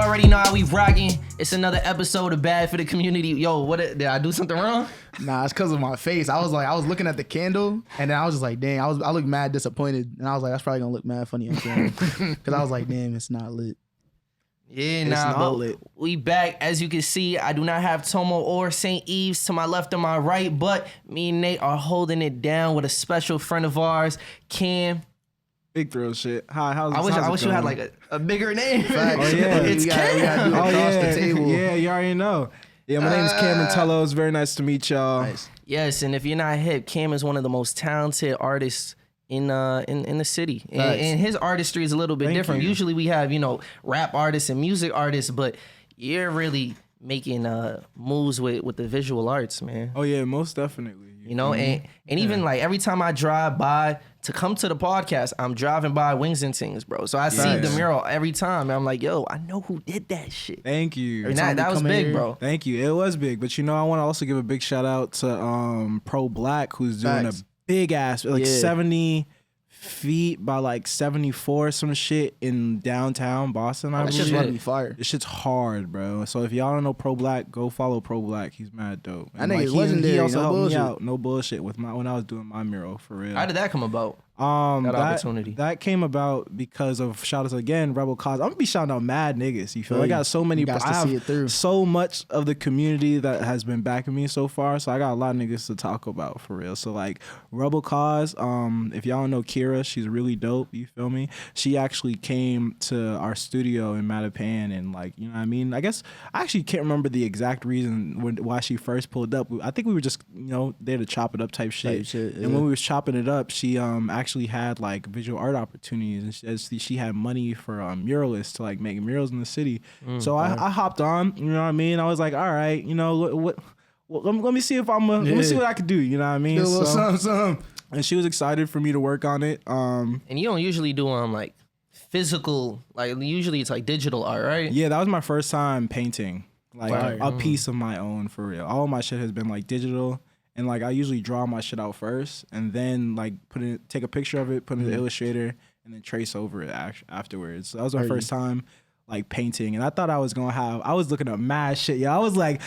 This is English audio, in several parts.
already know how we rocking. It's another episode of Bad for the Community. Yo, did I do something wrong? Nah, it's because of my face. I was looking at the candle, and then I was just like, dang, I looked mad disappointed, and I was like, that's probably gonna look mad funny on camera, because I was like, damn, it's not lit. Yeah, It's nah, not but lit. we back. As you can see, I do not have Tomo or St. Eves to my left or my right, but me and Nate are holding it down with a special friend of ours, Cam. Big thrill shit. Hi, I wish you had like a bigger name. Facts. Oh, yeah. It's Cam. We gotta do it across the table. Yeah, you already know. Yeah, my name is Cameron Teleau. It's very nice to meet y'all. Nice. Yes, and if you're not hip, Cam is one of the most talented artists in the city, and his artistry is a little bit Thank different. you. Usually we have rap artists and music artists, but you're really making moves with the visual arts, man. Oh yeah, most definitely. And even like every time I drive by to come to the podcast, I'm driving by Wingz and Tingz, bro. So I see the mural every time, and I'm like, yo, I know who did that shit. Thank you. And that was big, bro. Thank you. It was big, but I want to also give a big shout out to Pro Black, who's doing Facts. a big ass 70 feet by like 74 some shit in downtown Boston. I That believe. shit's about to be fire. This shit's hard, bro. So if y'all don't know Pro Black, go follow Pro Black. He's mad dope. That nigga's legendary, He also no helped bullshit. me out. No bullshit with when I was doing my mural, for real. How did that come about? That opportunity? That came about because of shout outs again, Rebel Cause. I'm gonna be shouting out mad niggas. You feel? I got so many. You got to I see have it through. so much of the community that has been backing me so far. So I got a lot of niggas to talk about, for real. So like Rebel Cause. If y'all don't know Kira, she's really dope. You feel me? She actually came to our studio in Mattapan, and like, you know what I mean. I guess I actually can't remember the exact reason why she first pulled up. I think we were just there to chop it up type shit. And when we was chopping it up, she actually had like visual art opportunities, and she had money for muralists to like make murals in the city. So I hopped on, you know what I mean? I was like, all right, let me see if let me see what I could do, you know what I mean? Do a little something. And she was excited for me to work on it. And you don't usually do like physical, like usually it's like digital art, right? Yeah, that was my first time painting like Fire. a piece of my own, for real. All of my shit has been like digital. And like I usually draw my shit out first, and then like take a picture of it, put it in the Illustrator, and then trace over it afterwards. So that was my first time like painting, and I thought I was looking at mad shit. Yo, I was like,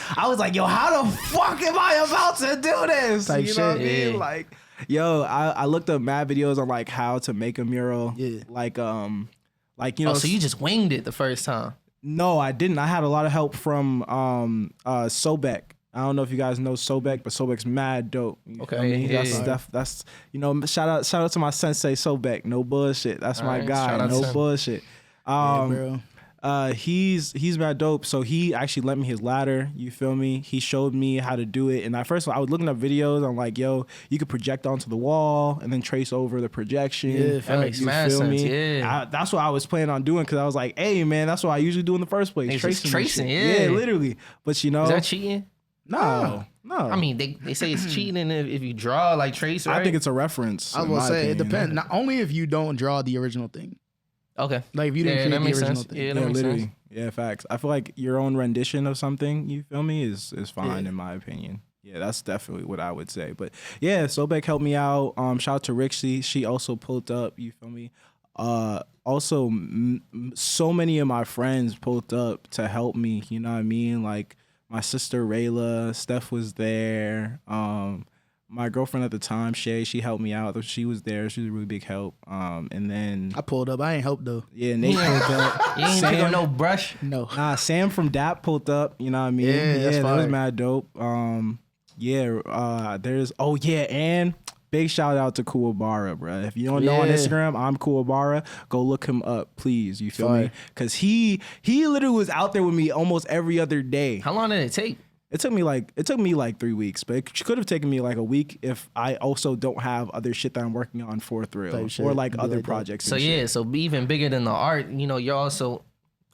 yo, how the fuck am I about to do this? Type you know what I shit. mean? Yeah. Like, yo, I looked up mad videos on like how to make a mural. Yeah. Like So you just winged it the first time. No, I didn't. I had a lot of help from Sobek. I don't know if you guys know Sobek, but Sobek's mad dope. You Okay, feel me? yeah. That's shout out to my sensei Sobek. No bullshit. That's my Alright, guy. shout out to No him. bullshit. Bro. He's mad dope. So he actually lent me his ladder. You feel me? He showed me how to do it. And at first I was looking up videos. I'm like, yo, you could project onto the wall and then trace over the projection. Yeah, That makes You mad feel sense. me? Yeah. That's what I was planning on doing, because I was like, hey man, that's what I usually do in the first place. Niggas just and tracing, shit. yeah. Literally. But Is that cheating? no. I mean, they say it's cheating if you draw like trace, right? I think it's a reference. I was in gonna my say it opinion. depends. Not only if you don't draw the original thing, okay. like if you didn't that create makes the original sense. thing. Yeah, that Yeah, makes literally. sense. Yeah, facts. I feel like your own rendition of something, you feel me, is fine Yeah. in my opinion. Yeah, that's definitely what I would say. But yeah, Sobek helped me out. Shout out to Rixie. She also pulled up, you feel me? Also, so many of my friends pulled up to help me, you know what I mean? Like my sister Rayla, Steph was there. My girlfriend at the time, Shay, she helped me out. She was there. She was a really big help. And then, I pulled up. I ain't helped though. yeah, Nate pulled up. You ain't pick up no brush. No. Nah, Sam from DAP pulled up, you know what I mean? Yeah, that's that was fire. mad dope. And big shout out to Kuwabara, bro. If you don't know on Yeah. Instagram, I'm Kuwabara. Go look him up, please. You feel me? Fire. Because he literally was out there with me almost every other day. How long did it take? It took me like 3 weeks, but it could have taken me like a week if I also don't have other shit that I'm working on for Thrill Type shit. or like Be other like that. projects. So and yeah, shit. so even bigger than the art, you're also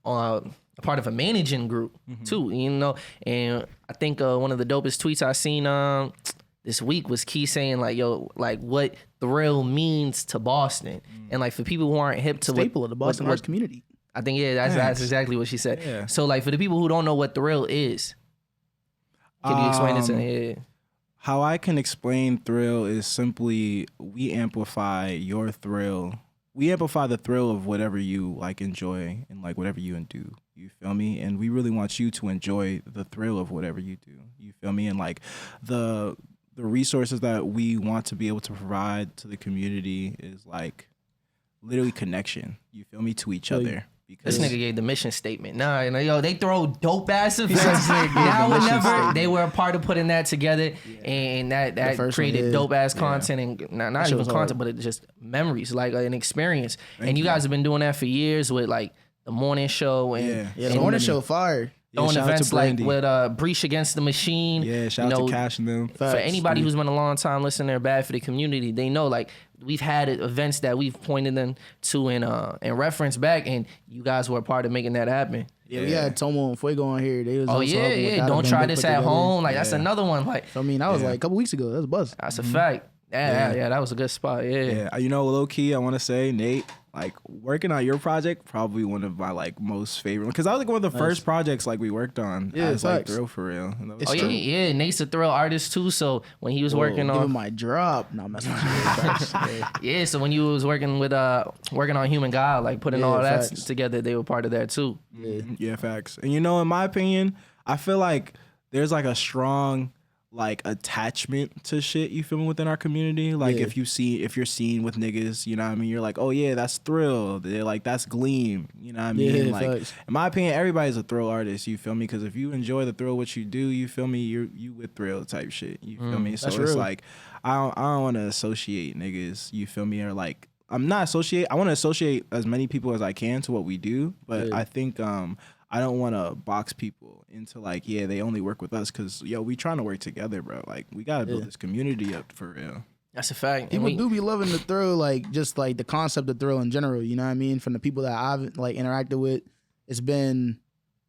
a part of a managing group too, and I think one of the dopest tweets I seen this week was Key saying like, yo, like what Thrill means to Boston, and like for people who aren't hip to Staple of the Boston arts community. I think that's exactly what she said. Yeah. So like for the people who don't know what Thrill is, can you explain it to me? Yeah. How I can explain Thrill is simply we amplify your thrill. We amplify the thrill of whatever you like enjoy and like whatever you do. You feel me? And we really want you to enjoy the thrill of whatever you do. You feel me? And like the resources that we want to be able to provide to the community is like literally connection. You feel me? To each other. Because this nigga gave the mission statement. Nah, you know, yo, they throw dope ass events. Now or never, they were a part of putting that together, and that created dope ass content, and not even content, but it just memories, like an experience. And you guys have been doing that for years with like the morning show and the morning show fire. Throwing events like with Breach Against the Machine. Yeah, shout out to Cash and them. For anybody who's been a long time listening, they're bad for the community. They know like we've had events that we've pointed them to and reference back, and you guys were a part of making that happen. Yeah, we had Tomo and Fuego on here. They was Don't try this at home. Like that's another one. Like I mean, that was like a couple weeks ago. That was a buzz. That's a fact. Yeah, that was a good spot. Yeah. You know, low key, I want to say, Nate, like working on your project, probably one of my like most favorite, because that was like one of the first projects like we worked on. As like Thrill for real. Yeah. Nate's a Thrill artist too. So when he was working on my drop, no, I'm messing with you. So when you was working with working on Human God, like putting all that together, they were part of that too. Yeah, facts. And you know, in my opinion, I feel like there's like a strong like attachment to shit, you feel me, within our community. Like if you're seen with niggas, you know what I mean, you're like, oh yeah, that's Thrill. They're like, that's Gleam, you know what I mean? Like in my opinion, everybody's a Thrill artist, you feel me? Because if you enjoy the Thrill what you do, you feel me, you with Thrill type shit, you feel me? So it's like I don't want to associate niggas, you feel me, or like I want to associate as many people as I can to what we do, but I think I don't want to box people into like, they only work with us, because we trying to work together, bro. Like we gotta build this community up for real. That's a fact. People do be loving the Thrill, like just like the concept of Thrill in general. You know what I mean? From the people that I've like interacted with, it's been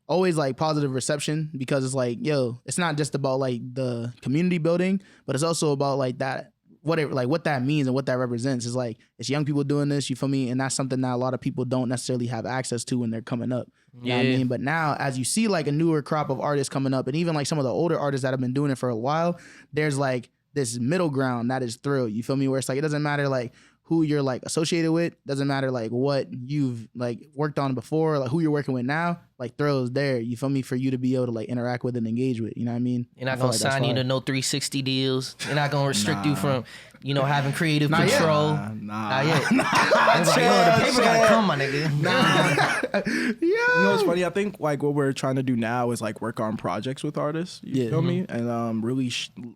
always like positive reception, because it's like, it's not just about like the community building, but it's also about like that. What that means and what that represents is like, it's young people doing this, you feel me? And that's something that a lot of people don't necessarily have access to when they're coming up. You know what I mean? But now, as you see like a newer crop of artists coming up, and even like some of the older artists that have been doing it for a while, there's like this middle ground that is Thrill. You feel me? Where it's like, it doesn't matter like who you're like associated with, doesn't matter like what you've like worked on before, like who you're working with now, like Thrill is there, you feel me, for you to be able to like interact with and engage with, you know what I mean? You're not gonna sign you to no 360 deals. You're not gonna restrict you from, having creative control. Not yet. It's like, the paper gotta come, my nigga. You know what's funny? I think like what we're trying to do now is like work on projects with artists. You feel me? And really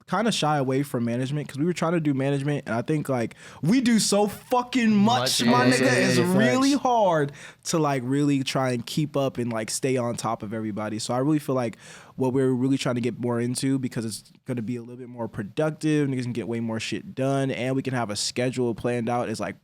kind of shy away from management, because we were trying to do management, and I think like we do so fucking much, my nigga. It's really hard to like really try and keep up and like stay on top of everybody. So I really feel like what we're really trying to get more into, because it's going to be a little bit more productive, niggas can get way more shit done, and we can have a schedule planned out, is like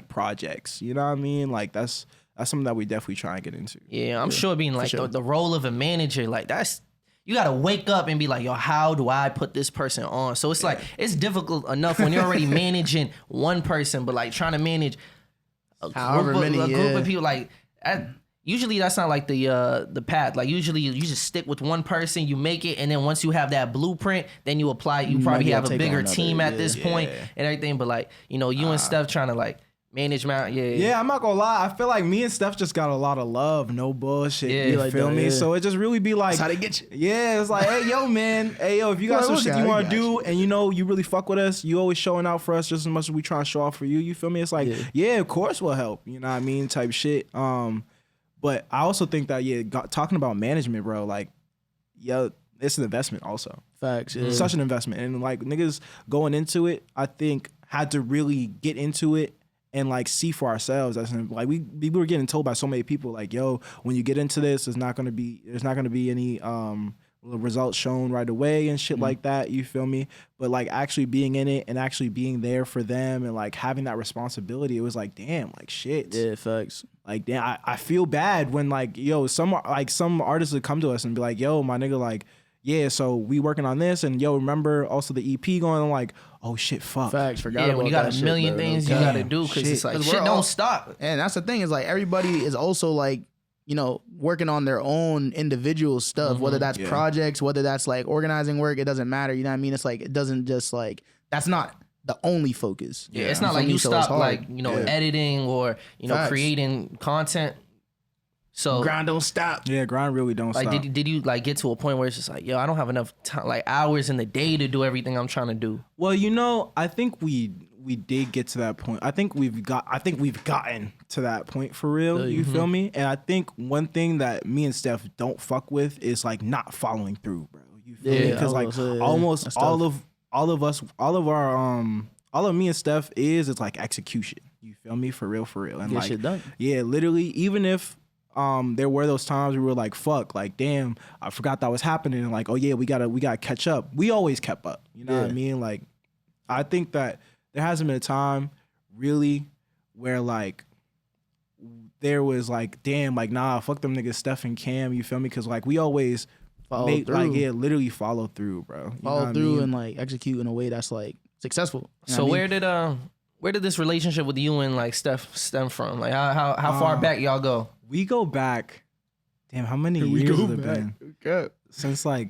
projects, you know what I mean? Like that's something that we definitely try and get into. I'm sure being like the role of a manager, like that's, you got to wake up and be like, how do I put this person on? So it's like, it's difficult enough when you're already managing one person, but like trying to manage a group of people, like usually that's not like the path. Like usually you just stick with one person, you make it, and then once you have that blueprint, then you apply. You probably have a bigger team at this point and everything. But like, you and Steph trying to like management. Yeah, I'm not gonna lie. I feel like me and Steph just got a lot of love, no bullshit. You like feel me? So it just really be like, that's how they get you. Yeah, it's like, hey yo, man, if you got some shit you want to do, and you really fuck with us, you always showing out for us just as much as we trying to show off for you. You feel me? It's like, of course we'll help. You know what I mean? Type shit. But I also think that talking about management, bro, like, it's an investment also. Facts. It's such an investment, and like niggas going into it, I think had to really get into it and like see for ourselves. Like we were getting told by so many people, like, when you get into this, there's not gonna be any results shown right away and shit like that. You feel me? But like actually being in it and actually being there for them and like having that responsibility, it was like, damn, like shit. Yeah, facts. Like damn, I feel bad when like some artists would come to us and be like, my nigga, like, so we working on this, and remember also the EP going on, like, oh shit, fuck. Facts, forgot about when you got a million things you gotta do, because it's like shit don't stop. And that's the thing, is like everybody is also like, working on their own individual stuff, whether that's projects, whether that's like organizing work, it doesn't matter. You know what I mean? It's like, it doesn't just like, that's not the only focus. Yeah, it's not like you stop like, editing or, creating content. So grind don't stop. Yeah, grind really don't like, stop. did you like get to a point where it's just like, yo, I don't have enough time, like hours in the day to do everything I'm trying to do? Well, you know, I think we did get to that point. I think we've gotten to that point for real. You feel me? And I think one thing that me and Steph don't fuck with is like not following through, bro. You feel me? Because like almost all of me and Steph is like execution. You feel me? For real. And Get like shit done. yeah, literally, even if there were those times we were like, fuck, like damn, I forgot that was happening. And like, oh yeah, we gotta catch up. We always kept up. You know what I mean? Like, I think that there hasn't been a time really where like there was like, damn, like nah, fuck them niggas Steph and Cam, you feel me? Cause like we always literally follow through, bro. You follow through and like execute in a way that's like successful. You know So what I mean? where did this relationship with you and like Steph stem from? Like how far back y'all go? We go back, damn, how many years has it been? Okay. Since like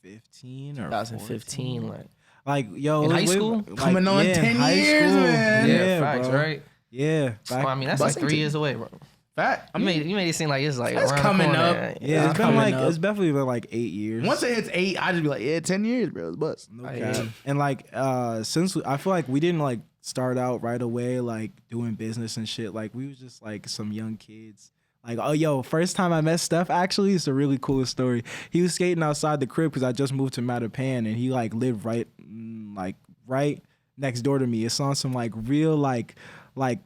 2015 or 2015, 14? Like yo, in high school? like, Coming on 10 high years, school. man. Yeah, facts, bro. right? Yeah, Well, I mean, that's like 3 years away, bro. Fact. You made it seem like it's like That's around coming the corner. up. yeah. It's been coming like up. it's definitely been like 8 years. Once it hits 8, I just be like, yeah, 10 years, bro. It's bust. No I cap. hear you. And like since I feel like we didn't like start out right away like doing business and shit. Like we was just like some young kids. Like, oh yo, first time I met Steph, actually, it's a really cool story. He was skating outside the crib because I just moved to Mattapan and he like lived right next door to me. It's on some like real like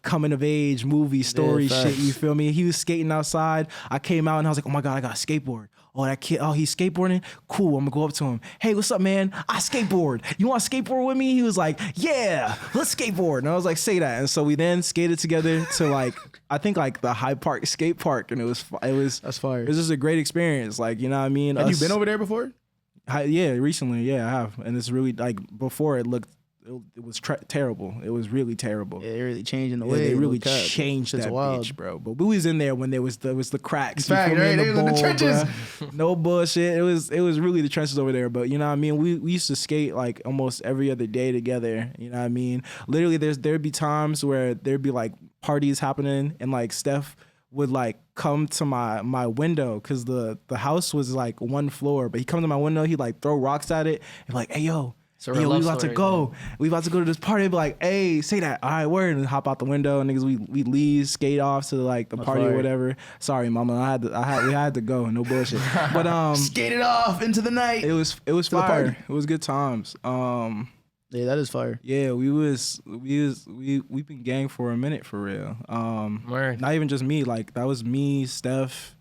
coming of age movie story shit, you feel me? He was skating outside. I came out and I was like, oh my God, I got a skateboard. Oh, that kid, oh, he's skateboarding? Cool, I'm gonna go up to him. Hey, what's up, man? I skateboard. You want to skateboard with me? He was like, yeah, let's skateboard. And I was like, say that. And so we then skated together to like, I think like the Hyde Park skate park. And it was That's fire. it was just a great experience. Like, you know what I mean? Have you been over there before? Yeah, recently. Yeah, I have. And it's really like, before it was terrible. It was really terrible. Yeah, they really changing the Yeah, way. they really no cap. changed Shit's that wild. bitch, bro. But we was in there when there was the cracks. Fact, you feel me, right? in They was in the bowl, trenches. bruh. No bullshit. It was really the trenches over there. But you know what I mean? We used to skate like almost every other day together. You know what I mean? Literally, there'd be times where there'd be like parties happening and like Steph would like come to my window because the house was like one floor, but he come to my window, he'd like throw rocks at it and be like, hey yo, It's a real we love about to story, go. man. We about to go to this party. I'd be like, hey, say that. All right, word. And hop out the window. And niggas, we leave, skate off to like the party or fire. whatever. Sorry, mama. We had to go. No bullshit. But Skated off into the night. it was the fire. party. It was good times. Yeah, that is fire. Yeah, we've been gang for a minute for real. Word. Not even just me. Like that was me, Steph,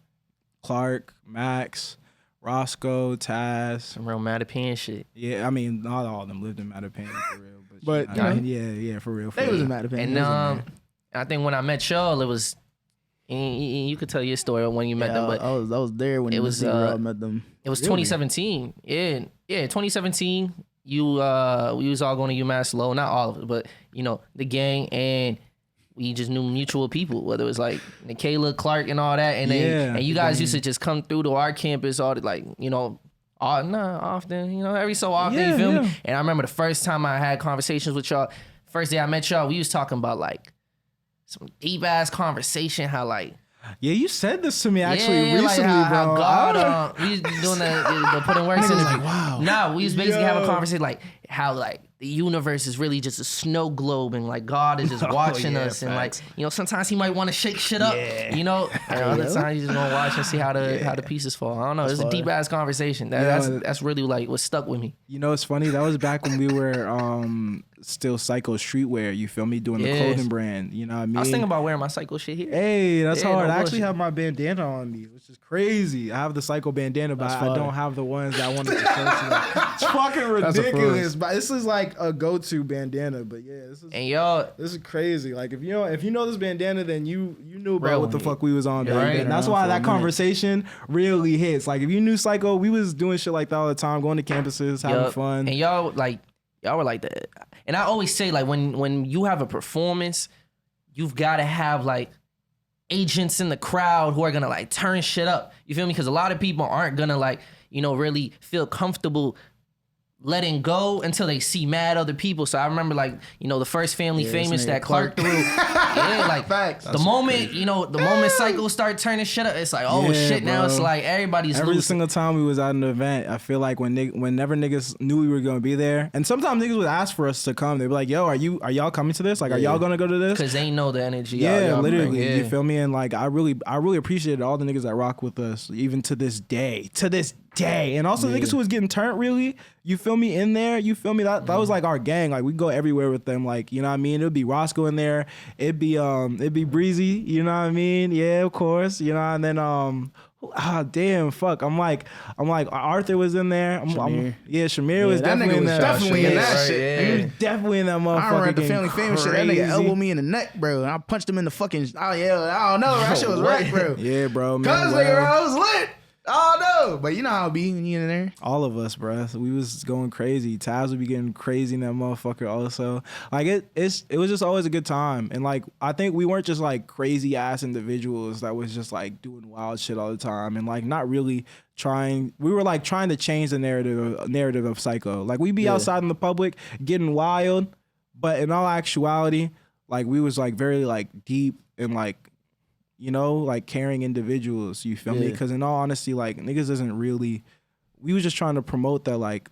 Clark, Max, Roscoe, Taz. Some real Mattapan shit. Yeah, I mean, not all of them lived in Mattapan for real, But, you know, I mean, yeah, for real. They was in Mattapan. And I think when I met y'all, it was, and you could tell your story when you met them, but I was there when it it was, was Robb met them. it was Really? 2017. Yeah, 2017. We was all going to UMass Low, not all of it, but you know the gang, and we just knew mutual people, whether it was like Nikayla, Clark, and all that, and then and you guys used to just come through to our campus all the, like, you know. Often, you know, every so often, you feel me? And I remember the first time I had conversations with y'all, first day I met y'all, we was talking about like some deep ass conversation, how like, Yeah, you said this to me actually yeah, recently, like how bro. God, we was doing the putting works in. like, wow. Nah, we was basically having a conversation like how like the universe is really just a snow globe and like God is just watching us and like, you know, sometimes he might want to shake shit up, you know, and other times he's just gonna watch and see how the pieces fall. I don't know. It's a deep ass conversation. That's really like what stuck with me. You know, it's funny. That was back when we were still Psycho Streetwear. You feel me? Doing the clothing brand. You know what I mean? I was thinking about wearing my Psycho shit here. Hey, that's Yeah, hard. no I actually bullshit. have my bandana on me, which is crazy. I have the Psycho bandana, but I don't have the ones that I wanted to show to you. It's fucking ridiculous. But this is like a go-to bandana. But yeah, this is crazy. Like if you know this bandana, then you knew about what the fuck we was on back right. then. That's why that conversation really hits. Like if you knew Psycho, we was doing shit like that all the time, going to campuses, having fun. And y'all were like that. And I always say like when you have a performance, you've got to have like agents in the crowd who are gonna like turn shit up. You feel me? Because a lot of people aren't gonna like, you know, really feel comfortable letting go until they see mad other people. So I remember like, you know, the first Family Famous that Clark threw. Yeah, like Facts. the moment, you know, the moment cycles start turning shit up, it's like, oh shit, bro. Now it's like everybody's Every losing. single time we was at an event, I feel like whenever niggas knew we were gonna be there, and sometimes niggas would ask for us to come. They'd be like, yo, are y'all coming to this? Like, are y'all gonna go to this? Because they know the energy. Yeah, literally. You feel me? And like, I really appreciated all the niggas that rock with us, even to this day. And also niggas who was getting turned, really. You feel me? In there, you feel me? That was like our gang. Like, we go everywhere with them. Like, you know what I mean? It'd be Roscoe in there. It'd be Breezy. You know what I mean? Yeah, of course. You know, and then damn, fuck. I'm like Arthur was in there. Shamir was definitely in there. Definitely in that shit. He was definitely in that motherfucker. I remember the Family Famous shit. That nigga elbowed me in the neck, bro. And I punched him in the fucking. Oh yeah, I don't know. That shit was right, bro. Yeah, bro. Man, cause nigga, I was lit. Oh no, but you know how it be when you in there. All of us, bro. So we was going crazy. Taz would be getting crazy in that motherfucker also. Like it was just always a good time. And like I think we weren't just like crazy ass individuals that was just like doing wild shit all the time and like not really trying. We were like trying to change the narrative of Psycho. Like we'd be outside in the public getting wild, but in all actuality, like we was like very like deep and like, you know, like caring individuals, you feel me? Because in all honesty, like niggas isn't really, we was just trying to promote that like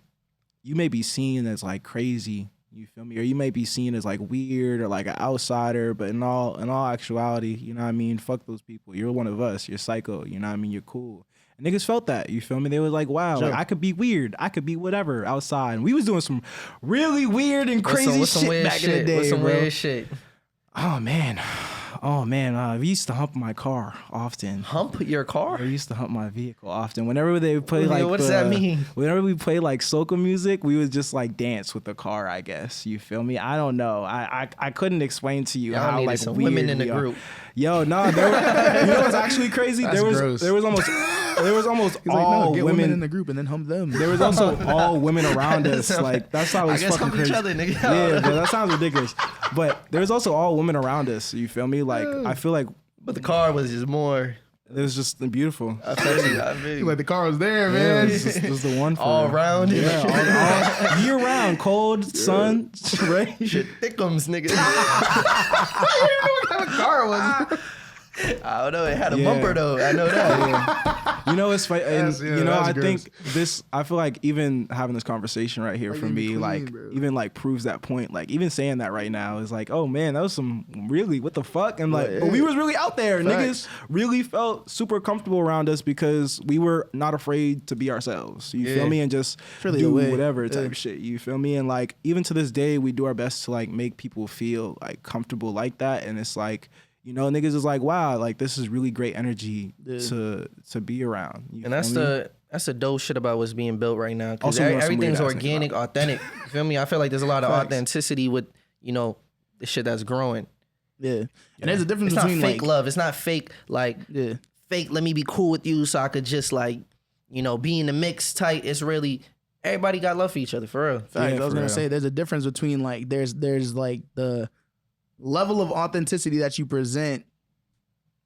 you may be seen as like crazy, you feel me? Or you may be seen as like weird or like an outsider, but in all actuality, you know what I mean? Fuck those people. You're one of us. You're Psycho. You know what I mean? You're cool. And niggas felt that, you feel me? They was like, wow, like, I could be weird. I could be whatever outside. And we was doing some really weird and crazy shit back in the day, What's some bro. weird shit? Oh man, we used to hump my car often. Hump your car? We used to hump my vehicle often. Whenever they play like, what does that mean? Whenever we play like soca music, we would just like dance with the car. I guess you feel me. I don't know. I couldn't explain to you how like some weird women in the group. Yo, no, you know what's actually crazy? There was almost all get women in the group and then hump them. There was also all women around us. Like that's how it's fucking hump crazy. Each other, nigga. Yeah, bro, that sounds ridiculous. But there was also all women around us. You feel me? Like I feel like, but the car was just more. it was just beautiful. Like the car was there, Yeah, man. this was the one for all around. Yeah, all year round, cold, sun, rain. Shit thickums, nigga. I didn't know what kind of car it was. I don't know. It had a bumper though. I know that. Yeah. You know, it's funny. And, you know, I gross. think I feel like even having this conversation right here for me, clean, like, bro. even like proves that point. Like, even saying that right now is like, oh man, that was some really, what the fuck? And like, but we was really out there. Facts. Niggas really felt super comfortable around us because we were not afraid to be ourselves. You feel me? And just really do the way. whatever type of shit. You feel me? And like, even to this day, we do our best to like make people feel like comfortable like that. And it's like, you know, niggas is like, wow, like this is really great energy to be around. And that's the dope shit about what's being built right now. Because Also, everything's organic, authentic. You feel me? I feel like there's a lot of authenticity with, you know, the shit that's growing. Yeah. And there's a difference It's between not fake like love. It's not fake, like, fake, let me be cool with you so I could just like, you know, be in the mix tight. It's really, everybody got love for each other, for real. Facts. I was gonna say there's a difference between like there's like the level of authenticity that you present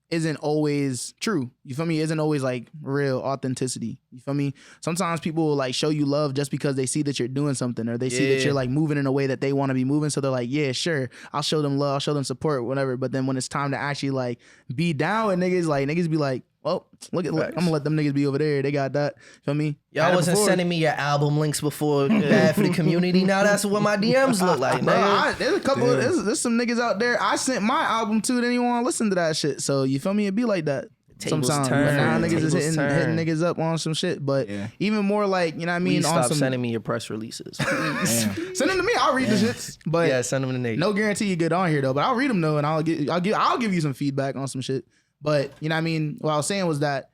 isn't always true. You feel me? Isn't always like real authenticity. You feel me? Sometimes people will like show you love just because they see that you're doing something or they see that you're like moving in a way that they want to be moving. So they're like, yeah, sure, I'll show them love, I'll show them support, whatever. But then when it's time to actually like be down with niggas, like niggas be like, well, look, I'm gonna let them niggas be over there. They got that. Feel me? Y'all wasn't sending me your album links before. Bad for the community. Now that's what my DMs look like, bro. There's a couple. There's some niggas out there. I sent my album to. They didn't want to listen to that shit. So you feel me? It be like that. Sometimes, but now niggas is hitting niggas up on some shit. But even more like, you know what I mean? Stop sending me your press releases. Send them to me. I'll read the shits. But yeah, send them to Nate. No guarantee you get on here though. But I'll read them though, and I'll give you some feedback on some shit. But you know what I mean? What I was saying was that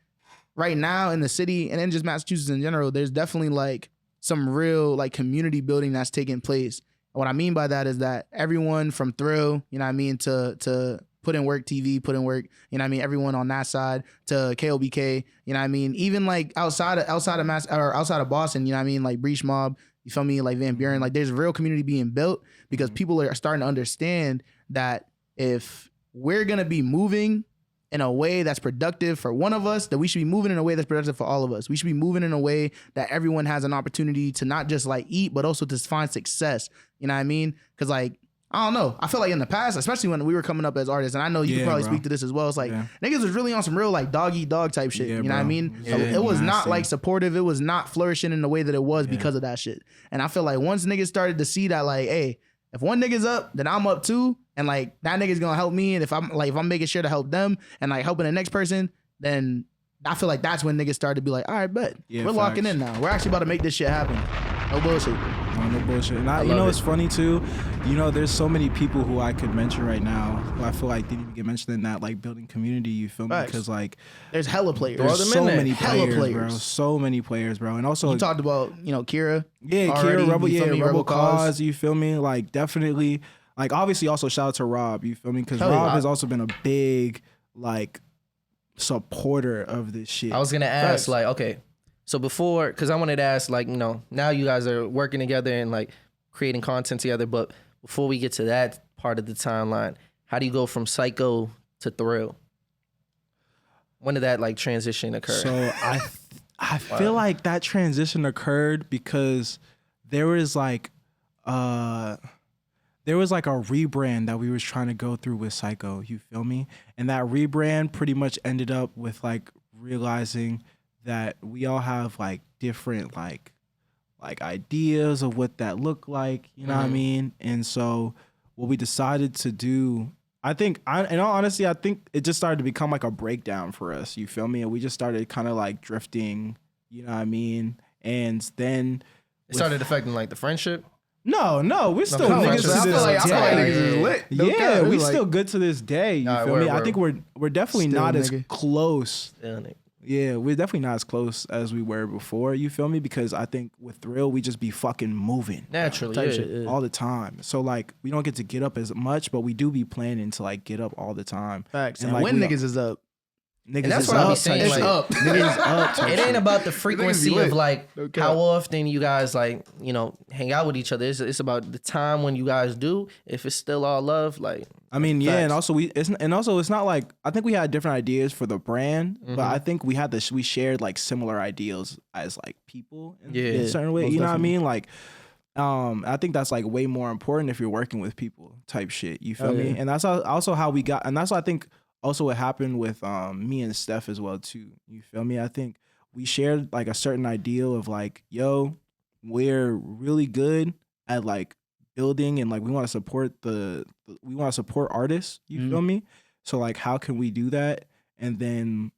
right now in the city and in just Massachusetts in general, there's definitely like some real like community building that's taking place. And what I mean by that is that everyone from Thrill, you know what I mean, to Put in Work TV, Put in Work, you know what I mean, everyone on that side to KOBK, you know what I mean, even like outside of Boston, you know what I mean, like Breach Mob, you feel me, like Van Buren, like there's real community being built because people are starting to understand that if we're gonna be moving in a way that's productive for one of us, that we should be moving in a way that's productive for all of us. We should be moving in a way that everyone has an opportunity to not just like eat, but also to find success. You know what I mean? Because like, I don't know. I feel like in the past, especially when we were coming up as artists, and I know you could probably speak to this as well. It's like niggas was really on some real like dog eat dog type shit. You know what I mean? So it was not like supportive. It was not flourishing in the way that it was because of that shit. And I feel like once niggas started to see that like, hey, if one nigga's up, then I'm up too. And like that nigga's gonna help me. And if I'm making sure to help them and like helping the next person, then I feel like that's when niggas started to be like, all right, bet. We're locking in now. We're actually about to make this shit happen. No bullshit. No bullshit. And you know what's funny too? You know, there's so many people who I could mention right now who I feel like didn't even get mentioned in that like building community, you feel me? Because like there's hella players. There's so many players, bro. So many players, bro. And also you talked about, you know, Kira. Yeah, already, Kira, Rebel Cause, you feel me? Like definitely, like obviously also shout out to Robb, you feel me? Because Robb has also been a big like supporter of this shit. I was gonna ask like, okay, so before, because I wanted to ask like, you know, now you guys are working together and like creating content together, but before we get to that part of the timeline, how do you go from Psycho to Thrill? When did that like transition occur? So I feel like that transition occurred because there was like a rebrand that we was trying to go through with Psycho, you feel me? And that rebrand pretty much ended up with like realizing that we all have like different like ideas of what that looked like, you know what I mean? And so what we decided to do, I think, in all honesty, I think it just started to become like a breakdown for us, you feel me? And we just started kind of like drifting, you know what I mean? And then it started affecting like the friendship? No, we're still niggas to this day. I feel like niggas is lit. Yeah, we still good to this day, you feel me? I think we're definitely Still, not as nigga. close. Yeah, we're definitely not as close as we were before, you feel me? Because I think with Thrill, we just be fucking moving. Naturally, all the time. So like, we don't get up as much, but we do be planning to like get up all the time. Facts. And And like, when niggas is up. Niggas And that's is what I be up saying, type like, shit. up. Niggas is up type it ain't shit. about the frequency of like Okay. how often you guys like, you know, hang out with each other. It's about the time when you guys do. If it's still all love, like I mean, yeah, facts. and also it's not like, I think we had different ideas for the brand, but I think we shared like similar ideals as like people in a certain way. most You know what I definitely. mean? Like, I think that's like way more important if you're working with people type shit. You feel me? And that's also how we got, and that's what I think also what happened with me and Steph as well too. You feel me? I think we shared like a certain ideal of like, yo, we're really good at like building and like we want to support artists, you feel me? So like how can we do that? And then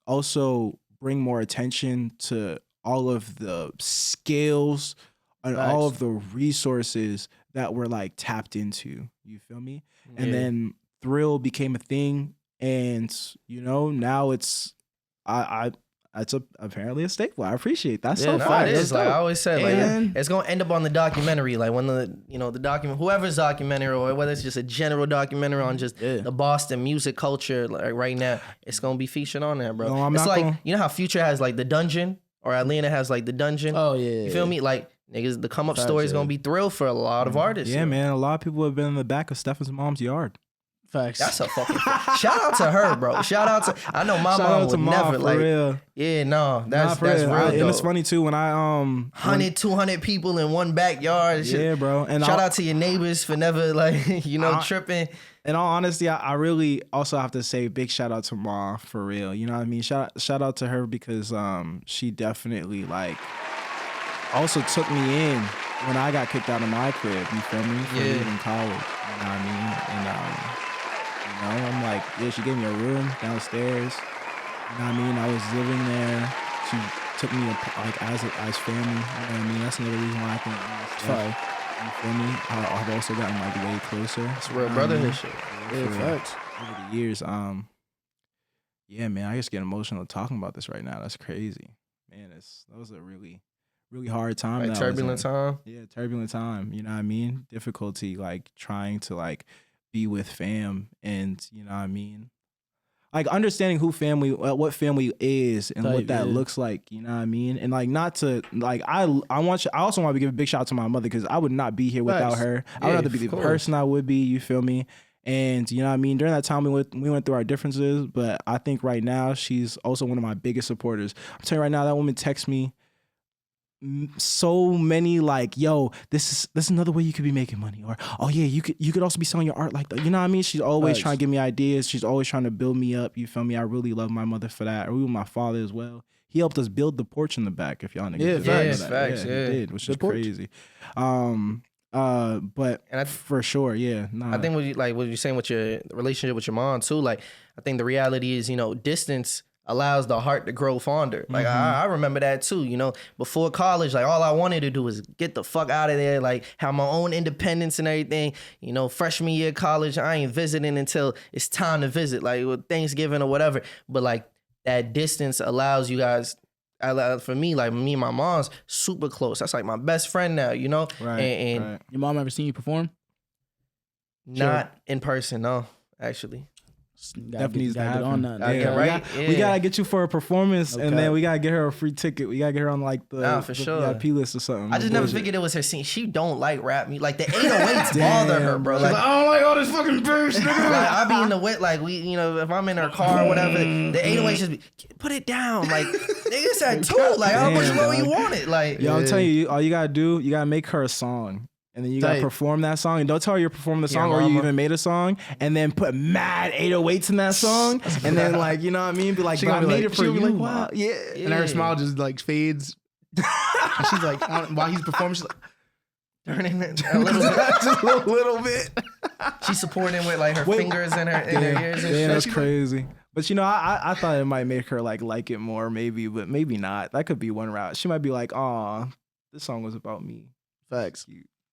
also bring more attention to all of the skills and all of the resources that we're like tapped into, you feel me? And then Thrill became a thing, and you know, now it's apparently a staple. I appreciate that. So far, it is. Like I always said, And- like it's gonna end up on the documentary. Like when the document, whoever's documentary or whether it's just a general documentary on just the Boston music culture, like right now, it's gonna be featured on there, bro. No, I'm it's not like gonna- you know how Future has like the Dungeon or Atlanta has like the Dungeon. Oh yeah. You feel me? Like niggas, the come up story is gonna be Thrill for a lot of artists. Yeah, man. A lot of people have been in the back of Stefan's mom's yard. Facts. That's a fucking shout out to her, bro. Shout out to I know my Shout mom out to would Ma, never for like real. yeah, no, that's for real. And it's dope. funny too when I 100, 200 people in one backyard. and shit. yeah, bro. And Shout out to your neighbors for never like tripping. in all honesty, I really also have to say big shout out to Ma for real. You know what I mean? Shout out to her because she definitely like also took me in when I got kicked out of my crib. You feel me? For leaving college. You know what I mean? And I'm like, yeah, she gave me a room downstairs. You know what I mean? I was living there. She took me like as family. You know what I mean? That's another reason why I think Fire. you feel me? I've also gotten like way closer. It's real brotherhood shit. Yeah, facts. Over the years, yeah, man, I just get emotional talking about this right now. That's crazy, man. That was a really, really hard time. Like that I was turbulent in. time. Yeah, turbulent time. You know what I mean? Difficulty, like trying to like be with fam, and you know what I mean? Like understanding what family is and what that looks like. You know what I mean? And like not to like I also want to give a big shout out to my mother because I would not be here without her. I would have to be the person I would be. You feel me? And you know what I mean? During that time, we went through our differences, but I think right now she's also one of my biggest supporters. I'm telling you right now, that woman texts me so many like, yo, this is another way you could be making money, or oh yeah, you could also be selling your art like that. You know what I mean? She's always trying to give me ideas. She's always trying to build me up. You feel me? I really love my mother for that. Or with my father as well. He helped us build the porch in the back. If y'all niggas facts. He did, which is crazy. But for sure, yeah. Nah. I think what you're saying with your relationship with your mom too, like I think the reality is, you know, distance allows the heart to grow fonder. Like I remember that too, you know, before college, like all I wanted to do was get the fuck out of there, like have my own independence and everything. You know, freshman year of college, I ain't visiting until it's time to visit, like with Thanksgiving or whatever. But like that distance allows you guys, for me, like me and my mom's super close. That's like my best friend now, you know? Right. And Your mom ever seen you perform? not in person, no, actually. Definitely needs to happen. on that. We gotta get you for a performance, and then we gotta get her a free ticket. We gotta get her on like the sure. VIP list or something. I just never figured it was her scene. She don't like rap music. Like the 808s bother her, bro. Like, I don't like all this fucking bass, nigga. like I be in the wet, like we, you know, if I'm in her car or whatever, the 808s just be, put it down. Like nigga said too. Like how much lower you want it? Like yo, I'm telling you, all you gotta do, you gotta make her a song. And then you gotta perform that song, and don't tell her you're performing the song or you even made a song, and then put mad 808s in that song, and then like, you know what I mean? Be like, she I made like, it for you. Like, wow, yeah. And her smile just like fades. And she's like, while he's performing, she's like, turning it a little bit, just a little bit. She's supporting with like her fingers in her ears and shit. That's crazy. But you know, I thought it might make her like it more, maybe, but maybe not. That could be one route. She might be like, "Aw, this song was about me." Facts.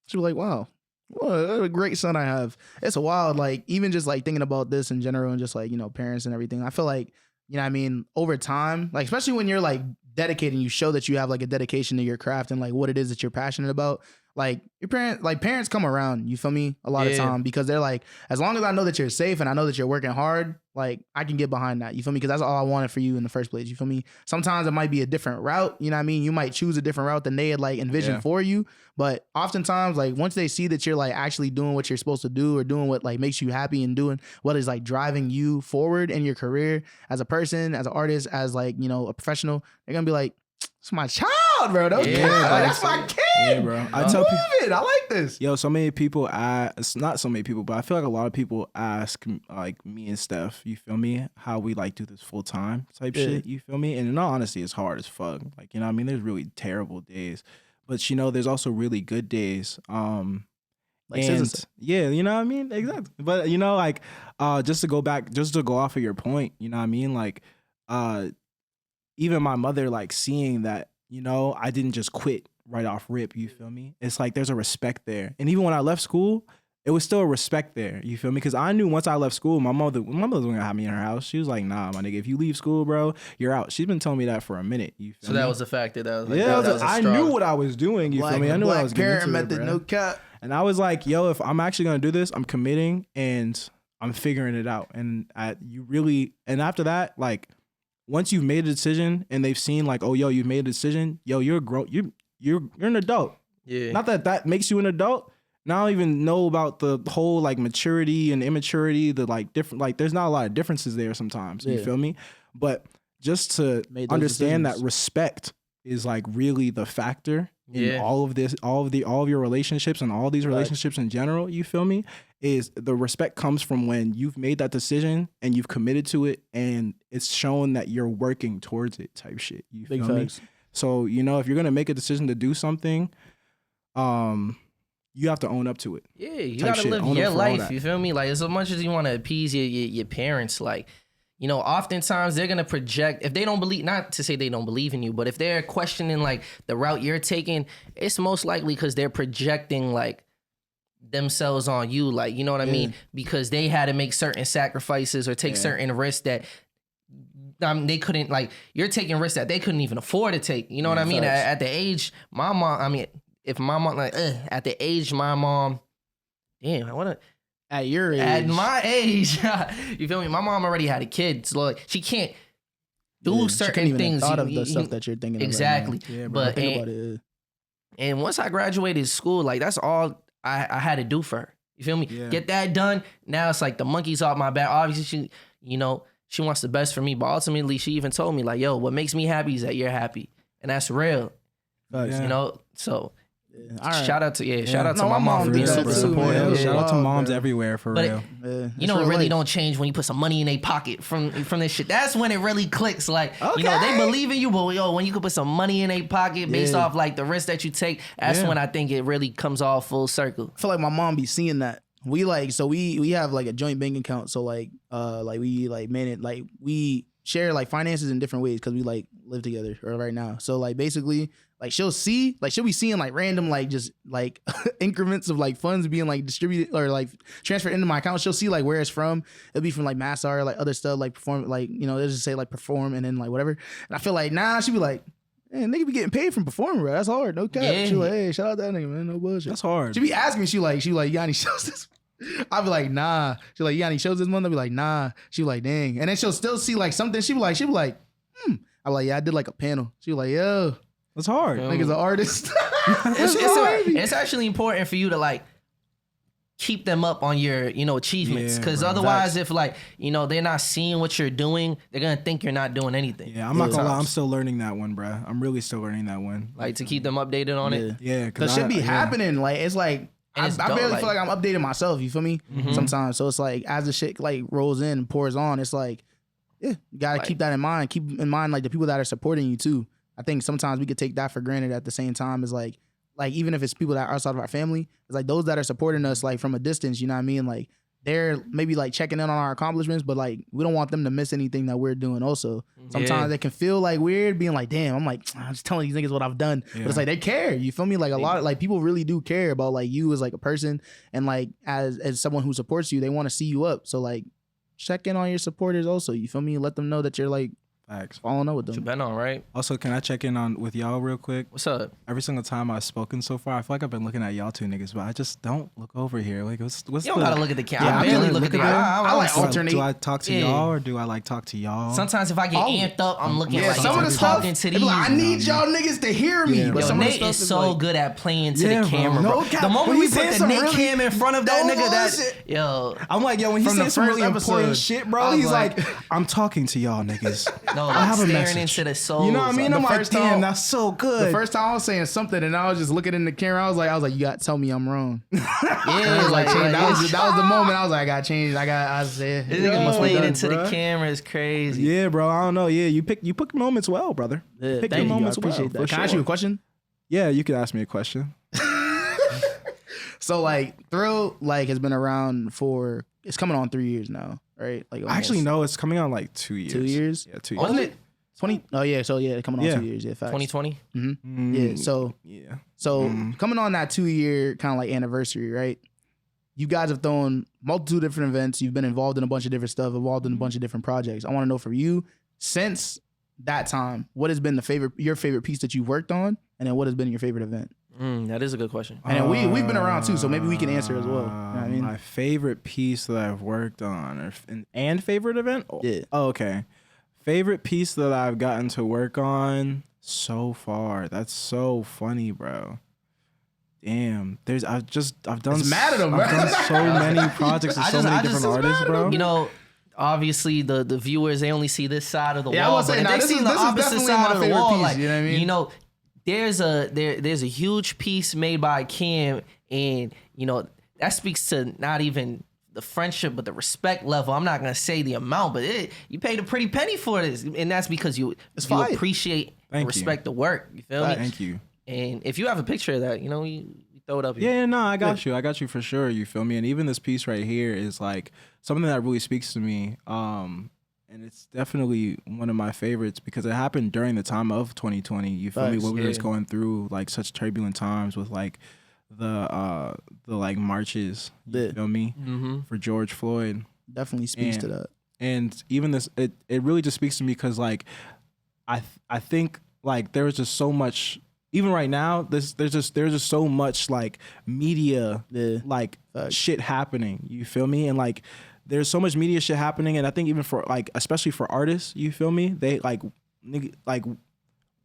She was like, wow, what a great son I have. It's a wild, like, even just like thinking about this in general and just like, you know, parents and everything. I feel like, you know what I mean, over time, like, especially when you're like dedicated and you show that you have like a dedication to your craft and like what it is that you're passionate about. Like your parents come around, you feel me, a lot of time, because they're like, as long as I know that you're safe and I know that you're working hard, like I can get behind that, you feel me, because that's all I wanted for you in the first place, you feel me. Sometimes it might be a different route, you know what I mean, you might choose a different route than they had like envisioned for you, but oftentimes like once they see that you're like actually doing what you're supposed to do or doing what like makes you happy and doing what is like driving you forward in your career as a person, as an artist, as like, you know, a professional, they're gonna be like, it's my child, bro. That's my kid. Yeah, bro. I tell people, I like this. Yo, so many people ask, not so many people, but I feel like a lot of people ask like me and Steph, you feel me, how we like do this full time type shit, you feel me? And in all honesty, it's hard as fuck. Like, you know what I mean? There's really terrible days. But you know, there's also really good days. Like and yeah, you know what I mean? Exactly. But you know, like just to go off of your point, you know what I mean? Like even my mother, like seeing that, you know, I didn't just quit right off rip, you feel me? It's like there's a respect there. And even when I left school, it was still a respect there, you feel me? Because I knew once I left school, my mother was gonna have me in her house. She was like, nah, my nigga, if you leave school, bro, you're out. She's been telling me that for a minute, you feel me? So that was a factor. That was like, yeah, I knew what I was doing, you feel me? I knew what I was getting into method, no cap. And I was like, yo, if I'm actually gonna do this, I'm committing and I'm figuring it out. And and after that, like, once you've made a decision and they've seen like, oh, yo, you've made a decision, yo, you're an adult. Yeah. Not that makes you an adult. Now I don't even know about the whole like maturity and immaturity, the like different, like there's not a lot of differences there sometimes. You feel me? But just to understand that respect is like really the factor in all of this, all of your relationships and all these relationships in general, you feel me? Is the respect comes from when you've made that decision and you've committed to it and it's shown that you're working towards it type shit. You feel me? So, you know, if you're going to make a decision to do something, you have to own up to it. Yeah, you got to live your life, you feel me? Like as much as you want to appease your parents, like, you know, oftentimes they're going to project, if they don't believe, not to say they don't believe in you, but if they're questioning like the route you're taking, it's most likely because they're projecting like themselves on you, like, you know what I mean? Because they had to make certain sacrifices or take certain risks that they couldn't, like, you're taking risks that they couldn't even afford to take. You know what I mean? At the age, my mom, I mean, if my mom, like, at the age, my mom, damn, I want to, at your age. At my age, you feel me? My mom already had a kid, so like she can't do certain things. Thought of the stuff that you're thinking exactly. Of right now. But and once I graduated school, like that's all I had to do for her. You feel me? Yeah. Get that done. Now it's like the monkey's off my back. Obviously, she wants the best for me, but ultimately she even told me like, yo, what makes me happy is that you're happy. And that's real. Yeah. So All right. shout out to my mom mom for being did that super too, supportive. man. Shout out to Yeah. moms everywhere for But real. it really don't change when you put some money in their pocket from this shit. That's when it really clicks. Like, they believe in you, but when you can put some money in their pocket based off like the risk that you take, that's when I think it really comes all full circle. I feel like my mom be seeing that. We have like a joint bank account. So we share like finances in different ways because we like live together right now. So like basically like she'll be seeing like random like just like increments of like funds being like distributed or like transferred into my account. She'll see like where it's from. It'll be from like Massar or like other stuff like perform like they'll just say like perform and then like whatever. And I feel like she'd be like, man, nigga be getting paid from performing, bro. That's hard. No cap. Yeah. She like, hey, shout out that nigga, man. No bullshit. That's hard. She be asking me, she like, you got any shows this? I'll be like, nah. She like, you got any shows this month? I'll be like, nah. She be like, dang. And then she'll still see like something. She be like, I'm like, yeah, I did like a panel. She be like, yo, That's hard. nigga's an artist. It's actually important for you to like keep them up on your achievements, because otherwise if like they're not seeing what you're doing, they're gonna think you're not doing anything. Yeah, I'm not gonna lie, I'm still learning that one, bruh. I'm really still learning that one. Like to keep them updated on it. Yeah, Cause shit be happening. Like it's like I barely feel like I'm updating myself. You feel me? Sometimes. So it's like as the shit like rolls in and pours on, it's like, yeah, you gotta keep that in mind. Keep in mind like the people that are supporting you too. I think sometimes we could take that for granted at the same time as like even if it's people that are outside of our family, it's like those that are supporting us like from a distance, you know what I mean? Like they're maybe like checking in on our accomplishments, but like we don't want them to miss anything that we're doing also. Sometimes they can feel like weird being like, damn, I'm just telling these niggas what I've done. But it's like they care. You feel me? Like a lot of like people really do care about like you as like a person and like as someone who supports you, they want to see you up. So like check in on your supporters also. You feel me? Let them know that you're like following up with them. You been on, right? Also, can I check in on with y'all real quick? What's up? Every single time I've spoken so far, I feel like I've been looking at y'all two niggas, but I just don't look over here. Like, what's You don't gotta look at the camera. I barely look at the camera. camera. I like alternate. Do I talk to y'all or do I like talk to y'all? Sometimes if I get amped up, I'm looking like some of the I'm stuff, talking to they be these. like, I need y'all niggas to hear me. Yeah, but Yo, some of the Nate stuff is so like, good at playing to Yeah, the bro. camera, bro. No cap. The moment When we he put said the some Nate really- cam in front of that No nigga, bullshit. I'm like, yo, when he From the says some first really important episode, shit, I bro, was he's like- like, I'm talking to y'all niggas. no, I like have a staring message. into the soul. You know what I mean? The I'm like, first damn, time- that's so good. the first time I was saying something and I was just looking in the camera, I was like, you got to tell me I'm wrong. Yeah, that was the moment. I was like, I got changed. I said, This nigga playing done, into the bruh. camera is crazy. Yeah, bro. I don't know. Yeah, you pick moments well, brother. yeah, Pick thank your you. I moments appreciate well, that. for Can I ask you sure. a question? Yeah, you could ask me a question. So like Thrill like has been around for it's coming on 3 years now, right? Like Actually, almost no, it's coming on like 2 years. 2 years. Yeah, 2 years. Wasn't it 20. Oh yeah, so yeah, coming on Yeah. 2 years. Yeah, facts. 2020? Yeah, so Yeah. coming on that 2 year kind of like anniversary, right? You guys have thrown multitude of different events. You've been involved in a bunch of different stuff, involved in a bunch of different projects. I want to know from you, since that time, what has been your favorite piece that you've worked on, and then what has been your favorite event? That is a good question. And then we've been around too, so maybe we can answer as well. You know what I mean? My favorite piece that I've worked on, and favorite event. Yeah. Oh, okay. Favorite piece that I've gotten to work on so far. That's so funny, bro. Damn. I've done. It's mad at him, bro. I've done so many projects with so many different artists, bro. Obviously the viewers, they only see this side of the Yeah, I wall, was but saying, if nah, they this see is the opposite definitely side my of the favorite wall, piece, like, you know what I mean? there's a huge piece made by Cam, and that speaks to not even the friendship, but the respect level. I'm not gonna say the amount, but you paid a pretty penny for this, and that's because you fire. appreciate and Thank respect the work. You feel me? Thank you. And if you have a picture of that, you throw it up here. Yeah, no, I got you. I got you for sure. You feel me? And even this piece right here is like something that really speaks to me. And it's definitely one of my favorites because it happened during the time of 2020. You feel me? Facts, When we were just yeah. going through like such turbulent times with like the like marches. You Yeah. feel me? Mm-hmm. For George Floyd. Definitely speaks to that. And even this, it really just speaks to me because like I think like there was just so much. Even right now, there's just so much like media like shit happening. You feel me? And like there's so much media shit happening, and I think even for like especially for artists, you feel me? They like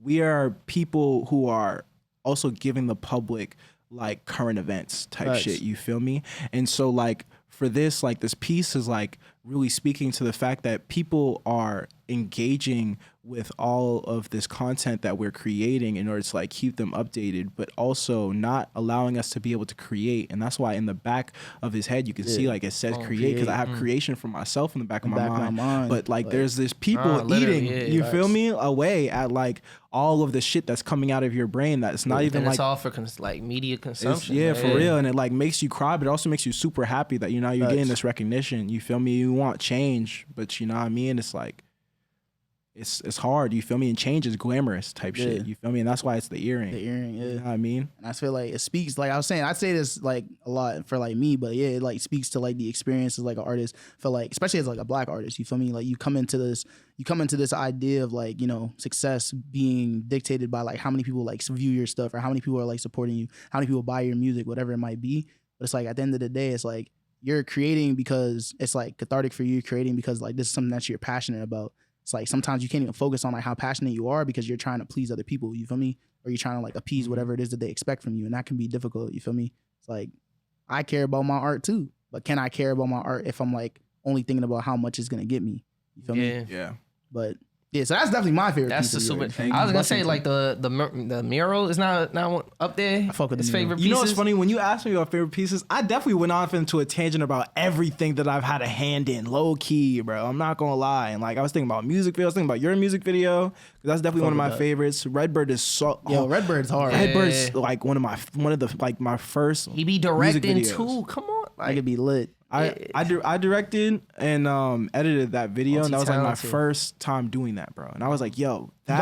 we are people who are also giving the public like current events type shit. You feel me? And so like for this, like this piece is like really speaking to the fact that people are engaging with all of this content that we're creating in order to like keep them updated, but also not allowing us to be able to create. And that's why in the back of his head you can see like it says create, because I have creation for myself in the back of my mind. But like there's this people eating, you feel me, away at like all of the shit that's coming out of your brain that's not even and like it's all for like media consumption. For real. And it like makes you cry, but it also makes you super happy that you're getting this recognition. You feel me? You want change, but you know what I mean? It's like it's hard, you feel me? And change is glamorous type shit, you feel me? And that's why it's the earring. The earring, you know what I mean? And I feel like it speaks, like I was saying, I say this like a lot for like me, but yeah, it like speaks to like the experience as like an artist. I feel like, especially as like a black artist, you feel me? Like you come into this idea of like, you know, success being dictated by like how many people like view your stuff, or how many people are like supporting you, how many people buy your music, whatever it might be. But it's like at the end of the day, it's like you're creating because it's like cathartic for you, creating because like this is something that you're passionate about. It's like sometimes you can't even focus on like how passionate you are because you're trying to please other people, you feel me? Or you're trying to like appease whatever it is that they expect from you, and that can be difficult, you feel me? It's like I care about my art too, but can I care about my art if I'm like only thinking about how much it's gonna get me? You feel me? Yeah. But yeah, so that's definitely my favorite. That's piece the of super. I was gonna say like the mural is not up there. I fuck with his the favorite mural. pieces. You know what's funny? When you asked me about favorite pieces, I definitely went off into a tangent about everything that I've had a hand in, low key, bro. I'm not gonna lie. And like I was thinking about music video, I was thinking about your music video, because that's definitely one of my favorites. Redbird is so Redbird's hard. Redbird's like one of the like my first. He be directing too. Come on, I could be lit. I directed and edited that video, and that was like my Multi-talented. first time doing that, bro. And I was like, yo, Is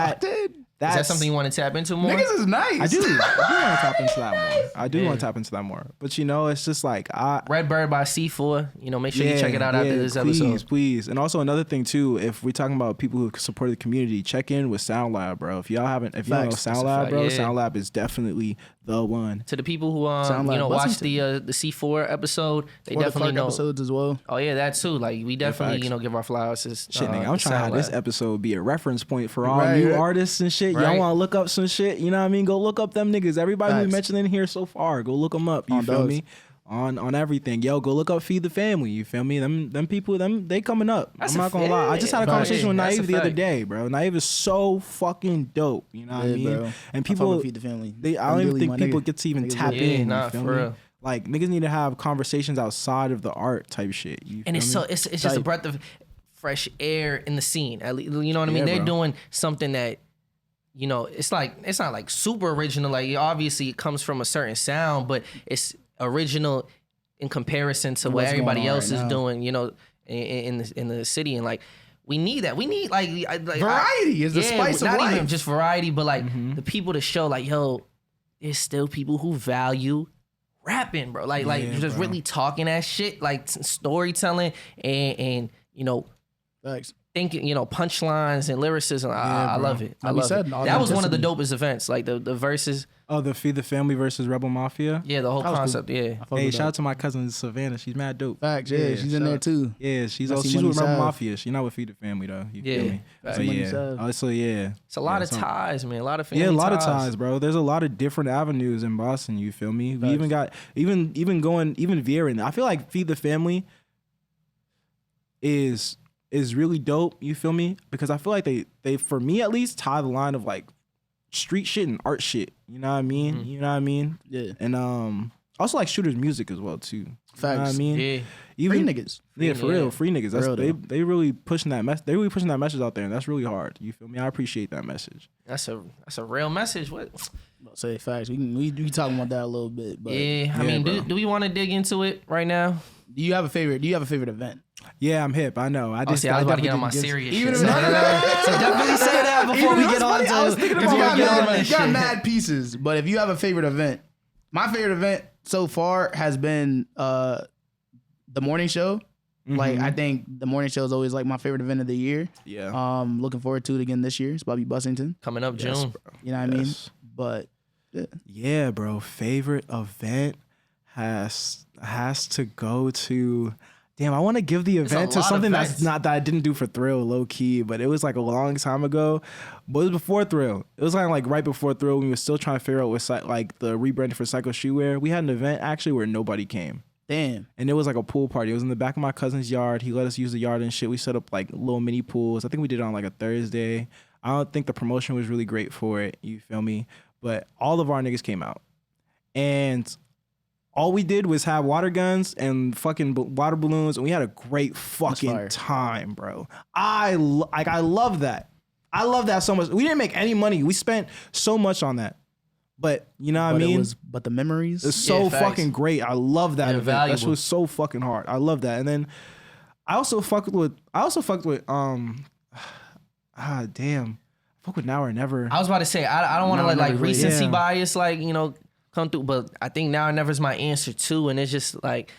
that something you want to tap into more? Niggas is nice. I do want to tap into that more. I do want to tap into that more. But you know, it's just like Redbird by C4. You know, make sure you check it out after this episode. Please. And also another thing too, if we're talking about people who support the community, check in with SoundLab, bro. If you don't know SoundLab, bro, SoundLab is definitely the one. To the people who watched the C4 episode, they definitely know episodes as well. Oh yeah, that too. Like we definitely give our flowers to shit, nigga. I'm trying to have this episode be a reference point for all Right, new right. artists and shit. Y'all want to look up some shit? You know what I mean? Go look up them niggas. Everybody who we mentioned in here so far, go look them up. You feel me? On everything. Yo, go look up Feed the Family. You feel me? Them people, they coming up. I'm not gonna lie. I just had a conversation with Naive the other day, bro. Naive is so fucking dope. You know what I mean? Bro. And people, Feed the Family. I don't even think people get to even tap in. Nah, you feel for me? real. Like niggas need to have conversations outside of the art type shit. And it's just a breath of fresh air in the scene. At least, you know what I mean? They're doing something that, you know, it's not like super original. Like obviously it comes from a certain sound, but it's original in comparison to what everybody else is doing, you know, in the city. And like we need that. We need like variety is the spice of life. Not even just variety, but like the people to show like, yo, there's still people who value rapping, bro. Like just really talking that shit, like storytelling and you know, thinking, you know, punchlines and lyricism. I love it. I love it. That was one of the dopest events, like the verses. Oh, the Feed the Family versus Rebel Mafia? Yeah, the whole concept, yeah. Hey, shout out to my cousin Savannah. She's mad dope. Facts, yeah, she's in there too. Yeah, she's with Rebel Mafia. She's not with Feed the Family though. You feel me? So yeah. It's a lot of ties, man. A lot of family ties. Yeah, a lot of ties, bro. There's a lot of different avenues in Boston, you feel me? We even got even veering. I feel like Feed the Family is really dope, you feel me? Because I feel like they for me at least tie the line of like street shit and art shit. You know what I mean? Mm-hmm. You know what I mean? Yeah. And also like Shooter's music as well too. Facts. You know what I mean? Yeah. Even free niggas. For real, free niggas. Real, they really pushing that they really pushing that message out there, and that's really hard. You feel me? I appreciate that message. That's a real message. What? Say facts. We talking about that a little bit, but I mean, do we want to dig into it right now? Do you have a favorite event? Yeah, I'm hip. I know. I was about to get on my serious shit. So definitely say that before we get on to. I was thinking about you got mad pieces, but if you have a favorite event, my favorite event so far has been the morning show. Mm-hmm. Like I think the morning show is always like my favorite event of the year. Yeah. Looking forward to it again this year. It's Bobby Bussington Coming up June. Bro. You know what I mean? But yeah, bro. Favorite event has to go to. Damn, I want to give the event to lot of something that's events. not that I didn't do for Thrill, low key, but it was like a long time ago. But it was before Thrill. It was like right before Thrill. We were still trying to figure out what like the rebranding for Psycho Streetwear. We had an event actually where nobody came. Damn. And it was like a pool party. It was in the back of my cousin's yard. He let us use the yard and shit. We set up like little mini pools. I think we did it on like a Thursday. I don't think the promotion was really great for it. You feel me? But all of our niggas came out. And all we did was have water guns and fucking water balloons, and we had a great fucking time, bro. I love that. I love that so much. We didn't make any money. We spent so much on that. But you know what I mean? But the memories. It's so fucking great. I love that event. That shit was so fucking hard. I love that. And then I also fucked with damn. Fuck with Now or Never. I was about to say I don't want to let like recency bias like, you know, come through, but I think Now or Never is my answer too. And it's just like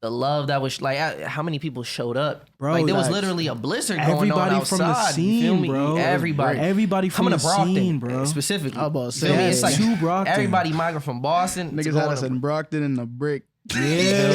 the love that was like, how many people showed up, bro? Like there was literally a blizzard going on outside. From the scene, you feel me? Bro. Everybody from coming the to Brockton, scene, bro. Specifically. I was about to say, it's like Brockton. Everybody migrating from Boston. Niggas had us in Brockton in the brick. Yeah,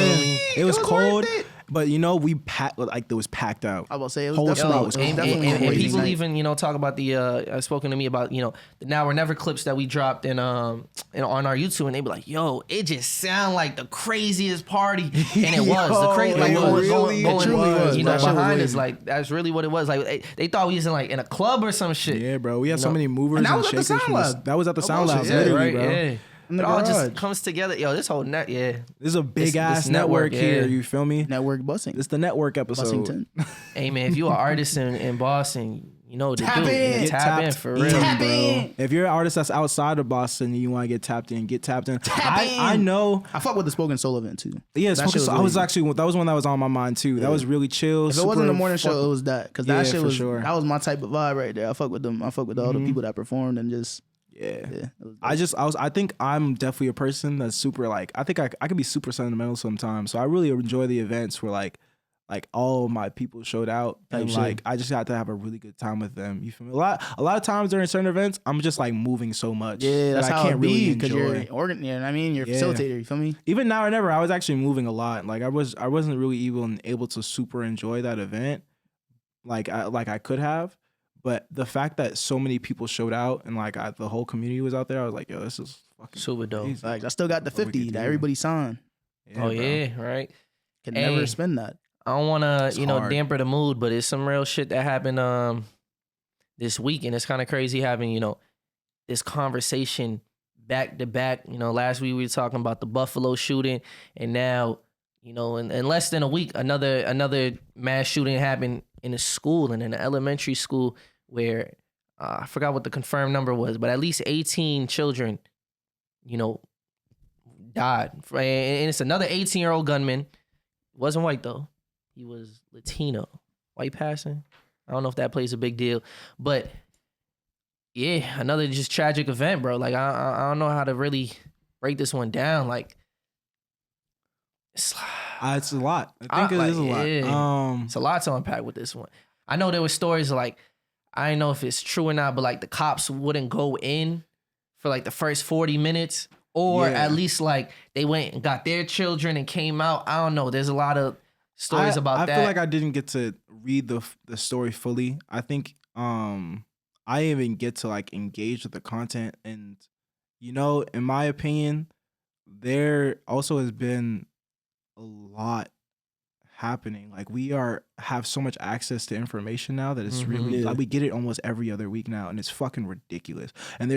it was cold. But you know, we packed like it was packed out. I will say it was definitely and people even, you know, talk about the spoken to me about, you know, the Now or Never clips that we dropped in on our YouTube, and they be like, yo, it just sound like the craziest party. And it was the crazy, like going, you know, behind us, like that's really what it was. Like they thought we was in a club or some shit. Yeah, bro. We had so many movers and shakers. That was at the Sound Lab, yeah, literally, right, bro. Yeah. It all just comes together. Yo, this whole net, This is a big ass network here, you feel me? Network bussing. It's the network episode. Hey man, if you're an artist in Boston, you know what to do. Tap in for real. Tap in. If you're an artist that's outside of Boston and you want to get tapped in, get tapped in. I know. I fuck with the Spoken Soul event too. Yeah, that was that was one that was on my mind too. Yeah. That was really chill. If it wasn't the morning show, it was that. Because that shit was, sure. That was my type of vibe right there. I fuck with them. I fuck with all the people that performed and just. Yeah. I think I'm definitely a person that's super like, I think I can be super sentimental sometimes. So I really enjoy the events where like all my people showed out and like I just got to have a really good time with them. You feel me? A lot of times during certain events, I'm just like moving so much. Yeah, that's how I can't really because you're you know what I mean? You're a facilitator, you feel me? Even Now or Never, I was actually moving a lot. Like I wasn't really even able to super enjoy that event like I could have. But the fact that so many people showed out and like the whole community was out there, I was like, yo, this is fucking super dope. Crazy. Like I still got the 50 that everybody signed. Yeah, yeah, right. Can never spend that. I don't want to, damper the mood, but it's some real shit that happened this week, and it's kind of crazy having, this conversation back to back. Last week we were talking about the Buffalo shooting, and now, in less than a week, another mass shooting happened in a school, and in an elementary school where I forgot what the confirmed number was, but at least 18 children, died. And it's another 18-year-old gunman. Wasn't white though. He was Latino. White passing. I don't know if that plays a big deal, but yeah, another just tragic event, bro. Like I don't know how to really break this one down. Like it's a lot. I think it is a lot. Yeah. It's a lot to unpack with this one. I know there were stories like, I don't know if it's true or not, but like the cops wouldn't go in for like the first 40 minutes, or at least like they went and got their children and came out. I don't know. There's a lot of stories about that. I feel like I didn't get to read the story fully. I think I didn't even get to like engage with the content, and in my opinion, there also has been a lot happening. Like we have so much access to information now that it's really like we get it almost every other week now, and it's fucking ridiculous. And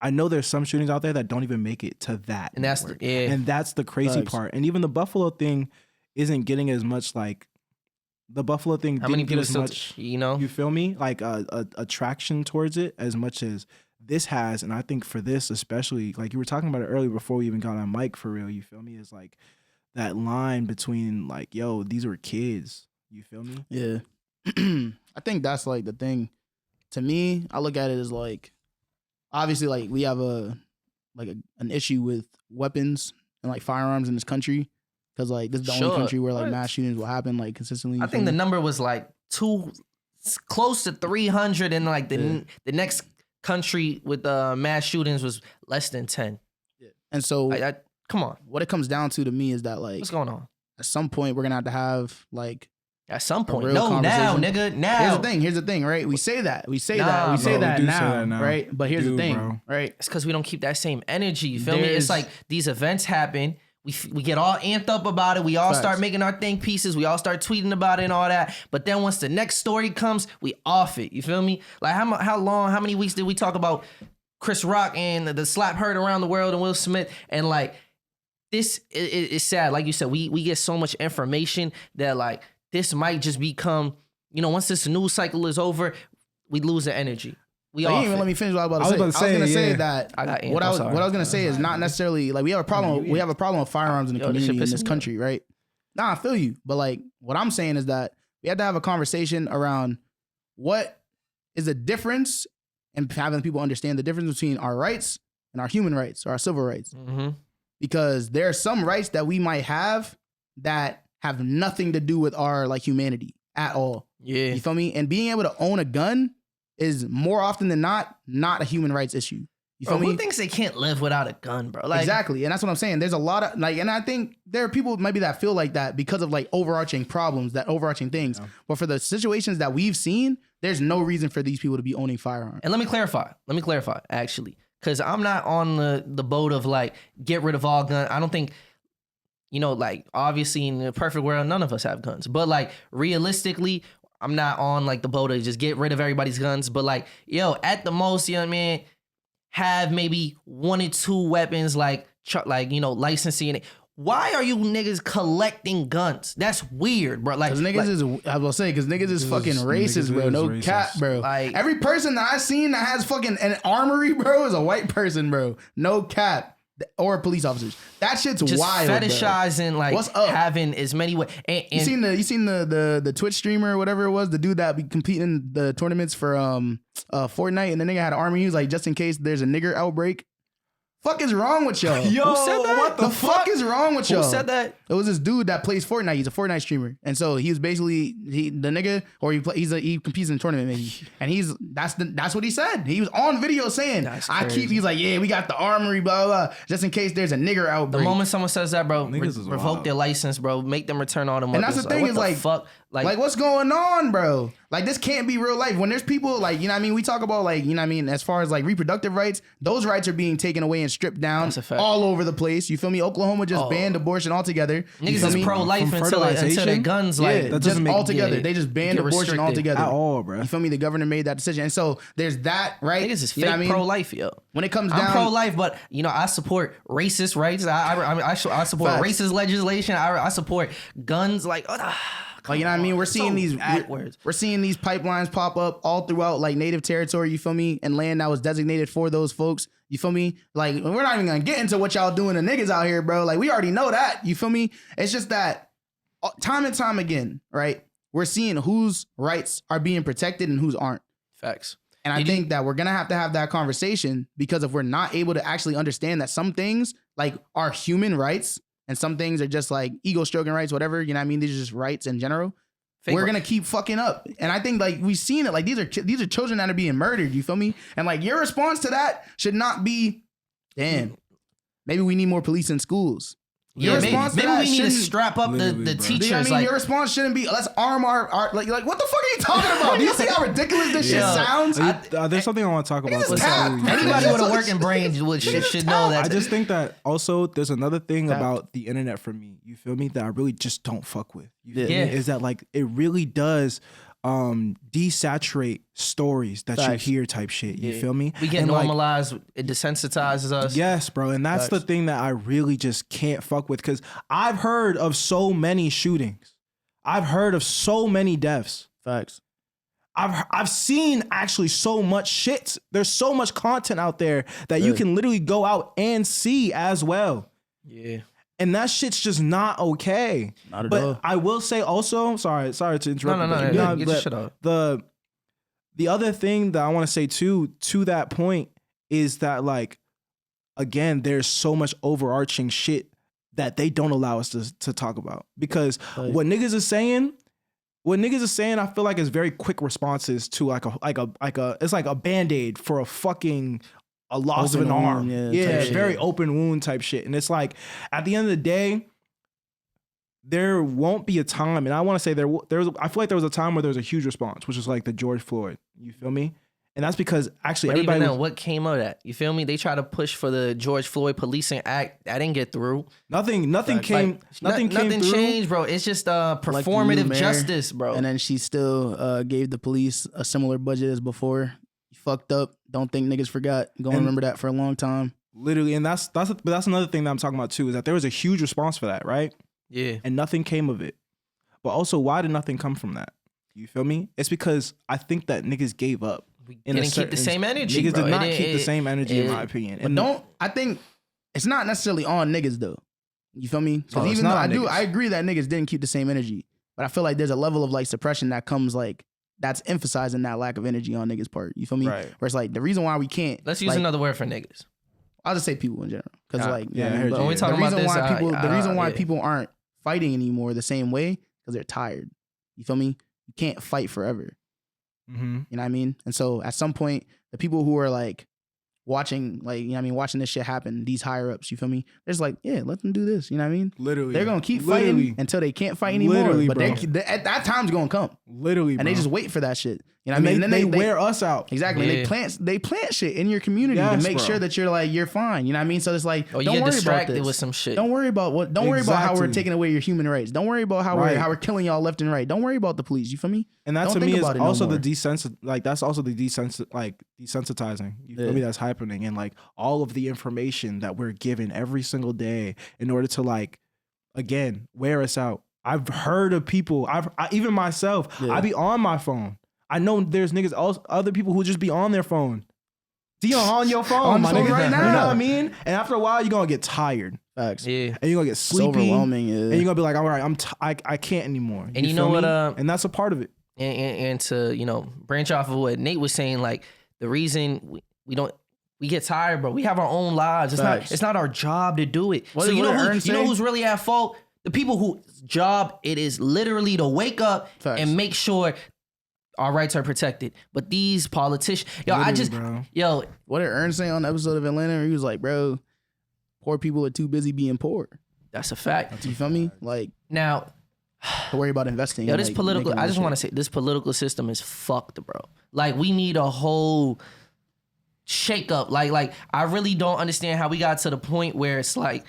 I know there's some shootings out there that don't even make it to that, and that's the crazy part. And even the Buffalo thing isn't getting as much like the Buffalo thing. How many people as much, you feel me? Like a attraction towards it as much as this has. And I think for this especially, like you were talking about it earlier before we even got on mic, for real, you feel me? Is like that line between like, yo, these were kids. You feel me? Yeah. I think that's like the thing. To me, I look at it as like, obviously, like we have an issue with weapons and like firearms in this country, because like this is the only country where like mass shootings will happen like consistently. I think the number was like close to 300, and like the next country with mass shootings was less than 10. Yeah. And so come on, what it comes down to me is that like, what's going on? at some point we're gonna have like At some point. real No, now, conversation. nigga. Now. Here's the thing, right? We say that. We say Nah, that. We say bro. that We do say now, that now. right? But here's the Dude, thing, bro. right? It's because we don't keep that same energy. You feel me? It's There's- like these events happen. We get all amped up about it. We all start Facts. making our think pieces. We all start tweeting about it and all that. But then once the next story comes, we off it. You feel me? Like how many weeks did we talk about Chris Rock and the slap heard around the world and Will Smith? And like this is sad. Like you said, we get so much information that like this might just become, you know, once this news cycle is over, we lose the energy. We So you off didn't even it. let me finish what I was I was about about to to say. I was gonna say, say yeah. that I got what I was sorry. gonna say is not necessarily like we have a problem. We have a problem with firearms in the Yo, this shit community in pissing this me country, right? Nah, I feel you, but like what I'm saying is that we have to have a conversation around what is the difference and having people understand the difference between our rights and our human rights or our civil rights. Mm-hmm. Because there are some rights that we might have that have nothing to do with our like humanity at all. Yeah. You feel me? And being able to own a gun is more often than not a human rights issue. You feel Bro, me? who thinks they can't live without a gun, bro? Like, Exactly. And that's what I'm saying. There's a lot of like, and I think there are people maybe that feel like that because of like overarching problems, that overarching things. Yeah. But for the situations that we've seen, there's no reason for these people to be owning firearms. And let me clarify, actually, because I'm not on the boat of like get rid of all guns. I don't think, you know, like obviously in the perfect world, none of us have guns. But like realistically, I'm not on like the boat of just get rid of everybody's guns. But like, yo, at the most, you know what I mean, have maybe 1 or 2 weapons, like you know, licensing it. Why are you niggas collecting guns? That's weird, bro. Like, Cause niggas is, I will say, cause niggas is fucking racist, bro. No racist. cap, bro. Like- every person that I seen that has fucking an armory, bro, is a white person, bro. No cap. Or police officers. That shit's just wild, bro. fetishizing, like What's up? having as many ways. And You seen the Twitch streamer or whatever it was, the dude that be competing in the tournaments for Fortnite, and the nigga had an army. He was like, just in case there's a nigger outbreak. Fuck is wrong with y'all? Yo, Who said that? what the fuck is wrong with y'all? who said that? It was this dude that plays Fortnite. He's a Fortnite streamer, and so he was basically the nigga, or he competes in a tournament maybe, and that's what he said. He was on video saying, That's "I crazy. keep." He's like, "Yeah, we got the armory, blah blah, blah, just in case there's a nigger The outbreak." moment someone says that, bro, Niggas is revoke wild. their license, bro. Make them return all them And weapons. that's the thing what is the like, fuck? Like what's going on, bro? Like this can't be real life. When there's people like, you know what I mean? We talk about like, you know what I mean? As far as like reproductive rights, those rights are being taken away and stripped down That's a fact. all over the place. You feel me? Oklahoma just banned abortion altogether. You Niggas feel is me? pro-life From until their fertilization? guns, Yeah, like, that just doesn't make- altogether. yeah, They just banned get abortion restricted. altogether. At all, bro. You feel me? The governor made that decision. And so there's that, right? niggas is You know fake what I mean? pro-life, yo. When it comes I'm down, pro-life, but you know I support racist rights. I support Facts. racist legislation. I support guns. Like, like, you know what I mean? We're seeing these backwards. we're seeing these pipelines pop up all throughout like native territory, you feel me? And land that was designated for those folks. You feel me? Like we're not even gonna get into what y'all doing to niggas out here, bro. Like we already know that. You feel me? It's just that time and time again, right? We're seeing whose rights are being protected and whose aren't. Facts. And I think that we're gonna have to have that conversation because if we're not able to actually understand that some things like are human rights and some things are just like ego stroking rights, whatever, you know what I mean? These are just rights in general. Fake We're right. gonna keep fucking up. And I think like we've seen it. Like these are children that are being murdered, you feel me? And like your response to that should not be, damn, maybe we need more police in schools. Your Yeah, maybe response to we that need to shouldn't- strap up the Literally, bro. teachers. Do you know what I mean? Like, Your response shouldn't be let's arm our like what the fuck are you talking about? Do you see how ridiculous this shit Yeah. sounds? There's something I want to talk about. Niggas with tap. that. anybody with a working brain should know that. I just think that also there's another thing Fact. about the internet for me, you feel me, that I really just don't fuck with. You feel Yeah. me? Is that like it really does desaturate stories that Facts. you hear type shit. You Yeah. feel me? we get And, like, normalized. It desensitizes us. yes, bro. And that's the Facts. thing that I really just can't fuck with because I've heard of so many shootings. I've heard of so many deaths. Facts. I've seen actually so much shit. There's so much content out there that you Yeah. can literally go out and see as well. Yeah. And that shit's just not okay. Not at But all. I will say also, sorry to interrupt. No, but get your but shit out. the other thing that I want to say too, to that point, is that like, again, there's so much overarching shit that they don't allow us to talk about. Because Right. what niggas is saying, I feel like is very quick responses to like a it's like a Band-Aid for a loss Open of an arm. wound, Yeah, type shit. very open wound type shit. And it's like, at the end of the day, there won't be a time, and I want to say I feel like there was a time where there was a huge response, which is like the George Floyd. You feel me? And that's because actually But everybody. even then, what came of that? You feel me? They tried to push for the George Floyd Policing Act. That didn't get through. Nothing came. Nothing through. changed, bro. It's just performative justice, bro. And then she still gave the police a similar budget as before. You fucked up. Don't think niggas forgot. Gonna remember that for a long time. Literally, and that's another thing that I'm talking about too, is that there was a huge response for that, right? Yeah. And nothing came of it. But also, why did nothing come from that? You feel me? It's because I think that niggas gave up. We didn't keep the same energy, Niggas bro. did not keep the same energy, in my opinion. But I think it's not necessarily on niggas though. You feel me? Because even though I agree that niggas didn't keep the same energy, but I feel like there's a level of like suppression that comes like that's emphasizing that lack of energy on niggas' part. You feel me? Right. Where it's like the reason why we can't. Let's use another word for niggas. I'll just say people in general, because like when we talking about this, the reason why people aren't fighting anymore the same way because they're tired. You feel me? You can't fight forever. Mm-hmm. You know what I mean? And so at some point, the people who are like watching, like, you know what I mean, watching this shit happen, these higher ups, you feel me? They're just like, yeah, let them do this. You know what I mean? Literally. They're going to keep fighting until they can't fight anymore. But at that time's going to come. Literally, and they just wait for that shit. You know what I mean? And then they wear us out. Exactly. Yeah. They plant shit in your community to make sure that you're fine. You know what I mean? So it's like, don't worry distracted about this. with some shit. Don't worry about how we're taking away your human rights. Don't worry about how we're killing y'all left and right. Don't worry about the police. You feel me? And that Don't to me is also no that's also the desensitizing. You feel me? That's happening, and like all of the information that we're given every single day in order to like, again, wear us out. I've heard of people. Even myself. I be on my phone. I know there's niggas, other people who just be on their phone. You're on your phone, my nigga. Right now. You know what I mean? And after a while, you're gonna get tired. Facts. Yeah. And you're gonna get sleepy. It's overwhelming. Yeah. And you're gonna be like, all right, I can't anymore. And you know what? And that's a part of it. And to branch off of what Nate was saying, like the reason we get tired, bro. We have our own lives. It's not our job to do it. So you know who's really at fault? The people whose job it is literally to wake up and make sure our rights are protected. But these politicians, what did Ern say on the episode of Atlanta? Where he was like, bro, poor people are too busy being poor. That's a fact. You feel me? Like now, to worry about investing. This political. I just want to say this political system is fucked, bro. Like we need a whole shake up. Like I really don't understand how we got to the point where it's like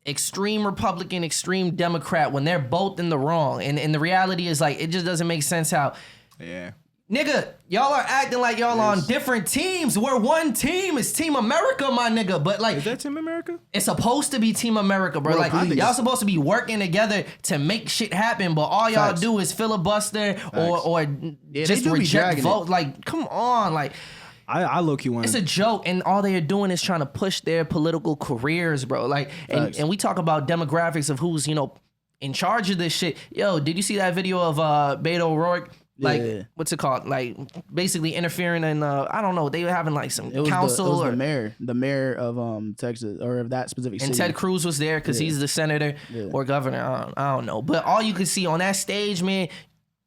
extreme Republican, extreme Democrat when they're both in the wrong. And the reality is like it just doesn't make sense how. Yeah. Nigga, y'all are acting like y'all on different teams. We're one team. It's Team America, my nigga. But like, is that Team America? It's supposed to be Team America, bro. Like y'all supposed to be working together to make shit happen. But all y'all do is filibuster or just reject vote. Like, come on, like. I low-key want. It's a joke, and all they are doing is trying to push their political careers, bro. Like, and we talk about demographics of who's in charge of this shit. Yo, did you see that video of Beto O'Rourke? Like, what's it called? Like, basically interfering in, I don't know, they were having like some council. The mayor of Texas, or of that specific city. And Ted Cruz was there because he's the senator or governor. I don't know. But all you can see on that stage, man,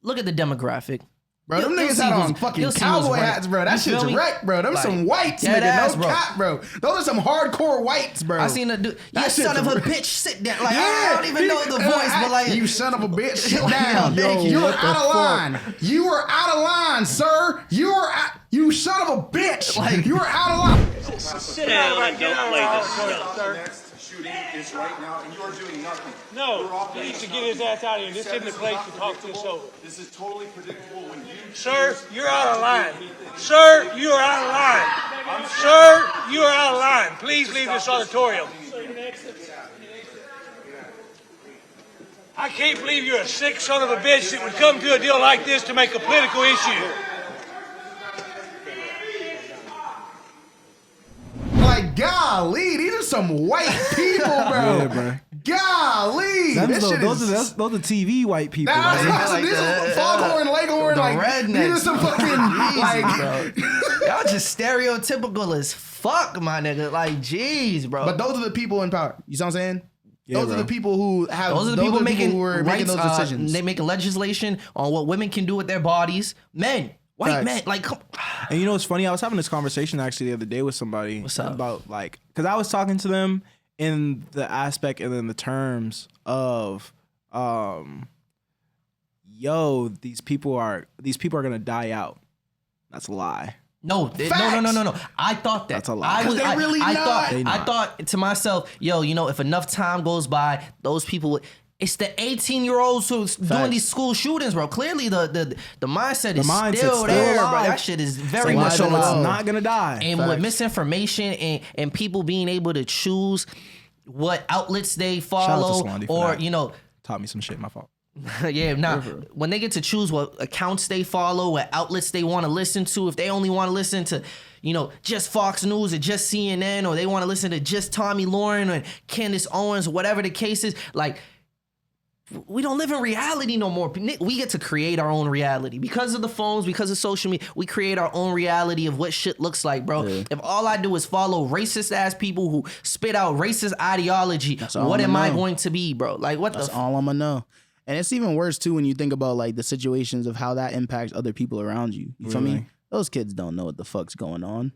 look at the demographic. Bro, them niggas had on fucking cowboy hats, bro. That shit's wreck, bro. Them some whites, nigga. No cap, bro. Those are some hardcore whites, bro. I seen a dude. You son of a bitch, sit down. Like, I don't even know the voice, but like. You son of a bitch, sit down. You're out of line. You are out of line, sir. You son of a bitch. Like, you are out of line. Sit down and don't play this stuff. Next shooting is right now, and you are doing nothing. No, he needs to get his ass out of here. This isn't the place to talk this over. This is totally predictable when you... Sir, you're out of line. Sir, you are out of line. Sir, you are out of line. Please leave this auditorium. I can't believe you're a sick son of a bitch that would come to a deal like this to make a political issue. Like, golly, these are some white people, bro. Yeah, bro. Golly, those are TV white people. These are Foghorn, Leghorn, like rednecks. These are some fucking like. Y'all just stereotypical as fuck, my nigga. Like, jeez, bro. But those are the people in power. You see what I'm saying? Yeah, those are the people who have. Those are the people making who are making those decisions. They make legislation on what women can do with their bodies. Men. White men, like, come. And you know what's funny? I was having this conversation actually the other day with somebody. What's up? About like, because I was talking to them in the aspect and in the terms of yo, these people are gonna die out. That's a lie. No. I thought that. That's a lie. I thought to myself, yo, you know, if enough time goes by, those people would. It's the 18-year-olds who's doing these school shootings, bro. Clearly, the mindset is still there, bro. That shit is very much so alive. it's not gonna die. And with misinformation and people being able to choose what outlets they follow, or you know, taught me some shit. My fault. Yeah, now when they get to choose what accounts they follow, what outlets they want to listen to, if they only want to listen to, you know, just Fox News or just CNN, or they want to listen to just Tommy Lauren or Candace Owens, whatever the case is, like, we don't live in reality no more. We get to create our own reality. Because of the phones, because of social media, we create our own reality of what shit looks like, bro. Yeah. If all I do is follow racist-ass people who spit out racist ideology, what am I going to be, bro? Like, what That's all I'm gonna know. And it's even worse, too, when you think about, like, the situations of how that impacts other people around you. You feel me? Those kids don't know what the fuck's going on.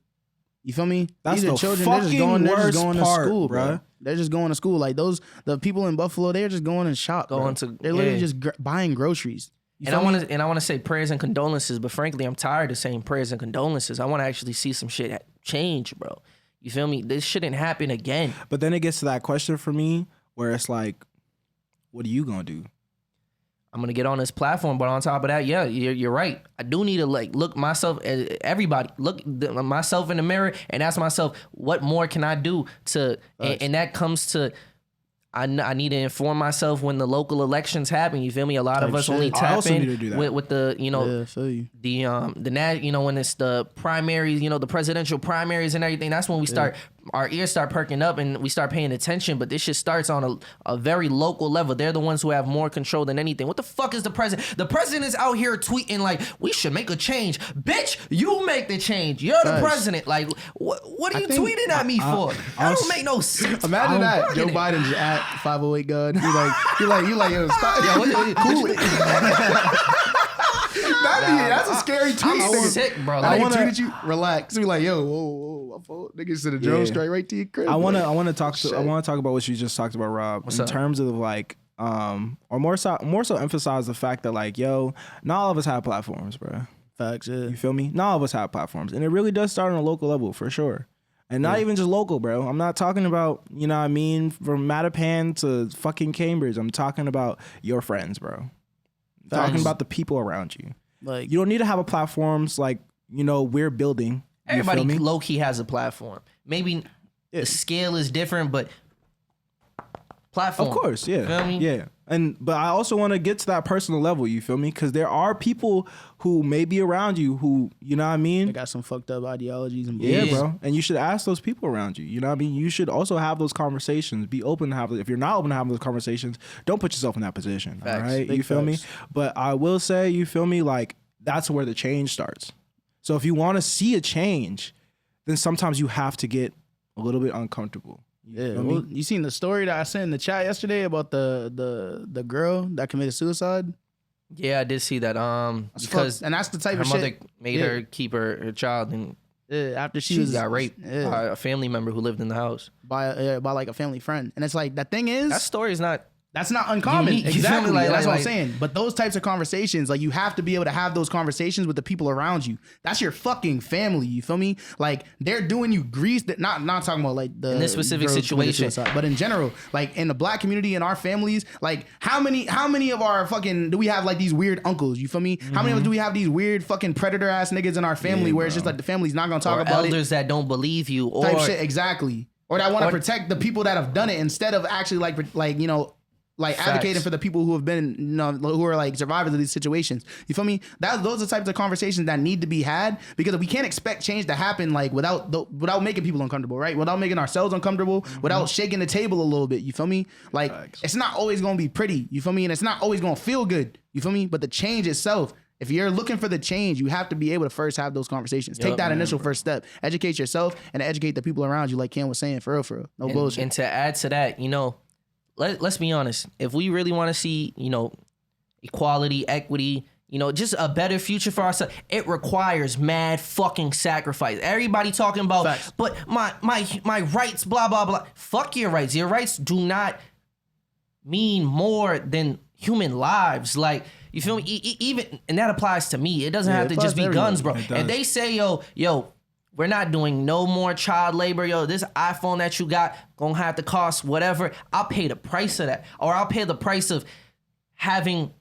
You feel me? That's These the children, fucking they're just worst going part, to school, bro. They're just going to school. Like, the people in Buffalo, they're just going to shop, bro. They're literally just buying groceries. And I want to say prayers and condolences, but frankly, I'm tired of saying prayers and condolences. I want to actually see some shit change, bro. You feel me? This shouldn't happen again. But then it gets to that question for me where it's like, what are you gonna do? I'm gonna get on this platform, but on top of that, yeah, you're right. I do need to like look myself, everybody, look myself in the mirror and ask myself, what more can I do to, and that comes to, I need to inform myself when the local elections happen. You feel me? A lot of us only tap in with the, you know, you know, when it's the primaries, you know, the presidential primaries and everything. That's when we start, our ears start perking up and we start paying attention. But this shit starts on a very local level. They're the ones who have more control than anything. What the fuck is the president? The president is out here tweeting like, we should make a change. Bitch, you make the change. You're the president. Like, what are you tweeting at me for? That don't make no sense. Imagine that. Joe Biden's at 508 gun. You like, yo, stop. Yo, cool it. That's a scary tweet. I'm sick, bro. I want to tweet at you. Relax. Be like, yo, whoa, niggas to the drone straight right to your crib. I want to talk about what you just talked about, Rob. What's in up? Terms of like, or more so emphasize the fact that like, yo, not all of us have platforms, bro. Facts. Yeah. You feel me? Not all of us have platforms, and it really does start on a local level for sure. And not even just local, bro. I'm not talking about, you know what I mean, from Mattapan to fucking Cambridge. I'm talking about your friends, bro. I'm talking about the people around you. Like, you don't need to have a platforms like, you know, we're building. Everybody low-key has a platform. Maybe the scale is different, but platform. Of course, yeah. Feel me? Yeah. But I also want to get to that personal level, you feel me? Because there are people who may be around you who, you know what I mean? They got some fucked up ideologies and bullshit. Yeah, bro. And you should ask those people around you. You know what I mean? You should also have those conversations. Be open to have those. If you're not open to having those conversations, don't put yourself in that position. Facts. All right? You feel me? But I will say, you feel me? Like, that's where the change starts. So if you want to see a change, then sometimes you have to get a little bit uncomfortable. You seen the story that I sent in the chat yesterday about the girl that committed suicide? Yeah, I did see that. Because and that's the type her of mother shit made her keep her child, and after she got raped by a family member who lived in the house by like a family friend. And it's like, that thing is, that story is not. That's not uncommon. Unique. Exactly. That's what I'm saying. But those types of conversations, like, you have to be able to have those conversations with the people around you. That's your fucking family. You feel me? Like, they're doing you grease. Not talking about like the in this specific situation, but in general, like in the black community, in our families, like how many of our fucking do we have like these weird uncles? You feel me? Mm-hmm. How many of us do we have these weird fucking predator ass niggas in our family where it's just like the family's not gonna talk about elders that don't believe you or type shit, exactly, or that want to protect the people that have done it instead of actually like you know. Like Facts. Advocating for the people who have been, you know, who are like survivors of these situations. You feel me? Those are the types of conversations that need to be had, because we can't expect change to happen like without making people uncomfortable, right? Without making ourselves uncomfortable, without shaking the table a little bit. You feel me? Like, It's not always gonna be pretty. You feel me? And it's not always gonna feel good. You feel me? But the change itself, if you're looking for the change, you have to be able to first have those conversations. Take that initial first step. Educate yourself and educate the people around you, like Cam was saying, for real. No bullshit. And to add to that, you know, let's be honest. If we really want to see, you know, equality, equity, you know, just a better future for ourselves, it requires mad fucking sacrifice. Everybody talking about, Facts. But my rights, blah, blah, blah. Fuck your rights. Your rights do not mean more than human lives. Like, you feel me? Even, and that applies to me. It doesn't have to just be guns, bro. If they say, yo, we're not doing no more child labor. Yo, this iPhone that you got gonna have to cost whatever. I'll pay the price of that. Or I'll pay the price of having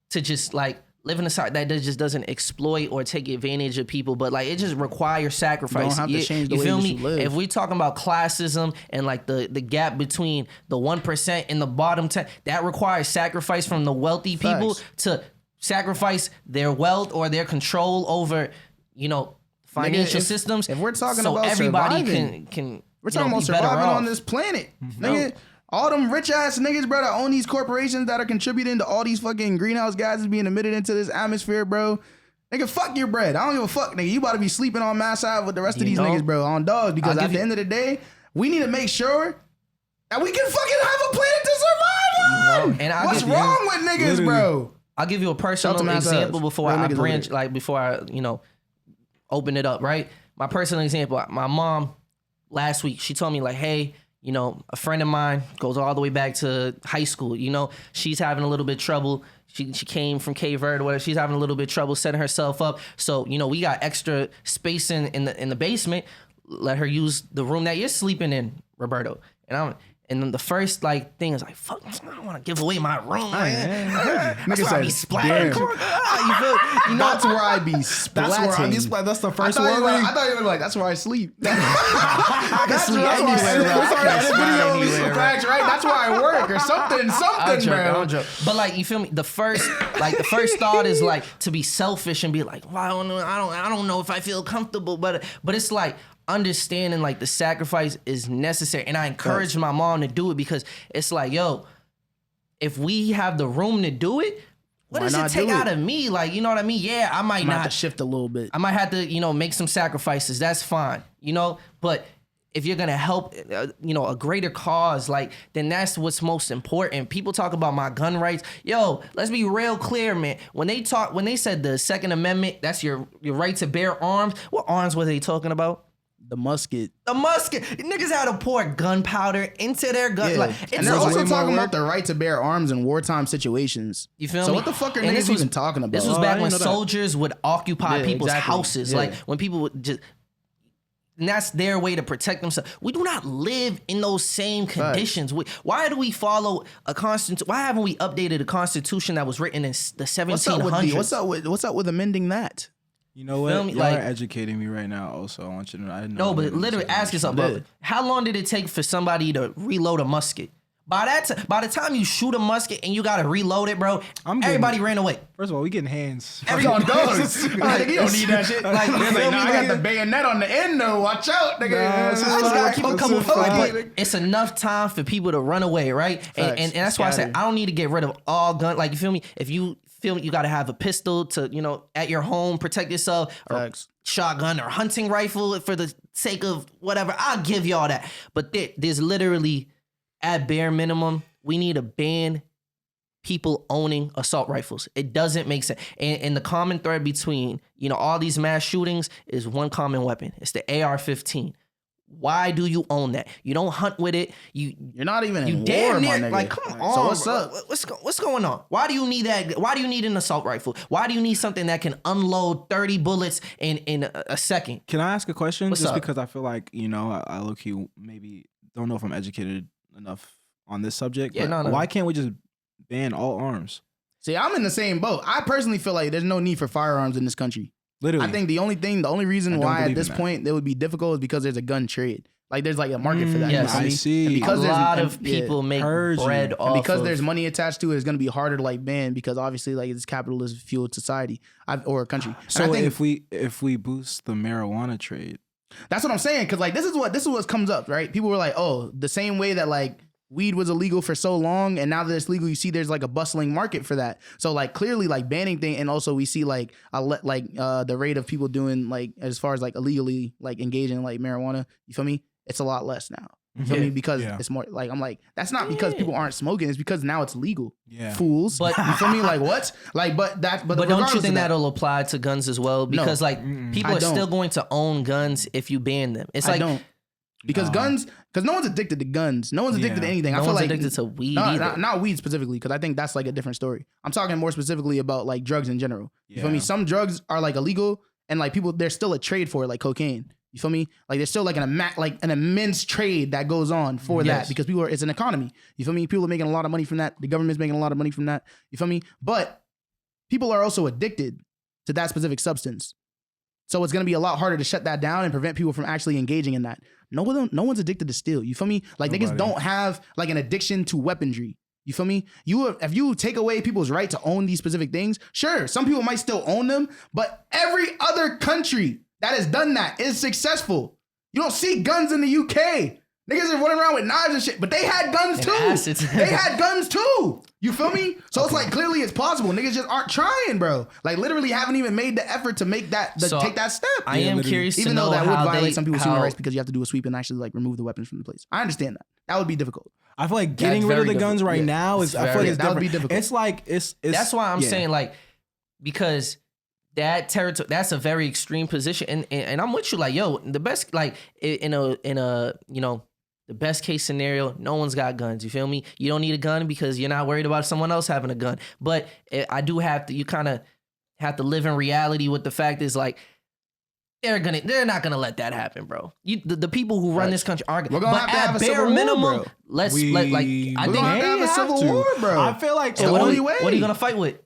to just like live in a society that just doesn't exploit or take advantage of people, but like it just requires sacrifice. Don't have to change the you way feel you me? live. If we talking about classism and like the gap between the 1% and the bottom 10, that requires sacrifice from the wealthy people to sacrifice their wealth or their control over, financial systems. If we're talking so about everybody surviving, can we're talking about be better surviving off. on this planet, nigga. All them rich ass niggas, bro, that own these corporations that are contributing to all these fucking greenhouse gases being emitted into this atmosphere, bro. Nigga, fuck your bread. I don't give a fuck, nigga. You about to be sleeping on Mass Ave with the rest of these niggas, bro, on dogs. Because at the end of the day, we need to make sure that we can fucking have a planet to survive on. And what's wrong with niggas, bro? I'll give you a personal example before I branch, before I, open it up, right? My personal example, my mom last week, she told me like, hey, a friend of mine goes all the way back to high school. She's having a little bit of trouble. She came from Cape Verde or whatever. She's having a little bit of trouble setting herself up. So, we got extra space in the basement. Let her use the room that you're sleeping in, Roberto. And then the first thing is like, fuck, I don't want to give away my room. That's where I be splatting. That's where I be splatting. That's the first one. I thought you were like, that's where I sleep. I can sleep anywhere. Facts, right? That's where I work or something, bro. But you feel me? The first thought is to be selfish and be like, well, I don't know if I feel comfortable, but it's like, understanding the sacrifice is necessary, and I encourage my mom to do it because it's like, yo, if we have the room to do it, what does it take out of me? You know what I mean? Yeah, I might not have to shift a little bit. I might have to, make some sacrifices. That's fine, But if you're gonna help, a greater cause, then that's what's most important. People talk about my gun rights. Yo, let's be real clear, man. When they said the Second Amendment, that's your right to bear arms. What arms were they talking about? The musket. Niggas had to pour gunpowder into their gun. Yeah. And they're also talking about the right to bear arms in wartime situations. You feel me? So what the fuck are niggas even talking about? This was back when soldiers would occupy people's houses. Yeah. When people would just... And that's their way to protect themselves. We do not live in those same conditions. Why do we follow a constitution? Why haven't we updated a constitution that was written in the 1700s? What's up with amending that? You know what? Y'all are educating me right now. Also, I want you to know. I didn't know. No, but literally ask yourself, bro. How long did it take for somebody to reload a musket? By the time you shoot a musket and you gotta reload it, bro, everybody ran away. First of all, we getting hands. Everyone goes. You don't need that shit. I got the bayonet on the end though. Watch out, nigga. I just gotta keep a couple but it's enough time for people to run away, right? And that's why I said I don't need to get rid of all guns. You feel me? If you feel me, you gotta have a pistol to, at your home, protect yourself, or shotgun or hunting rifle for the sake of whatever. I'll give y'all that. But there's literally, at bare minimum, we need to ban people owning assault rifles. It doesn't make sense. And the common thread between, all these mass shootings is one common weapon. It's the AR-15. Why do you own that? You don't hunt with it. You're not even in war, my nigga. Come on. So what's up? What's going on? Why do you need that? Why do you need an assault rifle? Why do you need something that can unload 30 bullets in a second? Can I ask a question? What's Just up? Because I feel like, I low-key maybe don't know if I'm educated enough on this subject. Yeah, but no. Why can't we just ban all arms? See, I'm in the same boat. I personally feel like there's no need for firearms in this country. Literally. I think the only reason why at this point it would be difficult is because there's a gun trade. There's a market for that. Yes, I see. And because a lot of people make bread off because there's money attached to it, it's going to be harder to ban because obviously it's capitalist fueled society or a country. So I think if we boost the marijuana trade, that's what I'm saying. Because this is what comes up, right? People were like, oh, the same way that weed was illegal for so long, and now that it's legal, you see there's a bustling market for that. So clearly banning thing, and also we see the rate of people doing as far as illegally engaging in marijuana. You feel me? It's a lot less now. You feel me? Because it's more I'm that's not because people aren't smoking. It's because now it's legal. Yeah. Fools. But you feel me? What? But don't you think that'll apply to guns as well? Because people are still going to own guns if you ban them. It's I don't. Because no one's addicted to guns. No one's addicted to anything. No I feel one's like addicted to weed no, either. not weed specifically, because I think that's like a different story. I'm talking more specifically about like drugs in general. You feel me? Some drugs are like illegal, and like people, there's still a trade for it, like cocaine. You feel me? Like there's still like an immense trade that goes on for that, because it's an economy. You feel me? People are making a lot of money from that. The government's making a lot of money from that. You feel me? But people are also addicted to that specific substance. So it's going to be a lot harder to shut that down and prevent people from actually engaging in that. No one's addicted to steal. You feel me? Like niggas don't have like an addiction to weaponry. You feel me? If you take away people's right to own these specific things, sure, some people might still own them, but every other country that has done that is successful. You don't see guns in the UK. Niggas are running around with knives and shit, but they had guns too. They had guns too. You feel me? So it's like clearly it's possible. Niggas just aren't trying, bro. Like literally haven't even made the effort to make that take that step. I am curious even to know though that would how violate some people's human rights, because you have to do a sweep and actually like remove the weapons from the place. I understand that. That would be difficult. I feel like getting rid of the guns right now is. I feel like that would be difficult. It's like it's. That's why I'm saying like, because that territory, that's a very extreme position, and I'm with you. Like, yo, the best, like in a the best case scenario, no one's got guns. You feel me? You don't need a gun because you're not worried about someone else having a gun. But I do have to. You kind of have to live in reality with the fact is like they're not gonna let that happen, bro. The people who run this country aren't. We're gonna have to have a civil war, bro. I think we're gonna have to have a civil war, bro. I feel like the only way. What are you gonna fight with?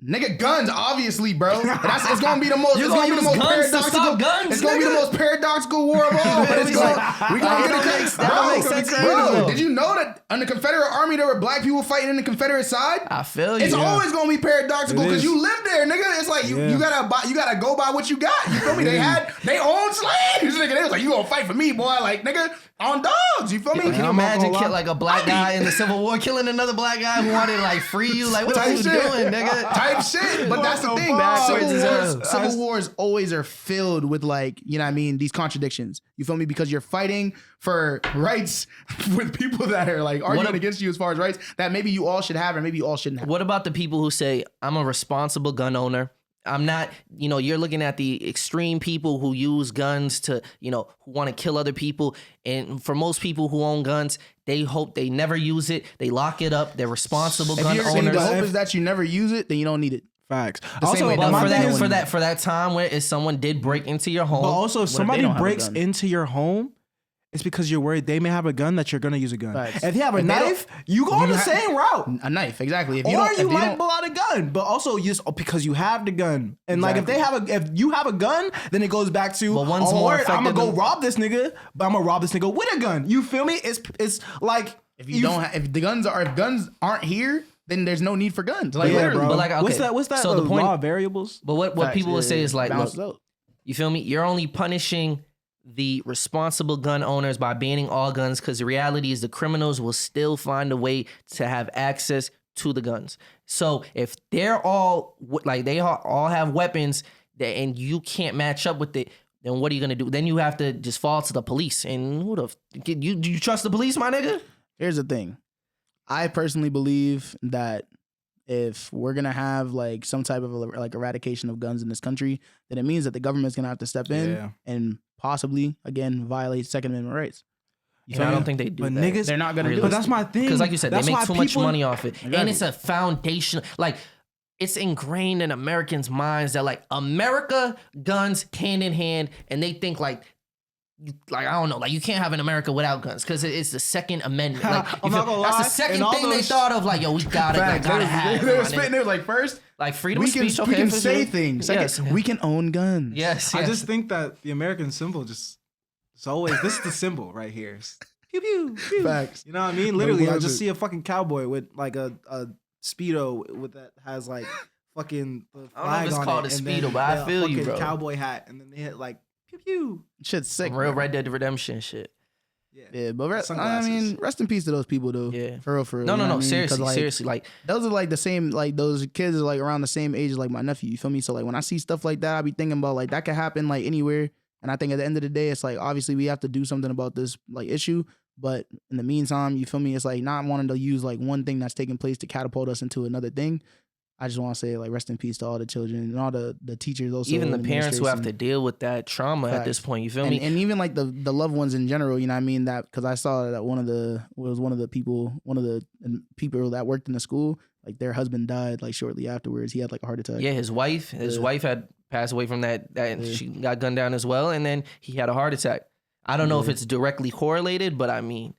Nigga, guns, obviously, bro. It's gonna be the most. You're it's gonna be the most paradoxical. It's gonna be the most paradoxical war of all. But it's going. We gonna get it. That makes sense, bro. Did you know that on the Confederate Army there were black people fighting in the Confederate side? I feel you. It's always gonna be paradoxical because you live there, nigga. It's like you gotta go by what you got. You feel me? They owned slaves, nigga. They was like, you gonna fight for me, boy? Like, nigga, on dogs. You feel me? Can you imagine like a black guy in the Civil War killing another black guy who wanted to like free you? Like, what are you doing, nigga? Type shit. But that's the thing. Civil wars always are filled with like, you know what I mean, these contradictions. You feel me? Because you're fighting for rights with people that are like arguing against you as far as rights that maybe you all should have or maybe you all shouldn't have. What about the people who say, I'm a responsible gun owner? I'm not, you're looking at the extreme people who use guns to, who want to kill other people. And for most people who own guns, they hope they never use it. They lock it up. They're responsible gun owners. The hope is that you never use it, then you don't need it. Facts. Also, for that time where if someone did break into your home. But also, if somebody breaks into your home, it's because you're worried they may have a gun that you're gonna use a gun. Facts. If you have a knife, you go on the same route. A knife, exactly. If you might pull out a gun, but also because you have the gun. And like if you have a gun, then it goes back to I'm gonna go rob this nigga, but I'm gonna rob this nigga with a gun. You feel me? It's like if guns aren't here, then there's no need for guns. Like, bro. But like, okay. What's that? So the point, law of variables. But what people would say is like, look, you feel me? You're only punishing the responsible gun owners by banning all guns, because the reality is the criminals will still find a way to have access to the guns. So if they're all like they all have weapons and you can't match up with it, then what are you gonna do? Then you have to just fall to the police. And do you trust the police, my nigga? Here's the thing. I personally believe that if we're gonna have like some type of like eradication of guns in this country, then it means that the government's gonna have to step in and possibly again violate Second Amendment rights. I don't think they do. But niggas, they're not gonna do it. But that's my thing. Because like you said, they make too much money off it, and it's a foundation. Like it's ingrained in Americans' minds that like America guns hand in hand, and they think like I don't know, like you can't have an America without guns because it's the Second Amendment. Like that's the second thing they thought of. Like, yo, we gotta have. They were spitting. They was like, first, like freedom of speech. We can say things. Second, we can own guns. Yes. I just think that the American symbol it's always this is the symbol right here. Pew pew pew. Facts. You know what I mean? Literally, I just see a fucking cowboy with like a Speedo with that has like fucking the flag on it. I don't know if it's called a Speedo, but I feel you, bro. Cowboy hat, and then they hit like. Pew pew. Shit's sick. Real Red Dead Redemption shit. Yeah, but I mean, rest in peace to those people, though. Yeah, for real. No. Seriously, like those are like the same. Like those kids are like around the same age as like my nephew. You feel me? So like when I see stuff like that, I be thinking about like that could happen like anywhere. And I think at the end of the day, it's like obviously we have to do something about this like issue. But in the meantime, you feel me? It's like not wanting to use like one thing that's taking place to catapult us into another thing. I just want to say, like, rest in peace to all the children and all the teachers also. Even the and parents who have to administration. deal with that trauma at this Facts. point. You feel me? And even like the loved ones in general, you know what I mean? That because I saw that one of the people that worked in the school, like their husband died like shortly afterwards. He had like a heart attack. Yeah, his wife had passed away from that she got gunned down as well, and then he had a heart attack. I don't know if it's directly correlated, but I mean,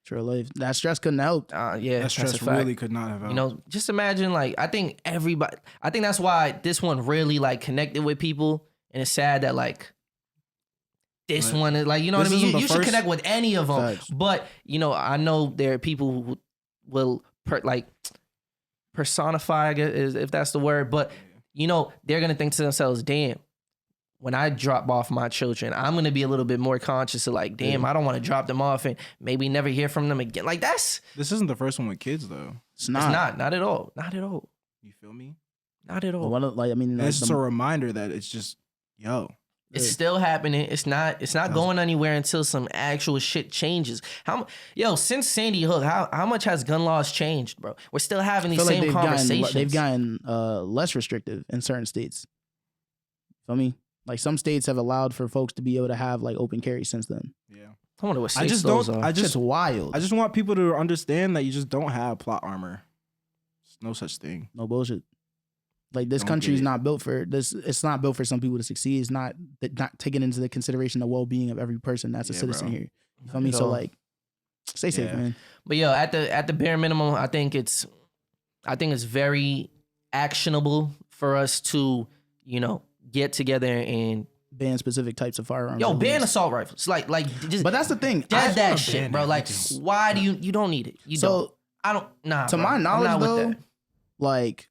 True life. That stress couldn't help. yeah, That stress that's a fact. really could not have helped. You know, just imagine, like, I think that's why this one really, like, connected with people. And it's sad that, like, this But one is, like, you know what I this mean? isn't You the should first- connect with any of them. Facts. But, you know, I know there are people who will, personify, I guess, if that's the word. But, you know, they're going to think to themselves, damn, when I drop off my children, I'm going to be a little bit more conscious of, like, damn, I don't want to drop them off and maybe never hear from them again. Like, This isn't the first one with kids though. It's not. not at all. Not at all. You feel me? Not at all. One of, like, I mean, And like, it's just a reminder that it's just, It's still happening. It's not going anywhere until some actual shit changes. Since Sandy Hook, how much has gun laws changed, bro? We're still having these same conversations. they've gotten less restrictive in certain states. Feel me? Like some states have allowed for folks to be able to have like open carry since then. yeah. I wonder what I states just those don't. are. It's wild. I just want people to understand that you just don't have plot armor. There's no such thing. No bullshit. Like this Don't country get is it. not built for this. It's not built for some people to succeed. It's not taking into the consideration the well being of every person that's a Yeah, citizen bro. here. You feel me? at So all. like, stay safe, Yeah. man. But at the bare minimum, I think it's very actionable for us to, you know, get together and Ban specific types of firearms. ban assault rifles. Like just But that's the thing. dead that wanna shit, ban bro. Like, everything. why do you don't need it? You So, don't. I don't. Nah. to bro. my I'm knowledge, not with though, that. like,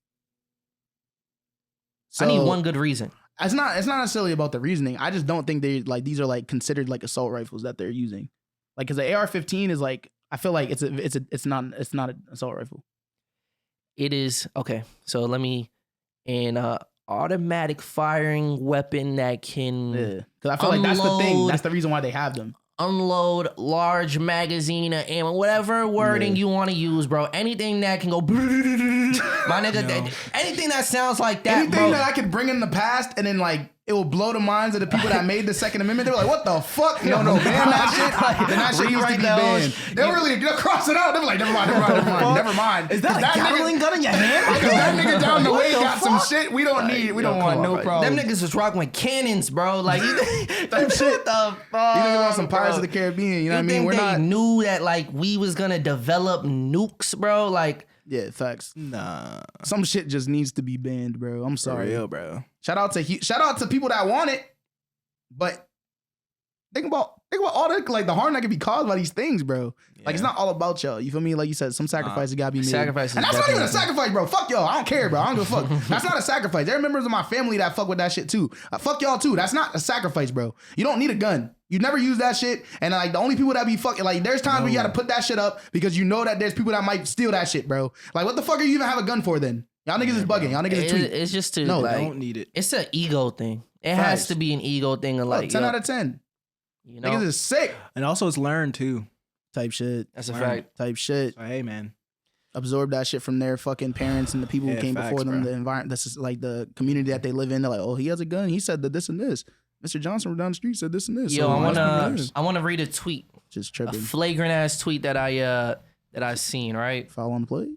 so I need one good reason. It's not necessarily about the reasoning. I just don't think these are like considered like assault rifles that they're using. Like, because the AR-15 is like, I feel like it's not an assault rifle. It is okay. So an automatic firing weapon that can Yeah, because I feel like that's the thing. Unload. That's the reason why they have them. unload large magazine of ammo, whatever wording you want to use, bro. Anything that can go, my nigga. Anything that sounds like that, Anything bro. that I could bring in the past and then like it will blow the minds of the people that made the Second Amendment. They're like, what the fuck? No, ban that shit. Then that shit used to Rewrite be that whole banned. They'll cross it out. They're like, never mind. Is that a Gatling gun in your hand? Because that nigga down the What way the got some fuck? shit we don't need. We don't want no problem. Them niggas was rocking with cannons, bro. Like, Type shit. What the fuck? You niggas want some Pirates bro? of the Caribbean. You know what I You mean? think We're they not. knew that like we was gonna develop nukes, bro? Like, Yeah, facts. Nah. Some shit just needs to be banned, bro. I'm sorry. Real, bro. Shout out to people that want it, but think about all the like the harm that can be caused by these things, bro. Like it's not all about y'all. You feel me? Like you said, some sacrifices gotta be made. sacrifices and that's not even a definitely- sacrifice, bro. Fuck y'all. I don't care, bro. I don't give a fuck. That's not a sacrifice. There are members of my family that fuck with that shit too. Fuck y'all too. That's not a sacrifice, bro. You don't need a gun. You never use that shit. And like the only people that be fucking like there's times where you gotta put that shit up because you know that there's people that might steal that shit, bro. Like what the fuck are you even have a gun for then? Y'all niggas is bugging. Y'all niggas is tweet. it's just to No, like, Don't need it. it's an ego thing. It Facts. has to be an ego thing of like, 10 yo, out of 10. you know, Niggas is sick. And also, it's learned too. Type shit. that's a Learn. fact. Type shit. So, hey, man. Absorb that shit from their fucking parents and the people who Yeah, came facts, before them, bro. the environment, this is like the community that they live in. They're like, oh, he has a gun. He said that this and this. Mr. Johnson from down the street said this and this. Yo, So I that's what it is. wanna read a tweet, Just a tripping. flagrant ass tweet that I seen. Right, Foul on the play.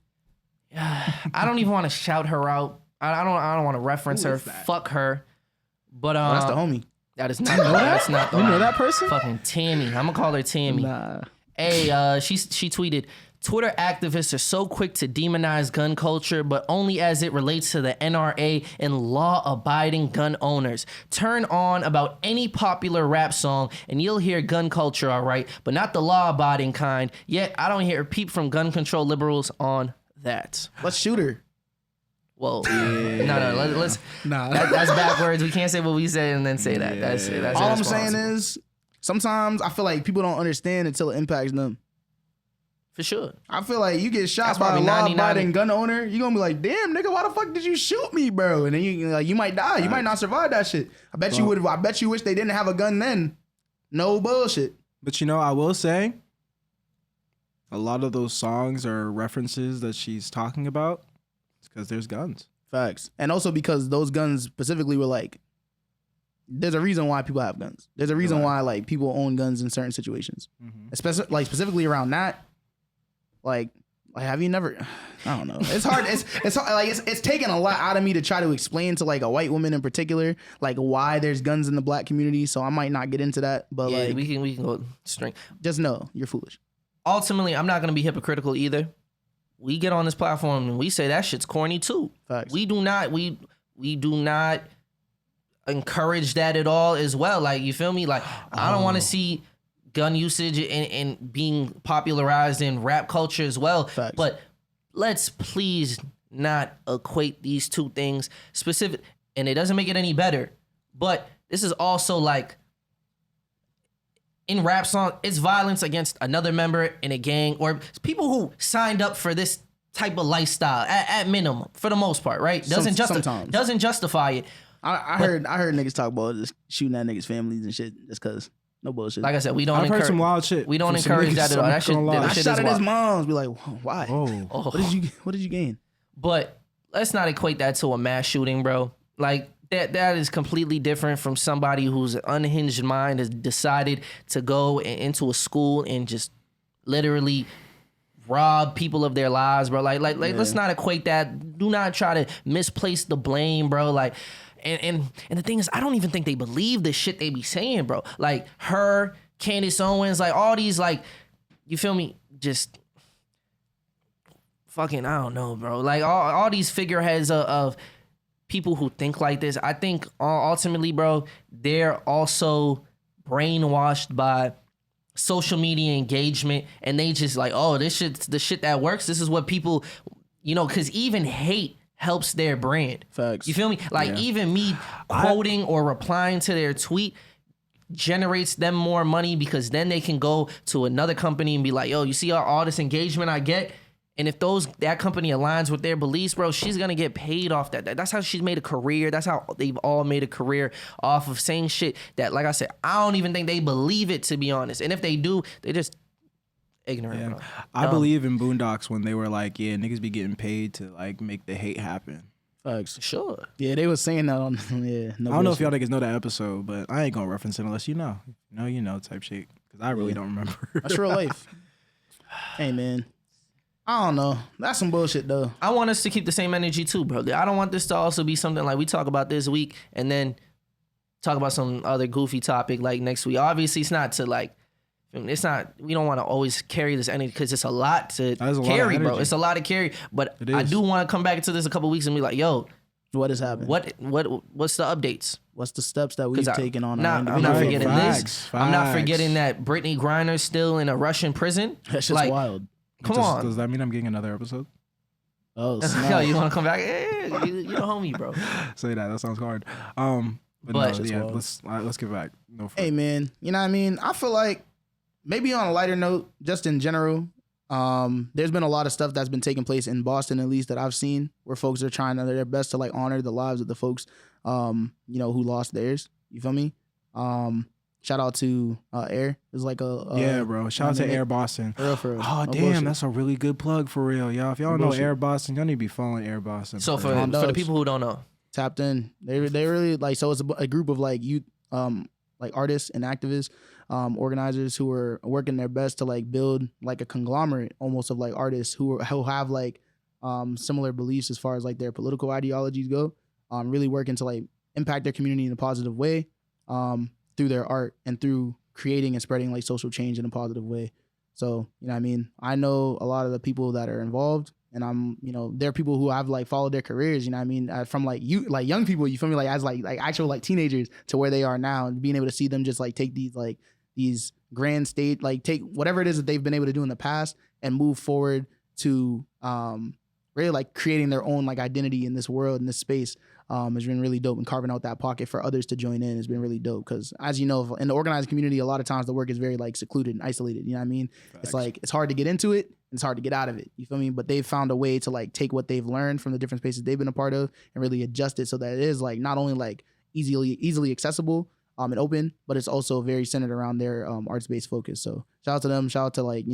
I don't even want to shout her out. I don't want to reference Who her. is that? Fuck her. But Oh, that's the homie. that is not. That's not the You know one. that person? Fucking Tammy. I'm gonna call her Tammy. Nah. Hey, she tweeted, Twitter activists are so quick to demonize gun culture, but only as it relates to the NRA and law-abiding gun owners. Turn on about any popular rap song and you'll hear gun culture, all right, but not the law-abiding kind. Yet I don't hear a peep from gun control liberals on that. Let's shoot her. Whoa. No, let's. Nah. That's backwards. We can't say what we said and then say that. That's All I'm saying irresponsible. is sometimes I feel like people don't understand until it impacts them. For sure. I feel like you get shot That's by a probably law-abiding gun owner, you're gonna be like, damn, nigga, why the fuck did you shoot me, bro? And then you might die. You might not survive that shit. I bet you wish they didn't have a gun then. No bullshit. But you know, I will say, a lot of those songs are references that she's talking about because there's guns. Facts. And also because those guns specifically were like, there's a reason why people have guns. There's a reason why like people own guns in certain situations. Specifically around that. Like have you never? I don't know. It's hard. It's hard, like it's taken a lot out of me to try to explain to like a white woman in particular like why there's guns in the black community. So I might not get into that. But Yeah, like we can go straight. just know you're foolish. Ultimately, I'm not gonna be hypocritical either. We get on this platform and we say that shit's corny too. Facts. We do not encourage that at all as well. Like, you feel me? Like, I don't want to see gun usage and being popularized in rap culture as well. Facts. But let's please not equate these two things specific. And it doesn't make it any better. But this is also like, in rap song, it's violence against another member in a gang or people who signed up for this type of lifestyle at minimum for the most part, right? Doesn't justify it. I heard niggas talk about just shooting at niggas' families and shit just cause no bullshit. Like I said, we don't I've heard encourage some wild shit. We don't from some encourage niggas, that at all. That I'm not gonna lie. I shit shot is at his wild. moms. Be like, why? Oh. What did you gain? But let's not equate that to a mass shooting, bro. Like that is completely different from somebody whose unhinged mind has decided to go into a school and just literally rob people of their lives, bro. Like let's not equate that. Do not try to misplace the blame, bro. Like and the thing is, I don't even think they believe the shit they be saying, bro. Like her, Candace Owens, like all these, like, you feel me? Just fucking, I don't know, bro. Like all these figureheads of people who think like this, I think ultimately, bro, they're also brainwashed by social media engagement, and they just like, oh, this shit's the shit that works. This is what people, because even hate helps their brand. Facts. You feel me? Like even me quoting or replying to their tweet generates them more money, because then they can go to another company and be like, yo, you see all this engagement I get? And if that company aligns with their beliefs, bro, she's gonna get paid off that. That's how she's made a career. That's how they've all made a career off of saying shit that, like I said, I don't even think they believe it, to be honest. And if they do, they just ignorant. Yeah. Bro. I believe in Boondocks when they were like, yeah, niggas be getting paid to like make the hate happen. Facts. Sure. Yeah, they was saying that on yeah. No I don't know if bullshit. y'all niggas know that episode, but I ain't gonna reference it unless you know. You know type shit. Because I really don't remember. That's real life. Hey man. I don't know. That's some bullshit though. I want us to keep the same energy too, bro. I don't want this to also be something like we talk about this week and then talk about some other goofy topic like next week. Obviously, it's not to like, it's not, we don't want to always carry this energy because it's a lot to carry, bro. It's a lot to carry. But I do want to come back into this a couple weeks and be like, yo, what has happened? What's the updates? What's the steps that we've taken on? I'm not forgetting this. I'm not forgetting that Brittany Griner's still in a Russian prison. That's just wild. Come on. Does that mean I'm getting another episode? Oh, yo, you want to come back? Yeah, you're a homie, bro. Say that sounds hard. But no, yeah, let's get back. No further. Hey man, you know what I mean? I feel like maybe on a lighter note, just in general, there's been a lot of stuff that's been taking place in Boston, at least that I've seen, where folks are trying their best to like honor the lives of the folks, who lost theirs. You feel me? Shout out to Air. It's like yeah, bro. Shout out to Air Boston. For real. Oh, No damn, bullshit. that's a really good plug for real, y'all. If y'all don't know Air Boston, y'all need to be following Air Boston. So for the people who don't know, tapped in, they really like. So it's a group of like youth, like artists and activists, organizers who are working their best to like build like a conglomerate almost of like artists who have like similar beliefs as far as like their political ideologies go. Really working to like impact their community in a positive way. Through their art and through creating and spreading like social change in a positive way. So, you know what I mean? I know a lot of the people that are involved, and there are people who have like followed their careers, you know what I mean? From like young people, you feel me? Like as like actual like teenagers to where they are now, and being able to see them just like take these grand state, like take whatever it is that they've been able to do in the past and move forward to really like creating their own like identity in this world, in this space. Has been really dope, and carving out that pocket for others to join in has been really dope. Because as you know, in the organized community, a lot of times the work is very like secluded and isolated. You know what I mean? Facts. It's like it's hard to get into it, and it's hard to get out of it. You feel me? But they've found a way to like take what they've learned from the different spaces they've been a part of and really adjust it so that it is like not only like easily accessible and open, but it's also very centered around their arts based focus. So shout out to them. Shout out to like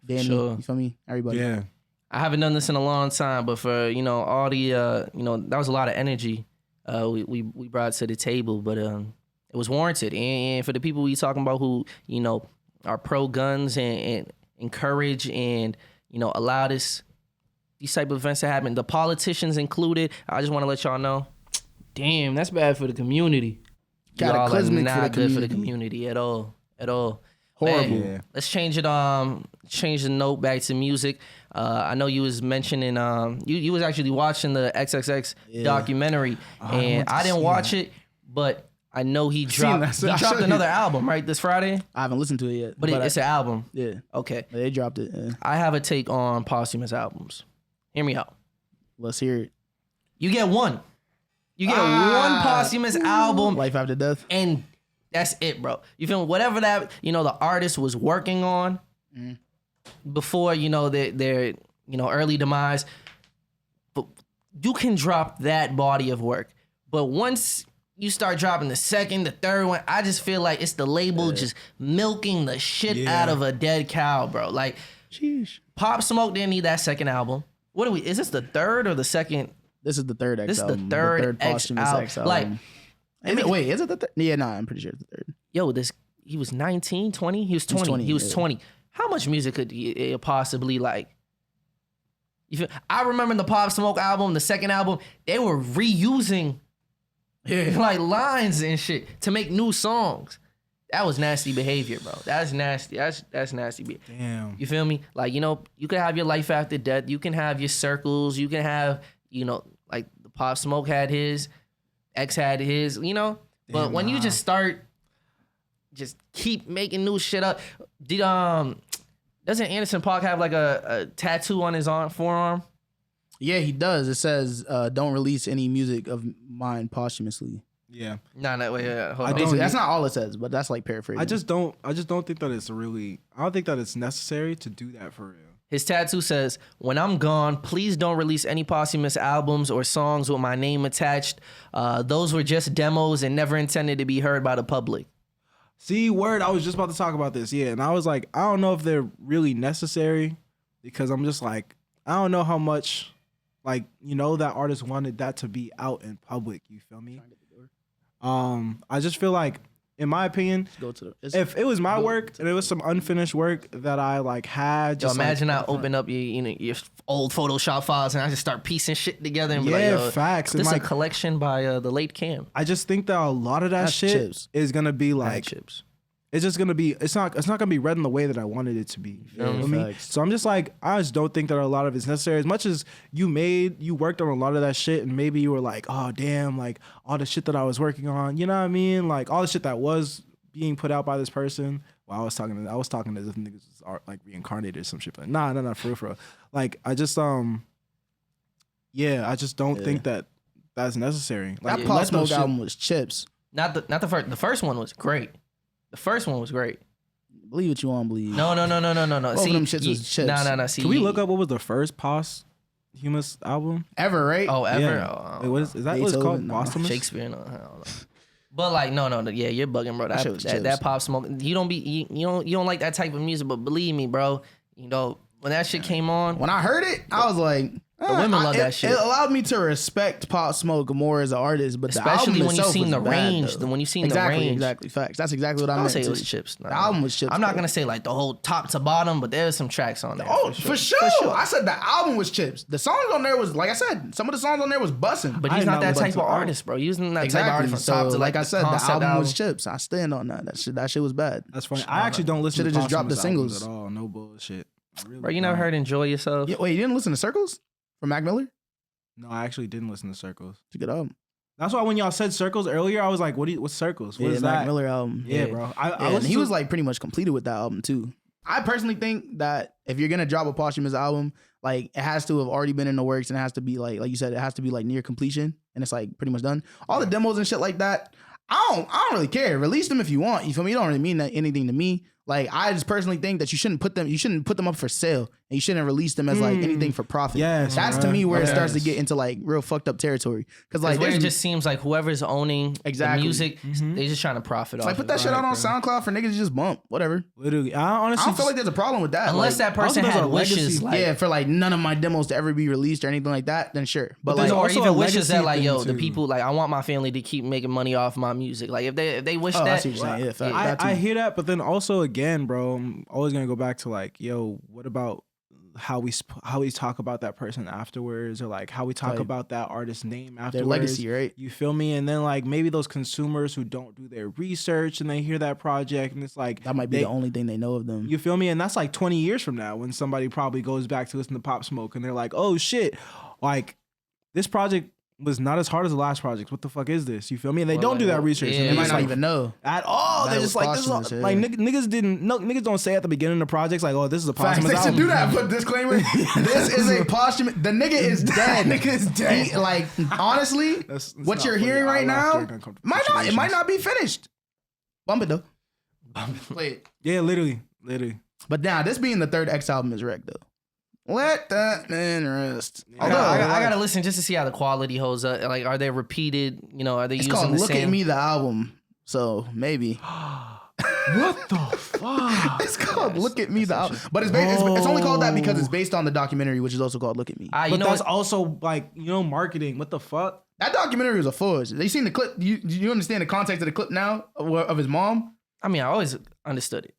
Danny. Sure. You feel me? Everybody. Yeah. I haven't done this in a long time, but for all the that was a lot of energy we brought to the table, but it was warranted. And for the people we talking about who are pro guns and encourage and allow these type of events to happen, the politicians included, I just want to let y'all know, damn, that's bad for the community. Y'all are not good for the community at all. Horrible. Yeah. Let's change it. Change the note back to music. I know you was mentioning. You was actually watching the XXX documentary, and I didn't watch it, but I know he dropped another album right this Friday. I haven't listened to it yet, but it's an album. Yeah. Okay. They dropped it. Yeah. I have a take on posthumous albums. Hear me out. Let's hear it. You get one. You get one posthumous album. Life After Death. And that's it, bro. You feel me? Whatever that the artist was working on before their early demise, but you can drop that body of work. But once you start dropping the second, the third one, I just feel like it's the label just milking the shit out of a dead cow, bro. Like, sheesh. Pop Smoke didn't need that second album. What are we? Is this the third or the second? This is the third X This album. is the third X posthumous album. X album. Like, wait, is it the third? Yeah, I'm pretty sure it's the third. Yo, he was 19, 20? He was 20. He was 20. How much music could he possibly like? I remember the Pop Smoke album, the second album, they were reusing like lines and shit to make new songs. That was nasty behavior, bro. That's nasty. That's nasty behavior. Damn. You feel me? Like, you can have your Life After Death. You can have your circles. You can have, like the Pop Smoke had his, X had his, But Damn, when you just keep making new shit up. Doesn't Anderson .Paak have like a tattoo on his forearm? Yeah, he does. It says, "Don't release any music of mine posthumously." Yeah. No, wait, hold on. Basically, that's not all it says, but that's like paraphrasing. I just don't think that it's I don't think that it's necessary to do that for real. His tattoo says, "When I'm gone, please don't release any posthumous albums or songs with my name attached. Those were just demos and never intended to be heard by the public." See, word, I was just about to talk about this. Yeah, and I was like, I don't know if they're really necessary because I'm just like, I don't know how much, like, that artist wanted that to be out in public. You feel me? I just feel like, in my opinion, if it was my work and it was some unfinished work that I like had, just imagine I open up your old Photoshop files and I just start piecing shit together and be like, facts. This is like, a collection by the late Cam. I just think that a lot of that shit chips. is gonna be like chips. It's just gonna be. It's not gonna be read in the way that I wanted it to be. You know what I mean? So I'm just like, I just don't think that a lot of it's necessary. As much as you worked on a lot of that shit, and maybe you were like, oh damn, like all the shit that I was working on. You know what I mean? Like all the shit that was being put out by this person. Well, I was talking as if niggas are like reincarnated or some shit. But nah, for real. Like I just I just don't think that that's necessary. Like that Pop Smoke album was chips. Not the first. The first one was great. The first one was great. Believe what you want to believe. No. Both of them shits was chips. No. See, can we look up what was the first posthumous album ever? Right? Oh, ever. Yeah. Oh, wait, what is that? What it's called? No. Posthumous? Shakespeare. No, I don't know. But like, no. Yeah, you're bugging, bro. That Pop Smoke. You don't like that type of music, but believe me, bro. When that shit came on, when I heard it, I was like, the women love that shit. It allowed me to respect Pop Smoke more as an artist, but especially the album when you itself seen was the bad, range. though. When you seen exactly, the range, exactly facts. That's exactly what I meant. Say it too. was chips. The album was chips. I'm not though. gonna say like the whole top to bottom, but there's some tracks on there. Oh, for sure. I said the album was chips. The songs on there was, like I said, some of the songs on there was busting. But he's not that type of artist, bro. He's not that type of artist from top to like I said, the album album was chips. I stand on that. That shit was bad. That's funny. I actually don't listen to just dropped the posthumous albums singles at all. No bullshit. Really bro, you never heard "Enjoy Yourself"? Yeah, wait, you didn't listen to Circles from Mac Miller? No, I actually didn't listen to Circles. It's a good album. That's why when y'all said Circles earlier, I was like, what's Circles? What is Mac that? Miller album. Yeah, bro. And he was like pretty much completed with that album too. I personally think that if you're gonna drop a posthumous album, like it has to have already been in the works and it has to be like you said, it has to be like near completion and it's like pretty much done. All the demos and shit like that, I don't really care. Release them if you want. You feel me? It don't really mean anything to me. Like I just personally think that you shouldn't put them up for sale, and you shouldn't release them as like anything for profit. Yes, that's to me where it starts to get into like real fucked up territory. Because like where it just seems like whoever's owning the music, Mm-hmm. they're just trying to profit off. like put that shit out on SoundCloud for niggas to just bump, whatever. Literally, I I honestly don't feel like there's a problem with that. Unless like, that person also there's had a legacy. wishes, like, yeah, for like none of my demos to ever be released or anything like that, then sure. But there's like, or also even a wishes that legacy like, thing, yo, the too. people like, I want my family to keep making money off my music. Like if they wish I that, see what you're saying. Yeah, that too. I hear that, but then also again, bro, I'm always gonna go back to like, yo, what about how we talk about that person afterwards, or like how we talk Like, about that artist's name afterwards, their legacy, right? You feel me? And then like maybe those consumers who don't do their research and they hear that project and it's like That might be the only thing they know of them. you feel me? And that's like 20 years from now when somebody probably goes back to listen to Pop Smoke and they're like, oh shit, like this project was not as hard as the last project. What the fuck is this? You feel me? And they don't do that research. yeah, And They they might just not like, even know. at all. That They're was just like, this is all, posthumous, like yeah. niggas don't say at the beginning of projects like, oh, this is a Facts, posthumous they should album. do that. Put disclaimer. This is a posthumous. The nigga is dead. Nigga is dead. He, like honestly, That's what not you're funny. hearing I right laughed now during uncomfortable might not. It might situations. not be finished. Bump it though. Play it. Yeah, literally. But now this being the third X album is wrecked though. Let that man rest. I gotta listen just to see how the quality holds up. Like, are they repeated? You know, are they It's using called the "Look same? at Me" the album. So maybe What the fuck? it's called "Look at Me" the album. But it's only called that because it's based on the documentary, which is also called "Look at Me." You But know that's what? also like, marketing. What the fuck? That documentary was a force. They seen the clip. You understand the context of the clip now of his mom? I mean, I always understood it.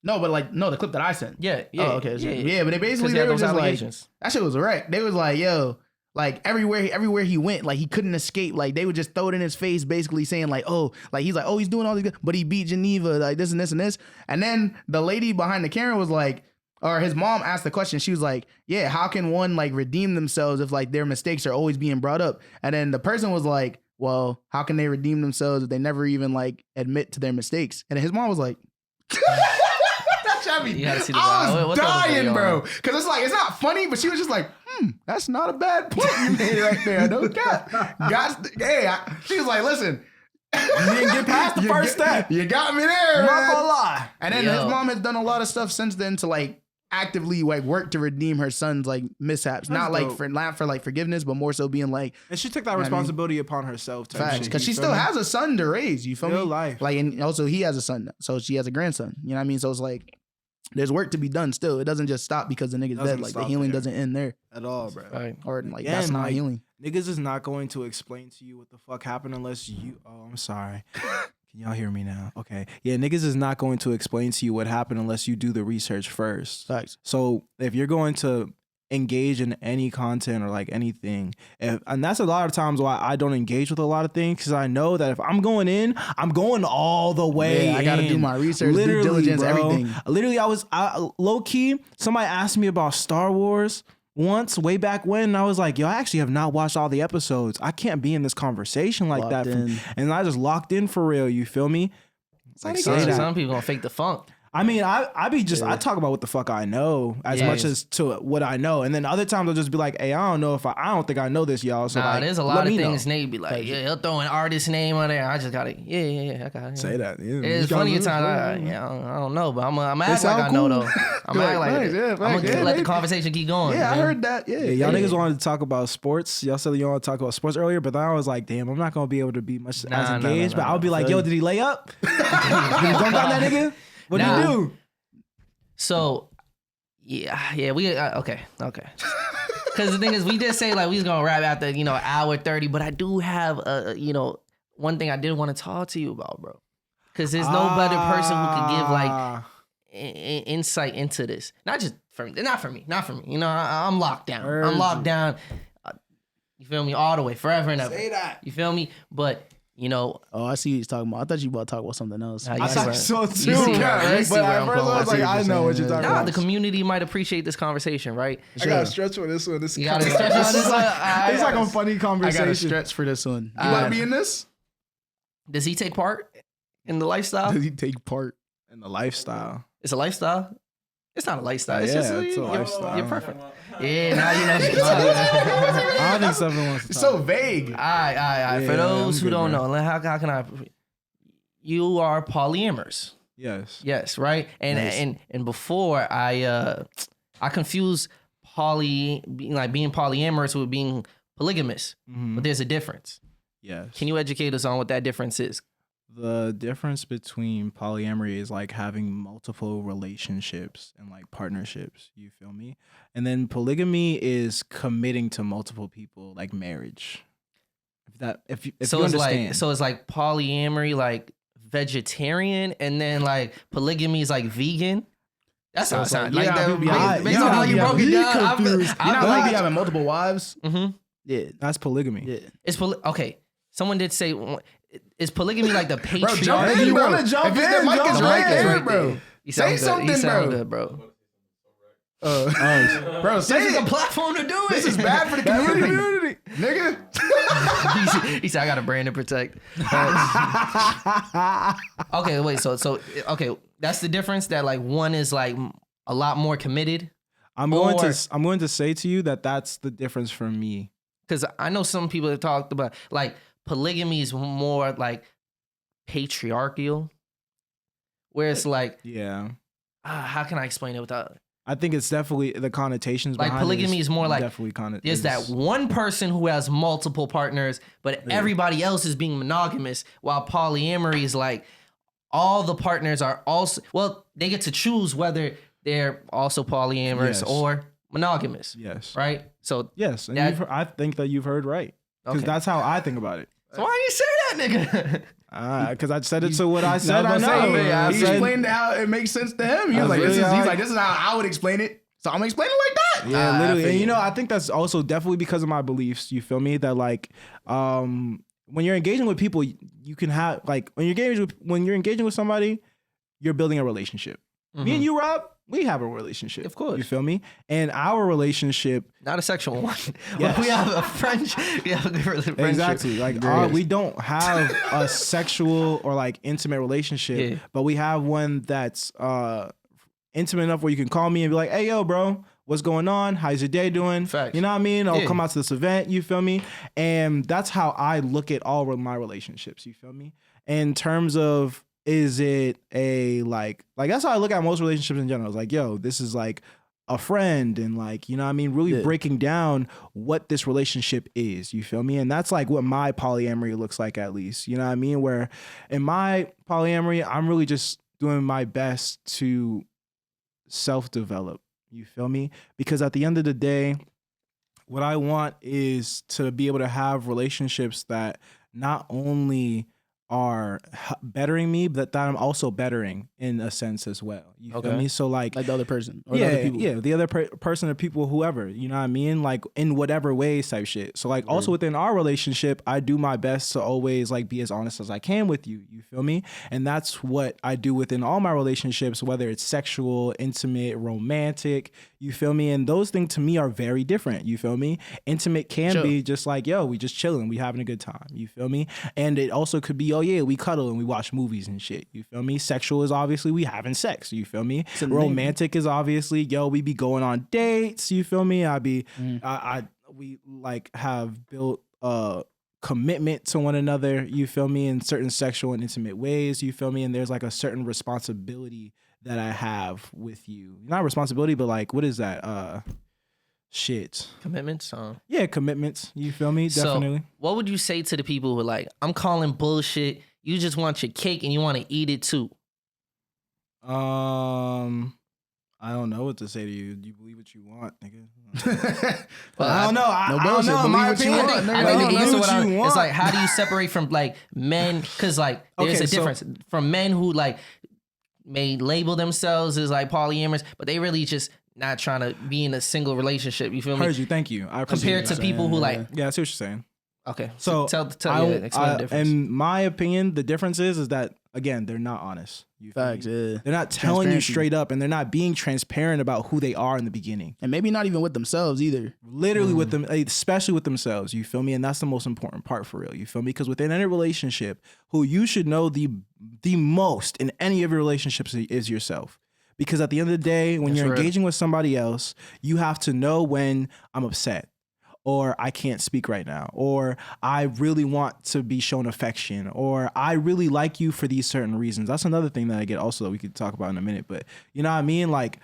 No, but like no, the clip that I sent. Yeah. Oh, okay. So, yeah, but they basically 'Cause he they had were those just like allegations. that shit was wrecked. They was like, yo, like everywhere he went, like he couldn't escape. Like they would just throw it in his face, basically saying like, oh, like he's like, oh, he's doing all these good, but he beat Geneva, like this and this and this. And then the lady behind the camera was like, or his mom asked the question. She was like, yeah, how can one like redeem themselves if like their mistakes are always being brought up? And then the person was like, well, how can they redeem themselves if they never even like admit to their mistakes? And then his mom was like. You gotta see the I video. was What the dying, video bro. on? Because it's like, it's not funny, but she was just like, that's not a bad point you made right there. No cap. She was like, listen. You didn't get past the first step. You got me there, I'm man. not gonna lie. And then his mom has done a lot of stuff since then to like actively like work to redeem her son's like mishaps. Not like dope. for like forgiveness, but more so being like, And she took that responsibility upon herself. facts, because she still has a son to raise. You feel Real me? life. Like, and also he has a son, so she has a grandson. You know what I mean? So it's like there's work to be done still. It doesn't just stop because the nigga's dead. Like the healing doesn't end there, at all, bro. Right. or like Again, that's not like, healing. Niggas is not going to explain to you what the fuck happened unless you. Oh, I'm sorry. Can y'all hear me now? Okay. Yeah, niggas is not going to explain to you what happened unless you do the research first. Facts. So if you're going to engage in any content or like anything, and that's a lot of times why I don't engage with a lot of things, because I know that if I'm going in, I'm going all the way. Yeah, I gotta in. do my research, due Literally, diligence, bro. everything. Literally, I low key. Somebody asked me about Star Wars once, way back when, and I was like, yo, I actually have not watched all the episodes. I can't be in this conversation like Locked that. in. And I just locked in for real. You feel me? Like, say that. Some people gonna fake the funk. I mean, I be just, I talk about what the fuck I know as Yeah. much as to what I know. And then other times I'll just be like, hey, I don't know if I don't think I know this, y'all. So like, there's a let lot of me know. things Nate be like, yeah, he'll throw an artist name on there. I just gotta, I got it. Say that. Yeah. It's You funny at gotta- times. I don't know, but I'm act like sound I know cool. though. I'm act like Thanks, yeah, I'm thanks, gonna yeah, let the maybe. conversation keep going. Yeah, I man. heard that. Yeah, Yeah, y'all niggas wanted to talk about sports. Y'all said y'all want to talk about sports earlier, but then I was like, damn, I'm not gonna be able to be much as engaged. But I'll be like, yo, did he lay up? Did he dunk on that nigga? What did he do? So, yeah, we okay. Because the thing is, we did say like we was gonna wrap after hour 30, but I do have one thing I did want to talk to you about, bro. Because there's no better person who could give like insight into this. Not for me. You know, I'm locked down. I'm locked down. You feel me? All the way, forever and ever. Say that. You feel me? But Oh, I see what he's talking about. I thought you were about to talk about something else. I thought so too. You see where- Yeah, you see but where at I'm first going. I was like, I know what you're talking Nah, about. the community might appreciate this conversation, right? I gotta stretch for this one. This You gotta stretch on this one. It's like a funny I conversation. gotta stretch for this one. You want to be in this? Does he take part in the lifestyle? Does he take part? in the lifestyle. It's a lifestyle. It's not a lifestyle. It's Yeah, just it's a lifestyle. You're perfect. Yeah, now you know. I don't think someone wants to It's talk. so vague. All right. Yeah, For those I'm who good, don't bro. know, how can I? You are polyamorous. Yes, right. And before I confuse being polyamorous with being polygamous, but there's a difference. Yes. Can you educate us on what that difference is? The difference between polyamory is like having multiple relationships and like partnerships. You feel me? And then polygamy is committing to multiple people, like marriage. If you understand. So it's like polyamory, like vegetarian, and then like polygamy is like vegan. That's how it sounds. Like that. Based on how you broke it down, you know, like having multiple wives. Yeah, that's polygamy. Yeah, it's okay. Someone did say, is polygamy like the patriarchy? Bro, jump in, bro. Jump in. The mic is right there, bro. Say something, You sound good, bro. Bro, say this is a platform to do it. This is bad for the community, nigga. He said, I got a brand to protect. Okay, wait. So okay, that's the difference. That like one is like a lot more committed. I'm going to say to you that that's the difference for me. Because I know some people have talked about like polygamy is more like patriarchal, where it's like, how can I explain it without? I think it's definitely the connotations like behind polygamy is more like definitely there's that one person who has multiple partners, but everybody else is being monogamous, while polyamory is like all the partners are also, well, they get to choose whether they're also polyamorous or monogamous. Yes. Right? So yes, and I think that you've heard right. Because that's how I think about it. So why didn't you say that, nigga? Because I said it to what I said. I know. He explained how it makes sense to him. He was like, "This is how I would explain it." So I'm explaining it like that. Yeah, literally. And I think that's also definitely because of my beliefs. You feel me? That like, when you're engaging with people, you can have like when you're engaging with somebody, you're building a relationship. Me and you, Rob, we have a relationship. Of course. You feel me? And our relationship... Not a sexual one. Yes. We have a friendship. We have a good friendship. Exactly. Like we don't have a sexual or like intimate relationship, but we have one that's intimate enough where you can call me and be like, hey, yo, bro, what's going on? How's your day doing? Facts. You know what I mean? I'll come out to this event. You feel me? And that's how I look at all of my relationships. You feel me? In terms of... is it a like that's how I look at most relationships in general. It's like, yo, this is like a friend and like, you know what I mean? Really breaking down what this relationship is, you feel me? And that's like what my polyamory looks like, at least, you know what I mean? Where in my polyamory, I'm really just doing my best to self-develop, you feel me? Because at the end of the day, what I want is to be able to have relationships that not only are bettering me, but that I'm also bettering in a sense as well. You feel me? So like the other person, or the other people. The other person or people, whoever, you know what I mean? Like in whatever ways type shit. So like also within our relationship, I do my best to always like be as honest as I can with you. You feel me? And that's what I do within all my relationships, whether it's sexual, intimate, romantic. You feel me? And those things to me are very different. You feel me? Intimate can be just like, yo, we just chilling, we having a good time. You feel me? And it also could be, oh yeah, we cuddle and we watch movies and shit. You feel me? Sexual is obviously we having sex. You feel me? Romantic is obviously, yo, we be going on dates. You feel me? We like have built commitment to one another. You feel me? In certain sexual and intimate ways. You feel me? And there's like a certain responsibility that I have with you. Not responsibility, but like, what is that? Shit. Commitments? Yeah, commitments. You feel me? Definitely. So what would you say to the people who are like, I'm calling bullshit, you just want your cake and you want to eat it too? I don't know what to say to you. You believe what you want, nigga. Well, I don't know. No bullshit. I don't know. Believe what you want, nigga. I think the answer what you want. it's like, how do you separate from like men? Because like there's a difference from men who like may label themselves as like polyamorous, but they really just not trying to be in a single relationship. You feel me? Heard you. Thank you. I appreciate compared to people who like. Yeah, I see what you're saying. Okay. So tell explain the difference. In my opinion, the difference is that again, they're not honest. Facts, yeah. They're not telling you straight up, and they're not being transparent about who they are in the beginning. And maybe not even with themselves either. Literally with them, especially with themselves, you feel me? And that's the most important part for real, you feel me? Because within any relationship, who you should know the most in any of your relationships is yourself. Because at the end of the day, when you're engaging with somebody else, you have to know when I'm upset. or I can't speak right now, or I really want to be shown affection, or I really like you for these certain reasons. That's another thing that I get also that we could talk about in a minute. But you know what I mean? Like,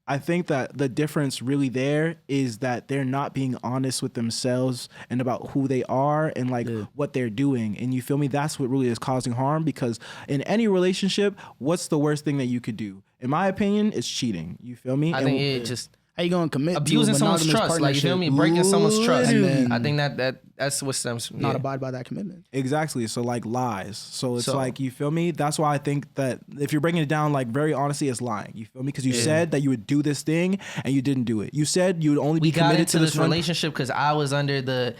I think that the difference really there is that they're not being honest with themselves and about who they are and like what they're doing. And you feel me? That's what really is causing harm, because in any relationship, what's the worst thing that you could do? In my opinion, it's cheating. You feel me? I think it just How you gonna commit abusing to a someone's monogamous trust, like, you feel partnership? me, breaking someone's trust. Literally. I think that's what stems from Not abide by that commitment. Exactly. So like lies. So it's So- like, you feel me? That's why I think that if you're breaking it down, like very honestly, it's lying. You feel me? Because you said that you would do this thing and you didn't do it. You said you would only be we got committed into to this one relationship because I was under the,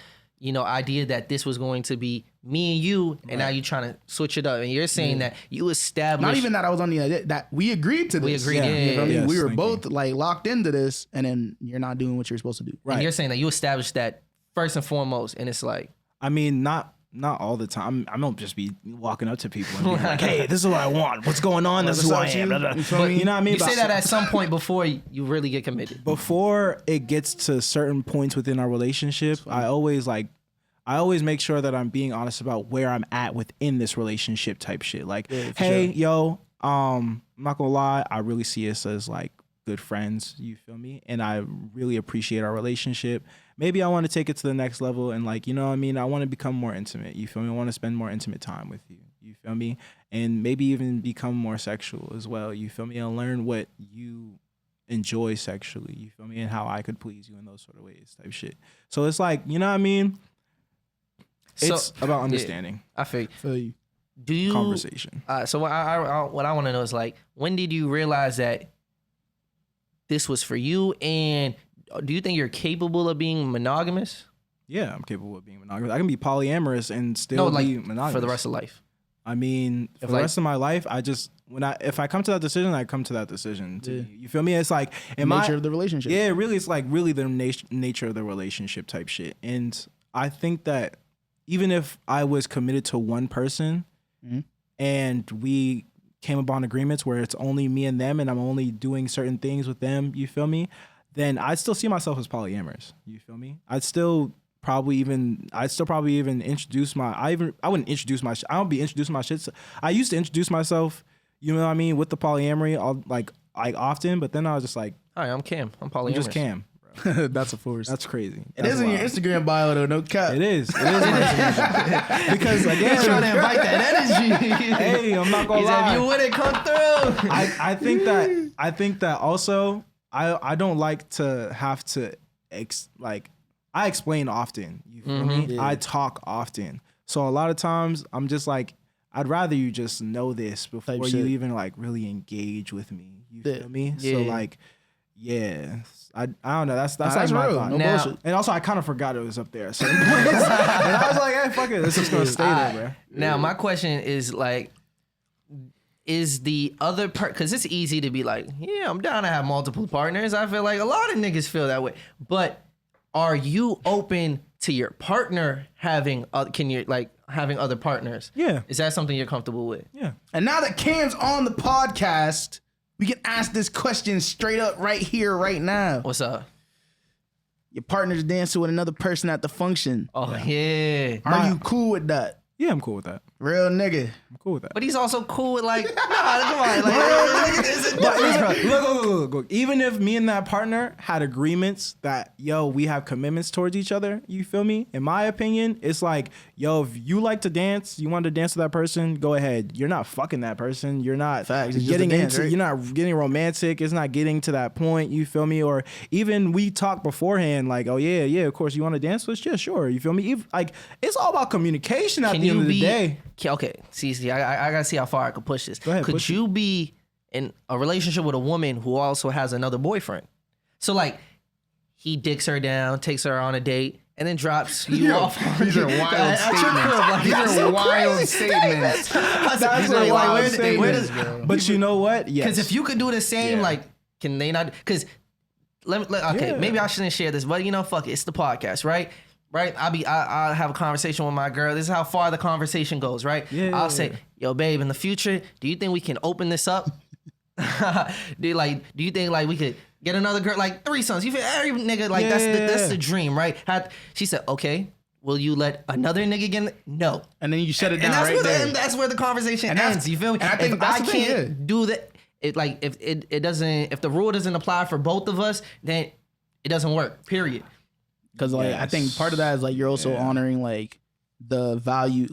idea that this was going to be me and you, and now you're trying to switch it up, and you're saying that you established. Not even that I was on the idea that we agreed to this. We agreed, Yeah. yeah. You know what I mean? Yes, We were thank both like locked into this, and then you're not doing what you're supposed to do. And Right. you're saying that you established that first and foremost, and it's like, I mean, not all the time. I don't just be walking up to people and being like, "Hey, this is what I want. What's going on? This is who I am." Blah, blah. You feel But me? you know what I mean? you say that at some point before you really get committed. Before it gets to certain points within our relationship, I always make sure that I'm being honest about where I'm at within this relationship type shit. Like, hey, yo, I'm not gonna lie, I really see us as like good friends. You feel me? And I really appreciate our relationship. Maybe I want to take it to the next level and like, you know what I mean? I want to become more intimate. You feel me? I want to spend more intimate time with you. You feel me? And maybe even become more sexual as well. You feel me? And learn what you enjoy sexually. You feel me? And how I could please you in those sort of ways type shit. So it's like, you know what I mean? It's about understanding. I feel. Feel you. Do you Conversation. So what I want to know is like, when did you realize that this was for you, and do you think you're capable of being monogamous? Yeah, I'm capable of being monogamous. I can be polyamorous and still be monogamous for the rest of life. I mean, for the rest of my life, if I come to that decision, I come to that decision. You feel me? It's like Nature of the relationship. Yeah, really, it's like really the nature of the relationship type shit. And I think that even if I was committed to one person and we came upon agreements where it's only me and them and I'm only doing certain things with them, you feel me? Then I'd still see myself as polyamorous. You feel me? I'd still probably even introduce I wouldn't introduce my I don't be introducing my shit. I used to introduce myself, you know what I mean, with the polyamory all like often, but then I was just like, Hi, I'm Cam. I'm polyamorous. I'm just Cam. That's a force. That's crazy. It is in your Instagram bio though, no cap. It is. It is my Instagram. Because again, trying to invite that energy. hey, I'm not gonna He said, lie. if you wouldn't come through. I think that also I don't like to have to I explain often. You feel me? Yeah. I talk often. So a lot of times I'm just like, I'd rather you just know this before Type you shit. even like really engage with me. You Yeah. feel me? Yeah. So like, yeah. I don't know. That's Nah, like that's my real. thought. No Now- bullshit. And also I kind of forgot it was up there. So and I was like, hey, fuck it. It's just gonna stay there, bro. Now, my question is like, is the other part, because it's easy to be like, yeah, I'm down to have multiple partners. I feel like a lot of niggas feel that way. But are you open to your partner having having other partners? Yeah. Is that something you're comfortable with? Yeah. And now that Cam's on the podcast, we can ask this question straight up right here, right now. What's up? Your partner's dancing with another person at the function. Oh, yeah. Are you cool with that? Yeah, I'm cool with that. Real nigga. I'm cool with that. But he's also cool with like, nah, come on. Like, it's a difference. Look. Even if me and that partner had agreements that, yo, we have commitments towards each other, you feel me? In my opinion, it's like, yo, if you like to dance, you want to dance with that person, go ahead. You're not fucking that person. You're not Facts. It's just getting a dance, into, right? you're not getting romantic. It's not getting to that point, you feel me? Or even we talk beforehand, like, oh yeah, of course, you want to dance with us? Yeah, sure. You feel me? Like, it's all about communication at the end of the day. Okay, see, I gotta see how far I could push this. Go ahead, could push you be in a relationship with a woman who also has another boyfriend? So like, he dicks her down, takes her on a date, and then drops you off. These are wild statements. These are wild statements. That's a a wild where statement. does, But you know what? Yes. because if you could do the same, Yeah. like, can they not? Because Yeah. maybe I shouldn't share this, but fuck it, it's the podcast, right? Right? I'll have a conversation with my girl. This is how far the conversation goes, right? Yeah. I'll say, yo, babe, in the future, do you think we can open this up? Do you think like we could get another girl, like threesomes. You feel every nigga like that's the dream, right? She said, okay, will you let another nigga get in? No. And then you shut it down And that's where the conversation ends. You feel me? And I think if that's I the thing, can't do that, if the rule doesn't apply for both of us, then it doesn't work. Period. Because like I think part of that is like you're also honoring like the value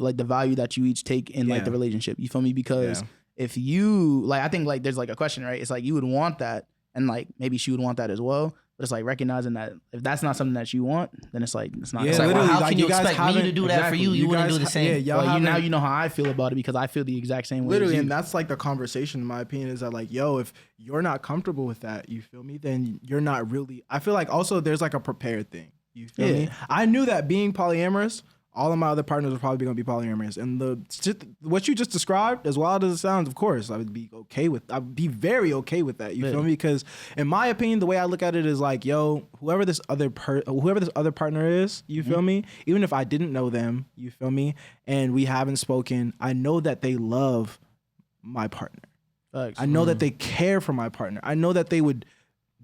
that you each take in like the relationship. You feel me? Because if you like, I think like there's like a question, right? It's like you would want that, and like maybe she would want that as well. But it's like recognizing that if that's not something that you want, then it's like it's not. It's like, well, how can you expect me to do that for you? You wouldn't do the same. Now you know how I feel about it because I feel the exact same way. Literally, and that's like the conversation. In my opinion, is that like, yo, if you're not comfortable with that, you feel me? Then you're not really. I feel like also there's like a prepared thing. You feel me? I knew that being polyamorous, all of my other partners were probably going to be polyamorous, and what you just described, as wild as it sounds, of course, I'd be very okay with that. You feel me? Because in my opinion, the way I look at it is like, yo, whoever this other partner is, you feel me? Even if I didn't know them, you feel me? And we haven't spoken, I know that they love my partner. I know that they care for my partner. I know that they would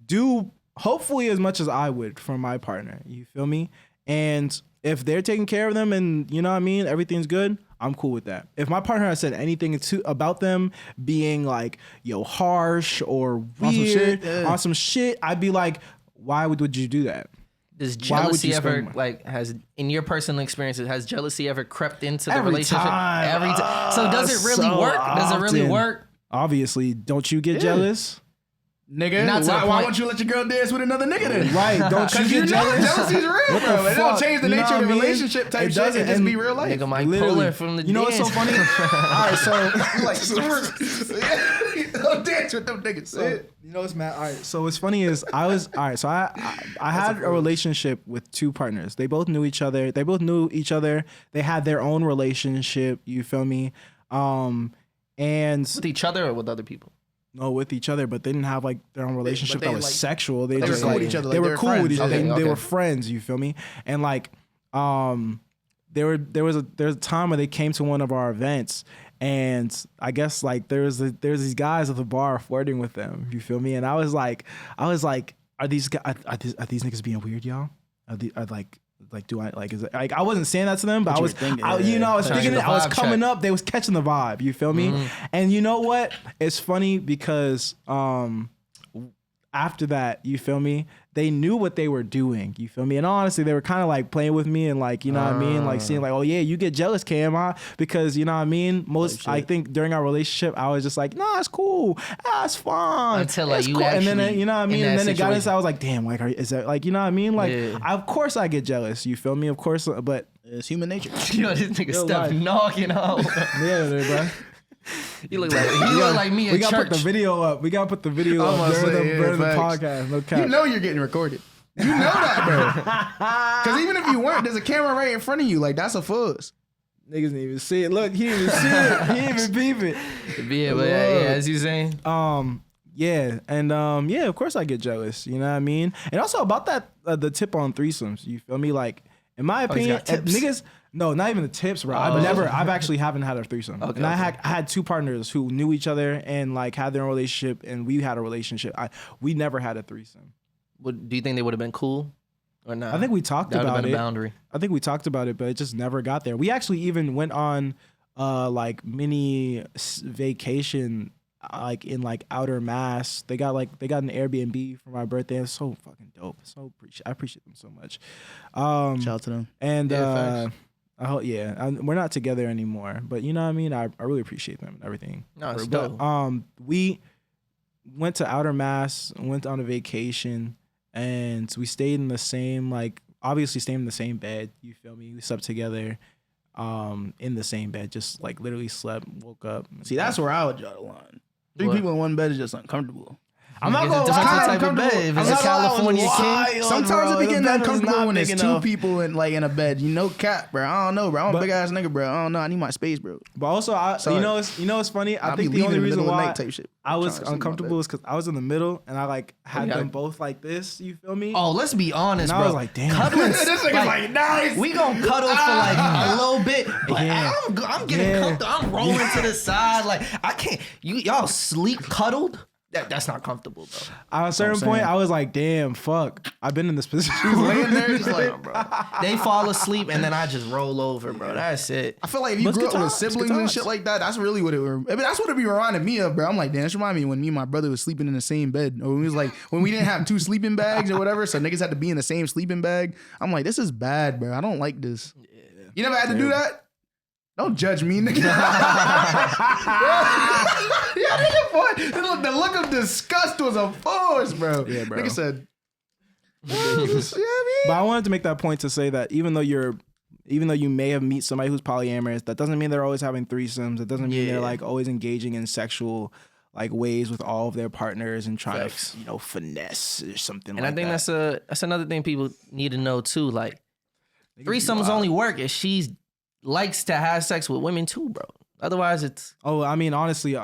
do hopefully as much as I would for my partner. You feel me? And if they're taking care of them and, you know what I mean, everything's good, I'm cool with that. If my partner has said anything about them being like, yo, harsh or weird on some shit, I'd be like, why would you do that? Does jealousy ever, like, in your personal experiences, has jealousy ever crept into the relationship? Every time. So does it really work? Does it really work? Obviously. Don't you get jealous? Nigga, why won't you let your girl dance with another nigga then? Right, don't you get jealous? Jealousy's real, bro. It don't change the nature of the relationship type shit. It just be real life. Nigga might pull her from the You know what's so funny? All right, so don't dance with them niggas. So, you know what's mad? All right, so what's funny is I had a relationship with two partners. They both knew each other. They had their own relationship. You feel me? And with each other or with other people? No, with each other, but they didn't have like their own relationship that was like, sexual. They just were cool with each other. They were cool with each other. Okay. They were friends. You feel me? And like, there was a time where they came to one of our events, and I guess like there's these guys at the bar flirting with them. You feel me? And I was like, are these niggas being weird, y'all? Do I like? Is it like I wasn't saying that to them, but I was thinking it. I was coming up. They was catching the vibe. You feel me? And you know what? It's funny because after that, you feel me? They knew what they were doing. You feel me? And honestly, they were kind of like playing with me and like, you know what I mean? Like seeing like, oh yeah, you get jealous, Cam, huh? Because you know what I mean? I think during our relationship, I was just like, nah, it's cool. It's fun. Until like you cool. actually, and then you know what I mean? And then it got into, I was like, damn, like, is that like, you know what I mean? Like, of course I get jealous. You feel me? Of course, but it's human nature. Yo, this nigga Steph knocking out. Yeah, bro. You look like me in church. We gotta put the video up. During the podcast. No cap. You know you're getting recorded. You know that, bro. Because even if you weren't, there's a camera right in front of you. Like, that's a fuzz. Niggas didn't even see it. Look, he didn't even see it. He didn't even peep it. Yeah, but as you saying. Yeah, and yeah, of course I get jealous. You know what I mean? And also about that, the tip on threesomes. You feel me? Like, in my opinion, niggas. No, not even the tips, bro. I've actually haven't had a threesome. Okay, and I had two partners who knew each other and like had their own relationship, and we had a relationship. We never had a threesome. Do you think they would have been cool or not? I think we talked about it. A boundary. I think we talked about it, but it just never got there. We actually even went on like mini vacation like in like outer Mass. They got an Airbnb for my birthday. It's so fucking dope. I appreciate them so much. Shout out to them. And we're not together anymore, but you know what I mean? I really appreciate them and everything. No, it's dope. We went to outer Mass, went on a vacation, and we stayed in the same, obviously stayed in the same bed. You feel me? We slept together in the same bed, just like literally slept, woke up. See, that's where I would draw the line. Three people in one bed is just uncomfortable. I'm not going to lie. Type of bed. If it's a California king. Sometimes it be getting uncomfortable when it's two people in a bed. You know, cap, bro. I don't know, bro. I'm a big ass nigga, bro. I don't know. I need my space, bro. But also, you know what's funny? I think the only reason why I was uncomfortable is because I was in the middle and I had them both like this. You feel me? Oh, let's be honest, and bro. I was like, damn. Cuddling, this nigga's like, nice. We gonna cuddle for a little bit, but I'm getting comfortable. I'm rolling to the side. Like I can't. Y'all sleep cuddled. That's not comfortable, bro. At a certain point, I was like, damn, fuck. I've been in this position. Laying there, just like, bro. They fall asleep and then I just roll over, bro. That's it. I feel like if you grew up with siblings and shit like that, that's really what it was. I mean, that's what it be reminding me of, bro. I'm like, damn, this remind me when me and my brother was sleeping in the same bed. Or when we was like, when we didn't have 2 sleeping bags or whatever, so niggas had to be in the same sleeping bag. I'm like, this is bad, bro. I don't like this. Yeah. You never had to do that? Don't judge me, nigga. Nigga, boy, the look of disgust was a force, bro. Yeah, bro. Nigga said, But I wanted to make that point to say that even though you may have met somebody who's polyamorous, that doesn't mean they're always having threesomes. It doesn't mean they're like always engaging in sexual like ways with all of their partners and trying to finesse or something. And like that. And I think that's another thing people need to know too. Like threesomes only work if she likes to have sex with women too, bro. Otherwise, it's. Oh, I mean, honestly,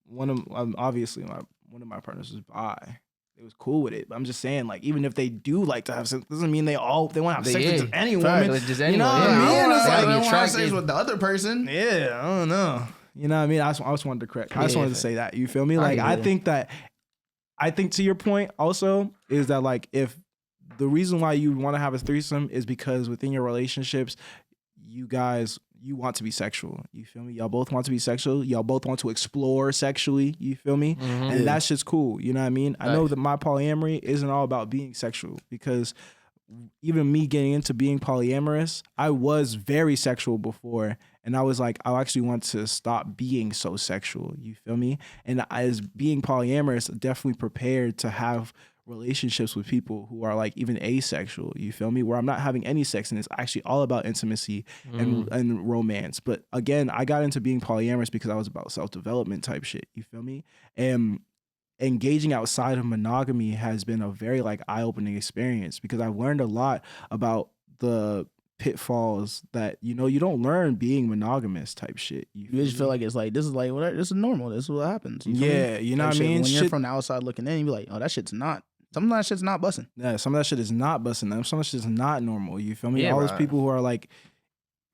one of my partners was bi. It was cool with it, but I'm just saying, like, even if they do like to have sex, doesn't mean they want to have sex with any woman. Just you know what I mean? It's like they want to have sex with the other person. Yeah, I don't know. You know what I mean? I just wanted to correct. I just wanted to say that. You feel me? Like, I think to your point also is that like if the reason why you want to have a threesome is because within your relationships, you want to be sexual. You feel me? Y'all both want to be sexual. Y'all both want to explore sexually. You feel me? Mm-hmm. And that shit's cool. You know what I mean? Right. I know that my polyamory isn't all about being sexual because even me getting into being polyamorous, I was very sexual before. And I was like, I actually want to stop being so sexual. You feel me? And as being polyamorous, definitely prepared to have relationships with people who are like even asexual, you feel me, where I'm not having any sex and it's actually all about intimacy and romance. But again, I got into being polyamorous because I was about self-development type shit, you feel me? And engaging outside of monogamy has been a very like eye-opening experience because I've learned a lot about the pitfalls that you don't learn being monogamous type shit. You just feel like it's like this is normal. This is what happens. Yeah, you know what I mean? When you're from the outside looking in, you be like, oh, that shit's not. Some of that shit's not busting. Yeah, some of that shit is not busting. Some of that shit is not normal. You feel me? Yeah, all those people who are like,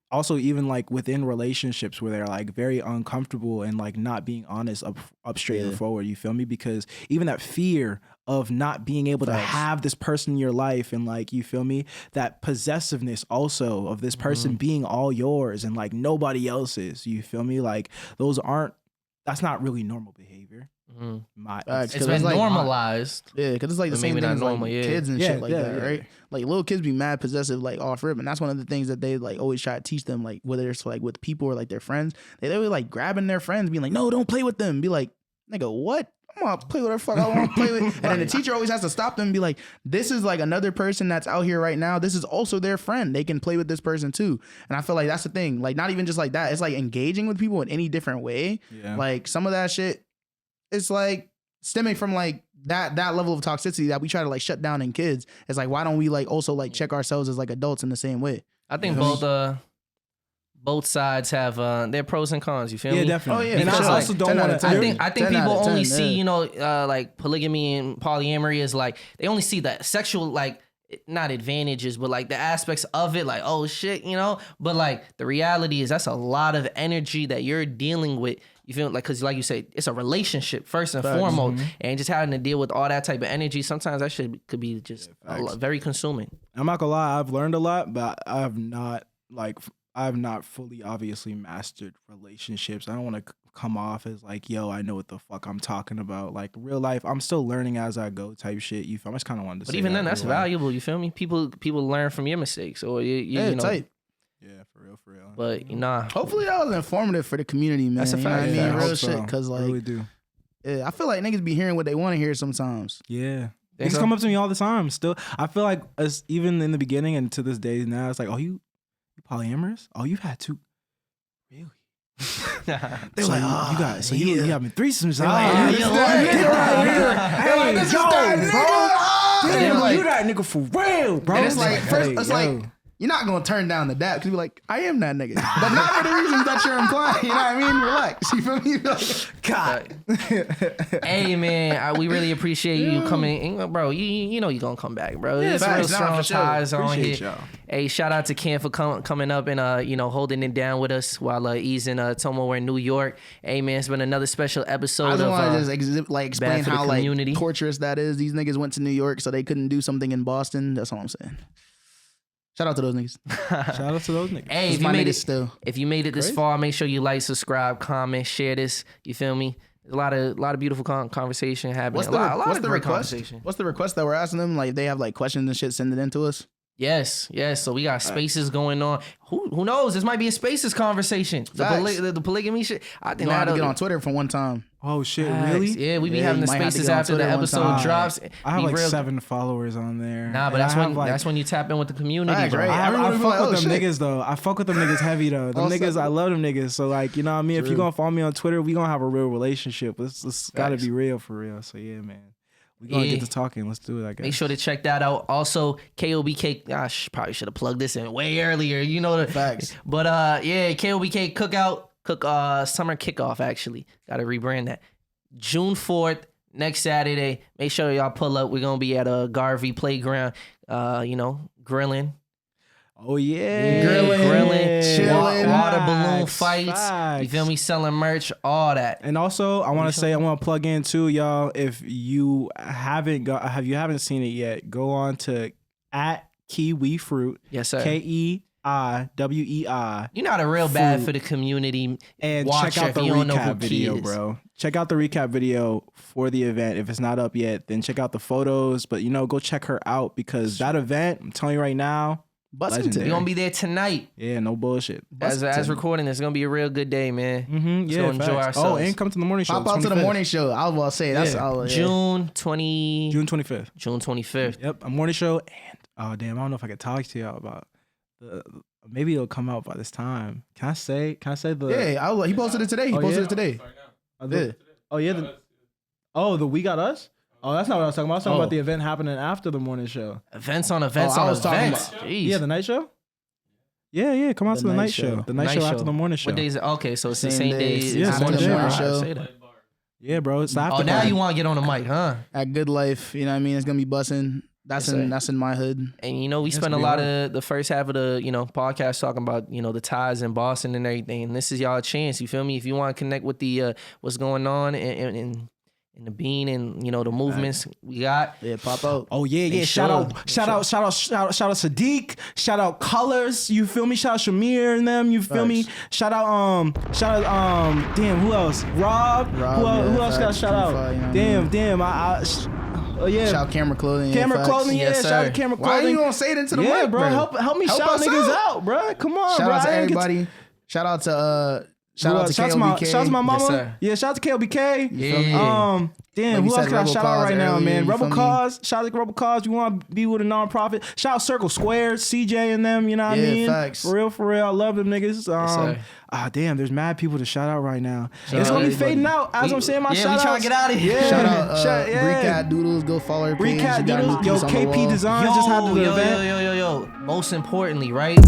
also even like within relationships where they're like very uncomfortable and like not being honest up straight and forward. You feel me? Because even that fear of not being able to have this person in your life and like, you feel me? That possessiveness also of this person being all yours and like nobody else's. You feel me? Like that's not really normal behavior. It's been like normalized. Because it's like the same thing as like kids and shit like that, right? Like little kids be mad possessive, like off rip, and that's one of the things that they like always try to teach them, like whether it's like with people or like their friends. They always like grabbing their friends, being like, "No, don't play with them." Be like, "Nigga, what? I'm gonna play with whatever fuck I want to play with." And then the teacher always has to stop them and be like, "This is like another person that's out here right now. This is also their friend. They can play with this person too." And I feel like that's the thing. Like not even just like that. It's like engaging with people in any different way. Yeah. Like some of that shit. It's like stemming from like that level of toxicity that we try to like shut down in kids. It's like, why don't we like also like check ourselves as like adults in the same way? I think both sides have their pros and cons. You feel me? Yeah, definitely. Oh yeah, and I also don't want to. I think people only see like polygamy and polyamory is like they only see the sexual like not advantages, but like the aspects of it, like oh shit, But like the reality is that's a lot of energy that you're dealing with. You feel like, because like you say, it's a relationship first and foremost, and just having to deal with all that type of energy, sometimes that shit could be just very consuming. I'm not gonna lie, I've learned a lot, but I've not fully obviously mastered relationships. I don't want to come off as like, yo, I know what the fuck I'm talking about. Like real life, I'm still learning as I go type shit. You feel? I just kind of wanted to say. But even then, that's valuable. You feel me? People learn from your mistakes, or you know. Tight. Yeah, for real. But hopefully that was informative for the community, man. That's a fact. You know what I mean? Real shit, because like, I really do. Yeah, I feel like niggas be hearing what they want to hear sometimes. Yeah. Niggas come up to me all the time. Still, I feel like even in the beginning and to this day now, it's like, oh, you polyamorous? Oh, you've had two. Really? They're like, you got you having threesomes. Damn, you that nigga for real, bro. And it's like, first, it's like, you're not gonna turn down the dap because you're like, I am that nigga, but not for the reasons that you're implying. You know what I mean? Relax. You feel me? God. Hey man, we really appreciate you coming, bro. You know you gonna come back, bro. Yeah, It's real facts. strong For sure. ties on Appreciate here. y'all. Hey, shout out to Cam for coming up and holding it down with us while he's in Tomo in New York. Hey man, it's been another special episode. I just of want to just explain Bad for the how like Community. torturous that is. These niggas went to New York so they couldn't do something in Boston. That's all I'm saying. Shout out to those niggas. Shout out to those niggas. Hey, It's if you my made niggas it still. if you made it this far, make sure you like, subscribe, comment, share this. You feel me? A lot of beautiful conversation happening. What's a the lot of great request? conversation. What's the request that we're asking them? Like, if they have like questions and shit, send it in to us. Yes. So we got spaces going on. Who knows? This might be a spaces conversation. The polygamy shit. I think You know how to that'll get on Twitter for one time. Oh shit, Facts. really? Yeah, we be Yeah, having you the might have to spaces get on after the Twitter one episode time. drops. I have Be like real- 7 followers on there. Nah, but And that's I have, that's when you tap in with the community, Facts, bro. right? I Everyone fuck be like, with oh, them shit. niggas though. I fuck with them niggas heavy though. Them Oh, niggas, so- I love them niggas. So like, you know what I mean? If you gonna follow me on Twitter, we gonna have a real relationship. Let's gotta Facts. be real for real. So yeah, man. We gonna Yeah. get to talking. Let's do it, I guess. Make sure to check that out. Also, KOBK. Gosh, probably should have plugged this in way earlier. You know the Facts. But yeah, KOBK summer kickoff. Actually, got to rebrand that. June 4th, next Saturday. Make sure y'all pull up. We're gonna be at a Garvey Playground. Grilling. Oh yeah. Grilling, chilling. water balloon Facts, fights. You facts. feel me? Selling merch, all that. And also, I want to plug in too, y'all. If you haven't seen it yet, go on to @KiwiFruit. Yes, sir. KEIWEI. You're not a real bad Fruit. for the community. And Watch check out if the you don't know who recap video, Key is. bro. Check out the recap video for the event. If it's not up yet, then check out the photos. But go check her out because that event, I'm telling you right now, Bustin' legendary. We're gonna be there tonight. Yeah, no bullshit. As recording, it's gonna be a real good day, man. Mm-hmm. Let's Yeah, go enjoy facts. ourselves. Oh, and come to the morning show. Pop out to the 25th. morning show. I was about to say that's Yeah. all. Yeah. June 25th. June 25th. Yep, a morning show. And oh damn, I don't know if I could talk to y'all about the. Maybe it'll come out by this time. Can I say the? Yeah, he posted it today. He Oh, posted yeah? it today. The We Got Us. Oh, that's not what I was talking about. I was talking Oh. about the event happening after the morning show. Events on events I on was talking events. about- Jeez. Yeah, the night show. Yeah, come out to the night show. The night show after the morning show. What days? Okay, so it's the Same same day. days. Yeah, after same the day. morning Alright, show Say that. Yeah, bro, it's after. Oh, now party. you want to get on the mic, huh? at Good Life. You know what I mean? It's gonna be busting. That's Yes, sir. that's in my hood. And we Yes, spent a we lot are. of the first half of the podcast talking about the ties in Boston and everything. And this is y'all chance. You feel me? If you want to connect with the what's going on in the bean and the movements we got. Yeah, pop out. Oh yeah. They Shout out Sadiq. Shout out Colors. You feel me? Shout out Shamir and them. You feel me? Shout out damn, who else? Robb. Who else got facts. shout out? True, you know what I Damn. Oh yeah. Shout out Camera Clothing. Camera facts. Clothing. Yeah. Yes, Shout out sir. to Camera Why Clothing. you gonna say it into the Yeah, mic, bro. Help me shout us niggas out. out, bro. Come on, Shout bro. out to I ain't get everybody. Shout out to shout out to shout KLBK. out to my mama. Yes, sir. Yeah, shout out to KLBK. Yeah. Damn, Like we who else said, can I Rebel shout out Cause right now, earlier, man? you Rebel feel me? Cause, shout out to Rebel Cause. You want to be with a nonprofit? Shout out Circle Square, CJ and them. You know what I Yeah, mean? facts. For real. I love them niggas. sir. Damn, there's mad people to shout out right now. Shout It's out gonna be everybody. fading out as I'm saying my shout outs. we trying to get out of here. Yeah. Shout out yeah. Cat Doodles. Go follow her page. Cat She got a new Doodles. Yo, piece on the KP wall. Designs just had the event. Yo. Most importantly, right?